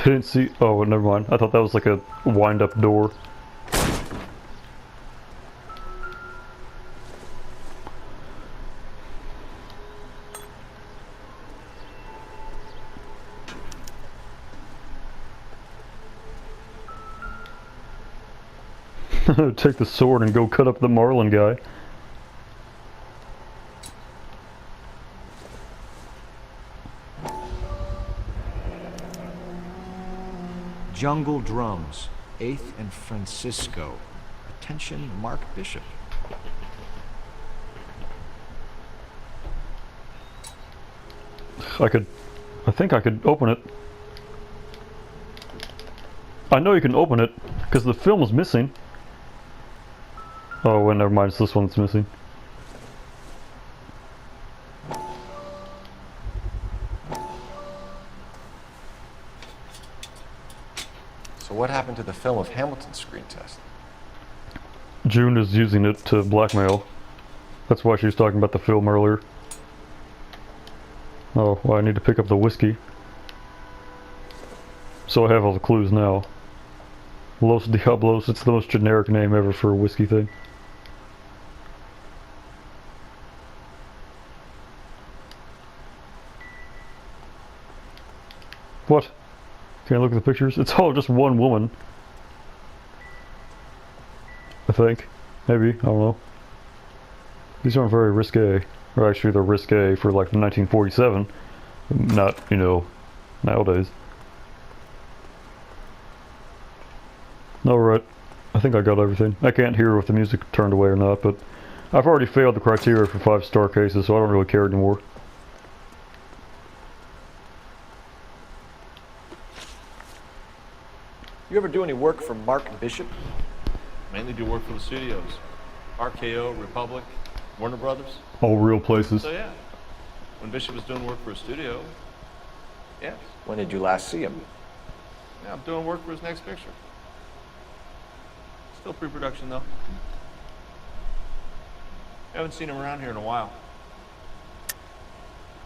Didn't see. Oh, never mind. I thought that was like a wind-up door. Take the sword and go cut up the Marlin guy. Jungle Drums, 8th and Francisco. Attention, Mark Bishop. I think I could open it. I know you can open it, because the film is missing. Oh, well, never mind, it's this one that's missing. So what happened to the film of Hamilton's screen test? June is using it to blackmail. That's why she was talking about the film earlier. Oh, well, I need to pick up the whiskey. So I have all the clues now. Los Diablos, it's the most generic name ever for a whiskey thing. What? Can I look at the pictures? It's all just one woman. I think. Maybe. I don't know. These aren't very risque. Or actually they're risque for like 1947. Not, nowadays. Alright. I think I got everything. I can't hear if the music turned away or not, but I've already failed the criteria for 5-star cases, so I don't really care anymore. You ever do any work for Mark Bishop? Mainly do work for the studios. RKO, Republic, Warner Brothers. All real places. So yeah, when Bishop was doing work for a studio, yes. When did you last see him? Yeah, I'm doing work for his next picture. Still pre-production though. Haven't seen him around here in a while.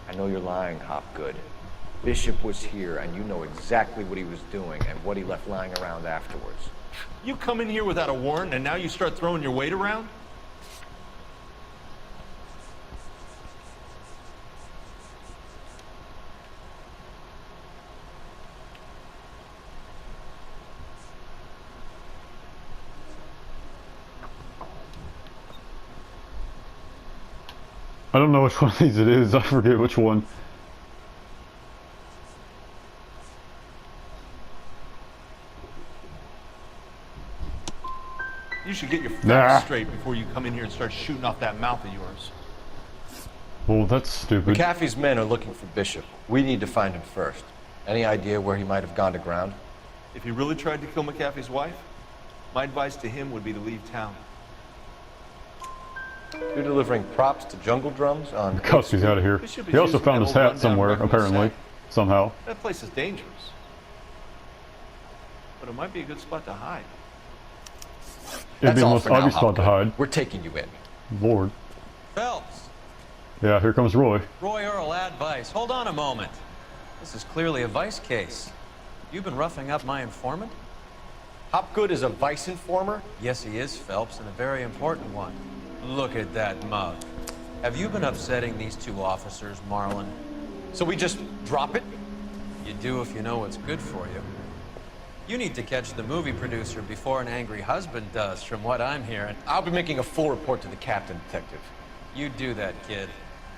I know you're lying, Hopgood. Bishop was here, and you know exactly what he was doing and what he left lying around afterwards. You come in here without a warrant, and now you start throwing your weight around? I don't know which one of these it is. I forget which one. You should get your facts straight before you come in here and start shooting off that mouth of yours. Well, that's stupid. McAfee's men are looking for Bishop. We need to find him first. Any idea where he might have gone to ground? If he really tried to kill McAfee's wife, my advice to him would be to leave town. You're delivering props to Jungle Drums on... McAfee's out of here. He also found his hat somewhere, apparently. Somehow. That place is dangerous. But it might be a good spot to hide. It'd be the most obvious spot to hide. We're taking you in. Lord. Phelps. Yeah, here comes Roy. Roy Earl, ad vice. Hold on a moment. This is clearly a vice case. You've been roughing up my informant? Hopgood is a vice informer? Yes, he is, Phelps, and a very important one. Look at that mug. Have you been upsetting these two officers, Marlin? So we just drop it? You do if you know what's good for you. You need to catch the movie producer before an angry husband does, from what I'm hearing. I'll be making a full report to the captain, detective. You do that, kid.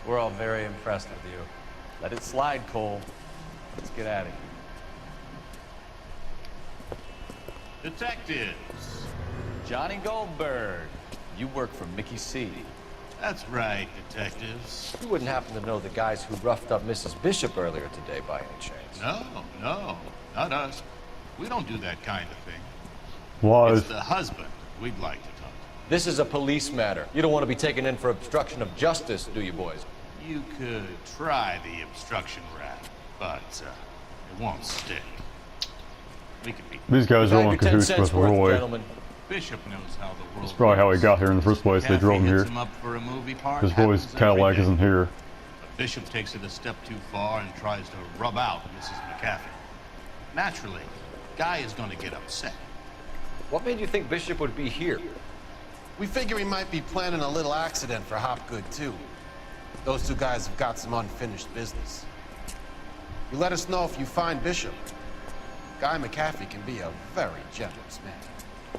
We're all very impressed with you. Let it slide, Cole. Let's get out of here. Detectives. Johnny Goldberg. You work for Mickey C. That's right, detectives. You wouldn't happen to know the guys who roughed up Mrs. Bishop earlier today by any chance? No, not us. We don't do that kind of thing. Lies. It's the husband we'd like to talk to. This is a police matter. You don't want to be taken in for obstruction of justice, do you, boys? You could try the obstruction rap. but it won't stick. We could be. These guys are all in cahoots with Roy. Bishop knows how the world That's probably how he got here in the first place. They drove him here. Because Roy's Cadillac isn't here. But Bishop takes it a step too far and tries to rub out Mrs. McCaffrey. Naturally, Guy is going to get upset. What made you think Bishop would be here? We figure he might be planning a little accident for Hopgood, too. Those two guys have got some unfinished business. You let us know if you find Bishop. Guy McCaffrey can be a very generous man.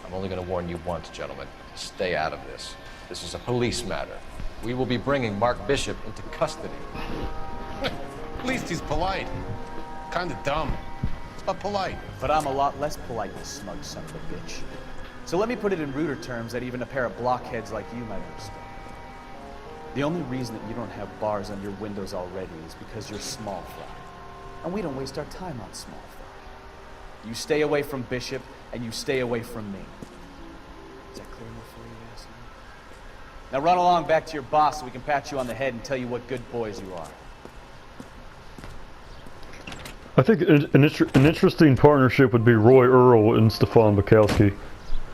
I'm only going to warn you once, gentlemen. Stay out of this. This is a police matter. We will be bringing Mark Bishop into custody. At least he's polite. Kind of dumb, but polite. But I'm a lot less polite, you smug son of a bitch. So let me put it in ruder terms that even a pair of blockheads like you might understand. The only reason that you don't have bars on your windows already is because you're small fry. And we don't waste our time on small fry. You stay away from Bishop, and you stay away from me. Is that clear enough for you, asshole? Now run along back to your boss so we can pat you on the head and tell you what good boys you are. I think an interesting partnership would be Roy Earl and Stefan Bukowski.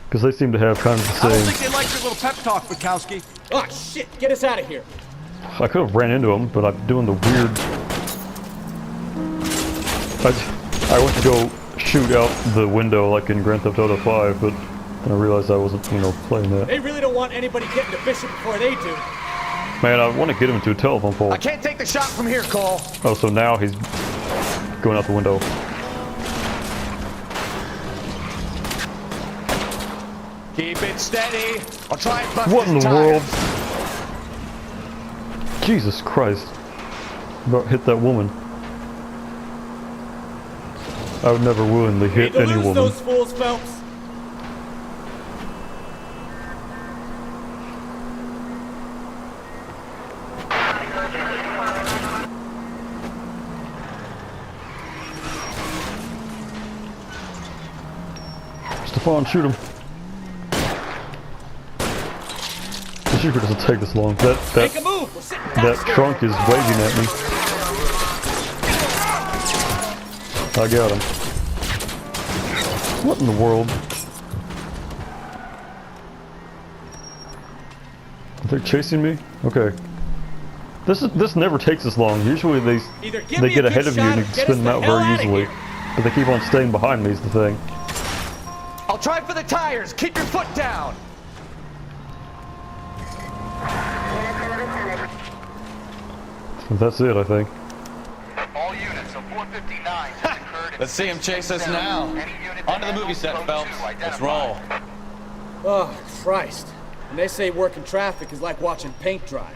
Because they seem to have kind of the same... I don't think they like your little pep talk, Bukowski. Oh, shit! Get us out of here! I could have ran into him, but I'm doing the weird... I went to go shoot out the window like in Grand Theft Auto 5, but then I realized I wasn't, playing that. They really don't want anybody getting to Bishop before they do. Man, I want to get him into a telephone pole. I can't take the shot from here, Cole. Oh, so now he's going out the window. Keep it steady. I'll try and bust What in the tires. world? Jesus Christ. About hit that woman. I would never willingly hit any woman. Those fools, Phelps. Stefan, shoot him. The shooter doesn't take this long. That trunk is waving at me. I got him. What in the world? They're chasing me? Okay. This never takes this long. Usually they get ahead of you and you can spin them out very easily. But they keep on staying behind me is the thing. I'll try for the tires. Keep your foot down. That's it, I think. All units of 459 has occurred. Let's see him chase us now. Onto the movie set, Phelps. Let's roll. Oh, Christ. And they say working traffic is like watching paint dry.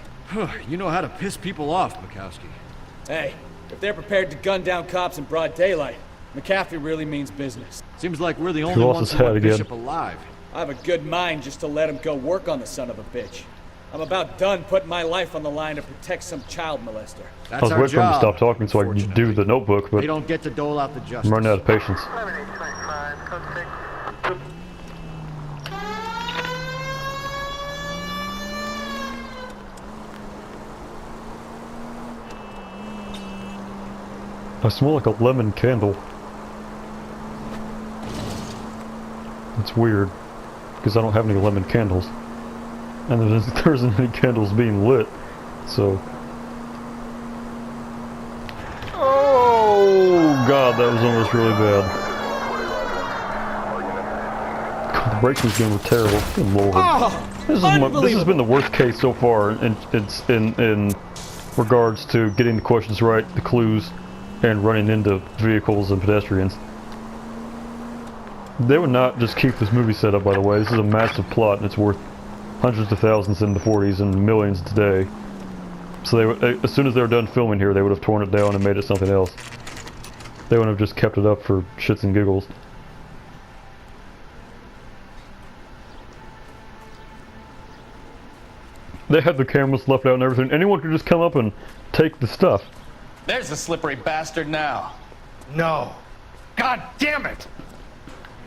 You know how to piss people off, Bukowski. Hey, if they're prepared to gun down cops in broad daylight, McCaffrey really means business. Seems like we're the only ones who want Bishop alive. I have a good mind just to let him go work on the son of a bitch. I'm about done putting my life on the line to protect some child molester. I was waiting for him to stop talking so I could do the notebook, but they don't get to dole out the justice. I'm running out of patience. I smell like a lemon candle. It's weird, because I don't have any lemon candles. And there isn't any candles being lit, so... Oh god, that was almost really bad. God, the braking game was terrible. Good lord. Oh, this has been the worst case so far in regards to getting the questions right, the clues, and running into vehicles and pedestrians. They would not just keep this movie set up, by the way. This is a massive plot, and it's worth hundreds of thousands in the 40s and millions today. So they would, as soon as they were done filming here, they would have torn it down and made it something else. They wouldn't have just kept it up for shits and giggles. They had the cameras left out and everything. Anyone could just come up and take the stuff. There's the slippery bastard now. No. God damn it!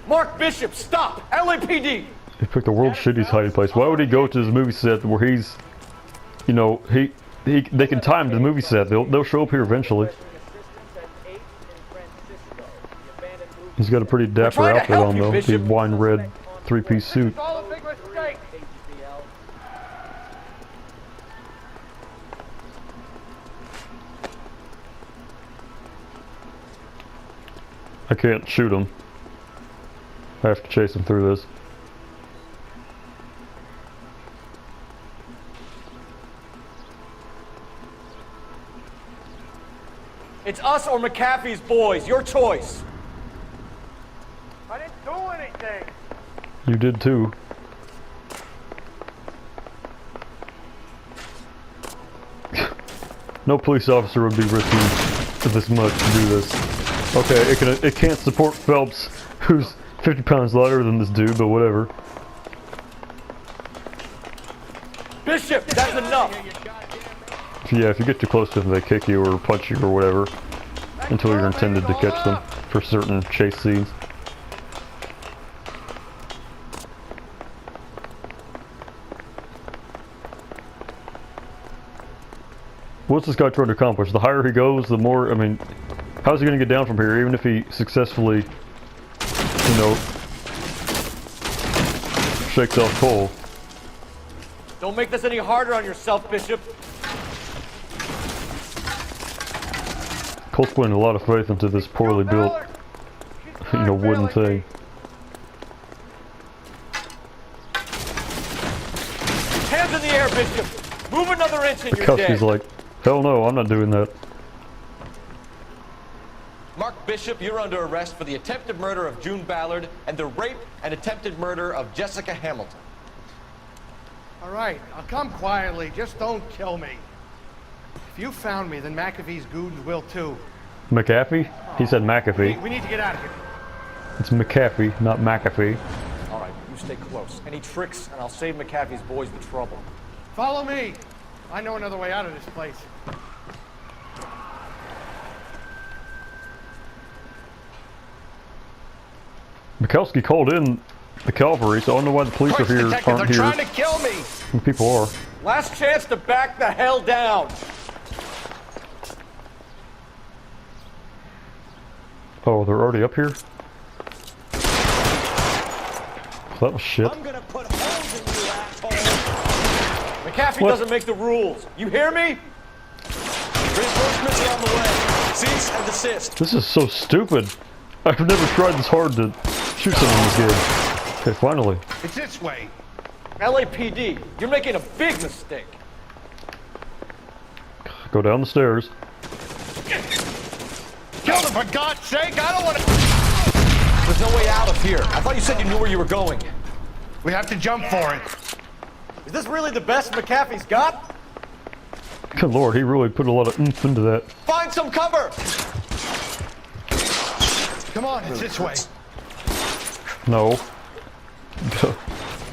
Mark Bishop, stop! LAPD! He picked the world's shittiest hiding place. Why would he go to his movie set where he's, they can time the movie set. They'll show up here eventually. He's got a pretty dapper outfit on though. The wine red three-piece suit. I can't shoot him. I have to chase him through this. It's us or McAfee's boys. Your choice. I didn't do anything. You did too. No police officer would be risking this much to do this. Okay, it can't support Phelps, who's 50 pounds lighter than this dude, but whatever. Bishop, that's enough. Yeah, if you get too close to them, they kick you or punch you or whatever until you're intended to catch them for certain chase scenes. What's this guy trying to accomplish? The higher he goes, the more, I mean, how's he going to get down from here, even if he successfully, you know, shakes off Cole? Don't make this any harder on yourself, Bishop. Cole's putting a lot of faith into this poorly built, you know, wooden thing. Hands in the air, Bishop. Move another inch and you're dead. He's like, hell no, I'm not doing that. Mark Bishop, you're under arrest for the attempted murder of June Ballard and the rape and attempted murder of Jessica Hamilton. All right, I'll come quietly. Just don't kill me. If you found me, then McAfee's goons will too. McAfee? He said McAfee. We need to get out of here. It's McAfee, not McAfee. All right, you stay close. Any tricks, and I'll save McAfee's boys the trouble. Follow me. I know another way out of this place. Mikowski called in the cavalry, so I don't know why the police are here. Aren't They're here. trying to kill me. And people are. Last chance to back the hell down. Oh, they're already up here? That was shit. I'm gonna put holes in you, asshole. McAfee doesn't make the rules. You hear me? Reinforcements are on the way. Cease and desist. This is so stupid. I've never tried this hard to shoot someone in this game. Okay, finally. It's this way. LAPD, you're making a big mistake. Go down the stairs. Kill them, for God's sake! I don't want to... There's no way out of here. I thought you said you knew where you were going. We have to jump for it. Is this really the best McAfee's got? Good lord, he really put a lot of oomph into that. Find some cover! Come on, it's this way. No.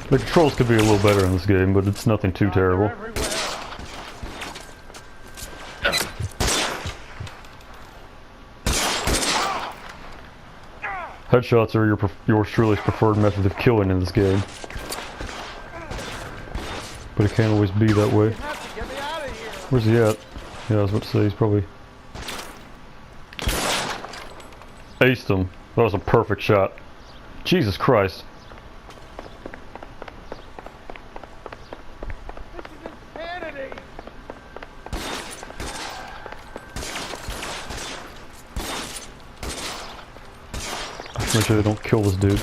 The controls could be a little better in this game, but it's nothing too terrible. Headshots are your truly's preferred method of killing in this game. But it can't always be that way. Where's he at? Yeah, I was about to say he's probably... Aced him. That was a perfect shot. Jesus Christ. Make sure they don't kill this dude.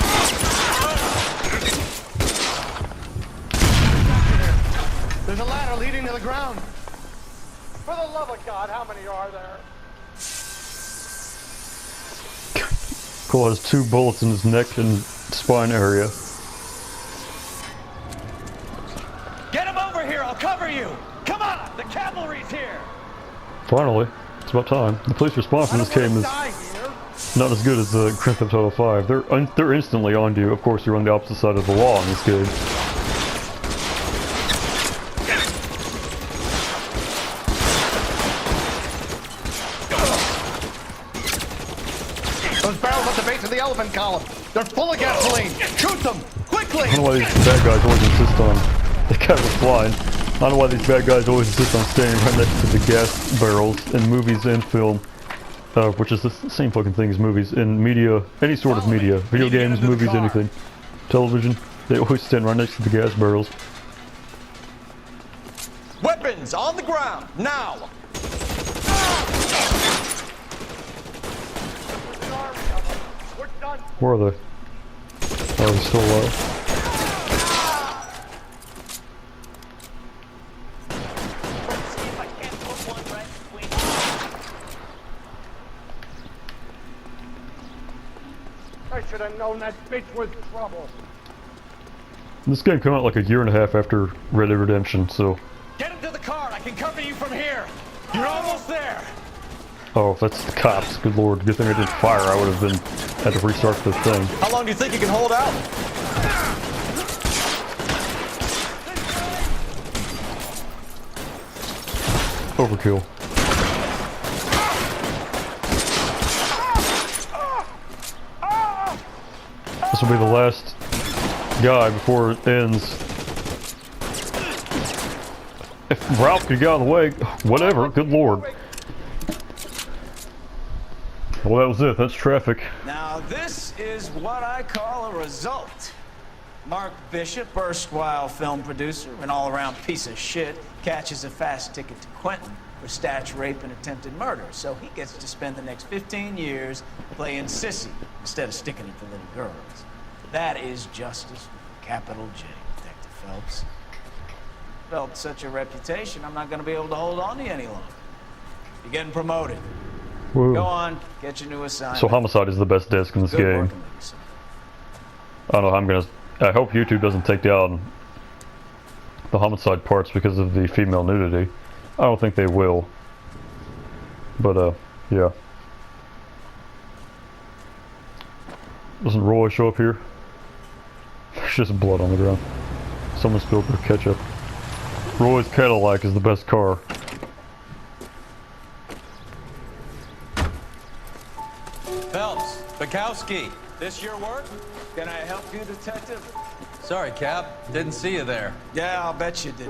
There's a ladder leading to the ground. For the love of God, how many are there? Cole has 2 bullets in his neck and spine area. Get him over here, I'll cover you! Come on, the cavalry's here! Finally, it's about time. The police response in this game is not as good as the Grand Theft Auto 5. They're instantly on you. Of course, you're on the opposite side of the law in this game. Those barrels at the base of the elephant column. They're full of gasoline. Shoot them! Quickly! I don't know why these bad guys always insist on... The guy was flying. I don't know why these bad guys always insist on standing right next to the gas barrels in movies and film. which is the same fucking thing as movies. In media, any sort of media, video games, movies, anything, television, they always stand right next to the gas barrels. Weapons on the ground, now! Where are they? Oh, they're still alive. I should have known that bitch was trouble. This game came out like a year and a half after Red Dead Redemption, so... Get into the car, I can cover you from here! You're almost there! Oh, that's the cops. Good lord. Good thing I didn't fire. I would have been... had to restart the thing. How long do you think you can hold out? Overkill. This will be the last guy before it ends. If Ralph could get out of the way, whatever, good lord. Well, that was it. That's traffic. Now this is what I call a result. Mark Bishop, erstwhile film producer and all-around piece of shit, catches a fast ticket to Quentin for statutory rape and attempted murder, so he gets to spend the next 15 years playing sissy instead of sticking it to little girls. That is justice with a capital J, Detective Phelps. Built such a reputation, I'm not going to be able to hold on to you any longer. You're getting promoted. Whoa. Go on, get your new assignment. So Homicide is the best disc in this game. I don't know how I'm gonna... I hope YouTube doesn't take down the Homicide parts because of the female nudity. I don't think they will. But, yeah. Doesn't Roy show up here? There's just blood on the ground. Someone spilled their ketchup. Roy's Cadillac is the best car. Phelps, Bukowski, this your work? Can I help you, Detective? Sorry, Cap. Didn't see you there. Yeah, I'll bet you did.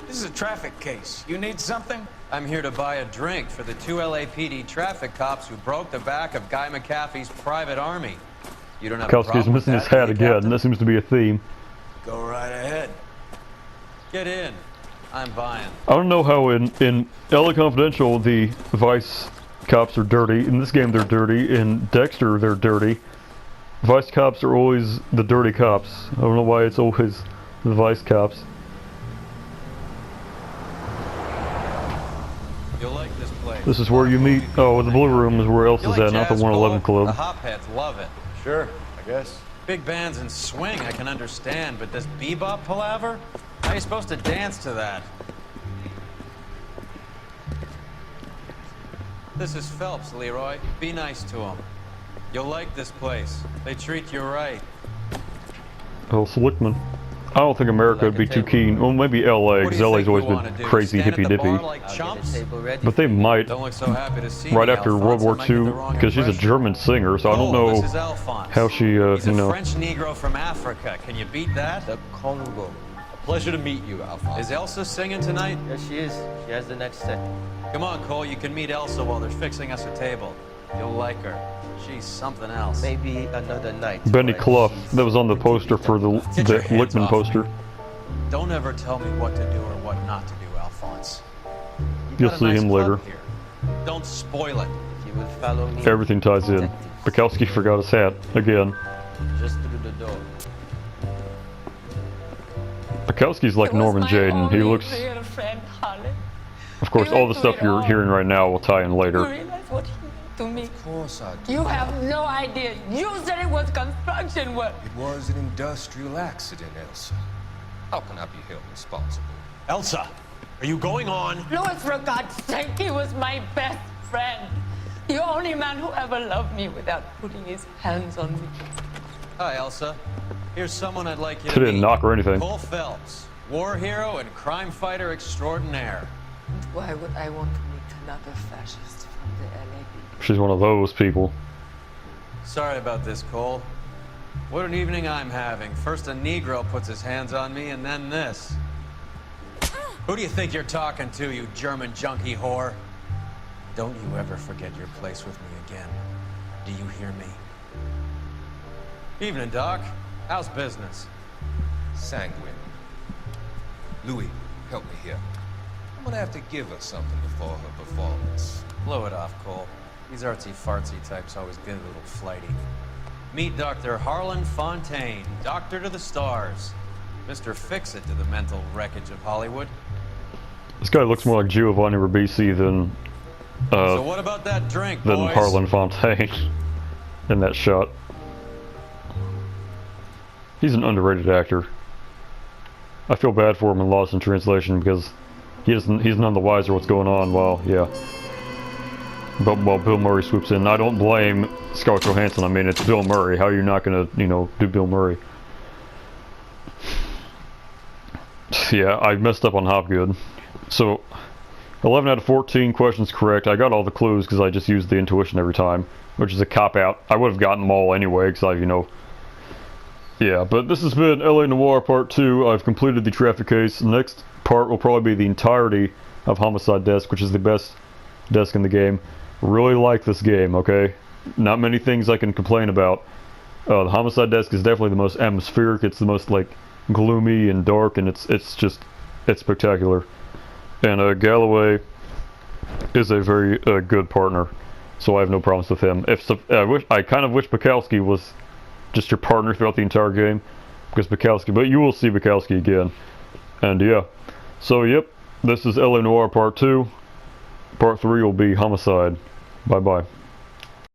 This is a traffic case. You need something? I'm here to buy a drink for the 2 LAPD traffic cops who broke the back of Guy McAfee's private army. You don't have a Bukowski's problem with missing his that, hat do you, again. Captain? That seems to be a theme. Go right ahead. Get in. I'm buying. I don't know how in LA Confidential the Vice cops are dirty. In this game they're dirty. In Dexter they're dirty. Vice cops are always the dirty cops. I don't know why it's always the Vice cops. You'll like this place. This is where you meet. Oh, the blue room is where Elsa's at, not the 111 The club. hopheads love it. Sure, I guess. Big bands and swing I can understand, but this bebop palaver? How are you supposed to dance to that? This is Phelps, Leroy. Be nice to him. You'll like this place. They treat you right. Elsa Lickman. I don't think America would be too keen. Well, maybe LA, because LA's always been crazy hippy-dippy. But they might, Don't look so happy to see right me, after World War Alphonse. I might get the II, wrong because she's a impression. German singer, so I don't know This is Alphonse. how she, He's you a know. French Negro from Africa. Can you beat that? The Congo. A pleasure to meet you, Alphonse. Is Elsa singing tonight? Yes, she is. She has the next set. Come on, Cole. You can meet Elsa while they're fixing us a table. You'll like her. She's something else. Maybe another night. Benny Clough, that was on the poster for the Lickman poster. Don't ever tell me what to do or what not to do, Alphonse. You'll see him later. Don't spoil it. If you will follow me. Everything ties in. Bukowski forgot his hat, again. Just through the door. Bukowski's like Norman Jayden. He looks... Of course, all the stuff you're hearing right now will tie in later. What he did to me. Of course I do. You have no idea. You said it was construction work. It was an industrial accident, Elsa. How can I be held responsible? Elsa, are you going on? Louis, for God's sake, he was my best friend. The only man who ever loved me without putting his hands on me. Hi, Elsa. Here's someone I'd like you She to didn't meet. knock or anything. Cole Phelps, war hero and crime fighter extraordinaire. Why would I want to meet another fascist from the LAPD? She's one of those people. Sorry about this, Cole. What an evening I'm having. First a Negro puts his hands on me, and then this. Who do you think you're talking to, you German junkie whore? Don't you ever forget your place with me again. Do you hear me? Evening, Doc. How's business? Sanguine. Louis, help me here. I'm gonna have to give her something before her performance. Blow it off, Cole. These artsy-fartsy types always get a little flighty. Meet Dr. Harlan Fontaine, doctor to the stars. Mr. Fix-It to the mental wreckage of Hollywood. This guy looks more like Giovanni Ribisi than so what about that drink, than boys? Harlan Fontaine in that shot. He's an underrated actor. I feel bad for him in Lost in Translation because he's none the wiser what's going on while Bill Murray swoops in. I don't blame Scarlett Johansson. I mean, it's Bill Murray. How are you not gonna, you know, do Bill Murray? Yeah, I messed up on Hopgood. So, 11 out of 14 questions correct. I got all the clues because I just used the intuition every time, which is a cop-out. I would have gotten them all anyway because I, you know... Yeah, but this has been LA Noire Part 2. I've completed the traffic case. Next part will probably be the entirety of Homicide Desk, which is the best desk in the game. Really like this game, okay? Not many things I can complain about. The Homicide Desk is definitely the most atmospheric. It's the most, like, gloomy and dark, and it's spectacular. And Galloway is a very good partner, so I have no problems with him. I kind of wish Bukowski was just your partner throughout the entire game, because but you will see Bukowski again. And yeah, so yep, this is LA Noire Part 2. Part 3 will be Homicide. Bye bye.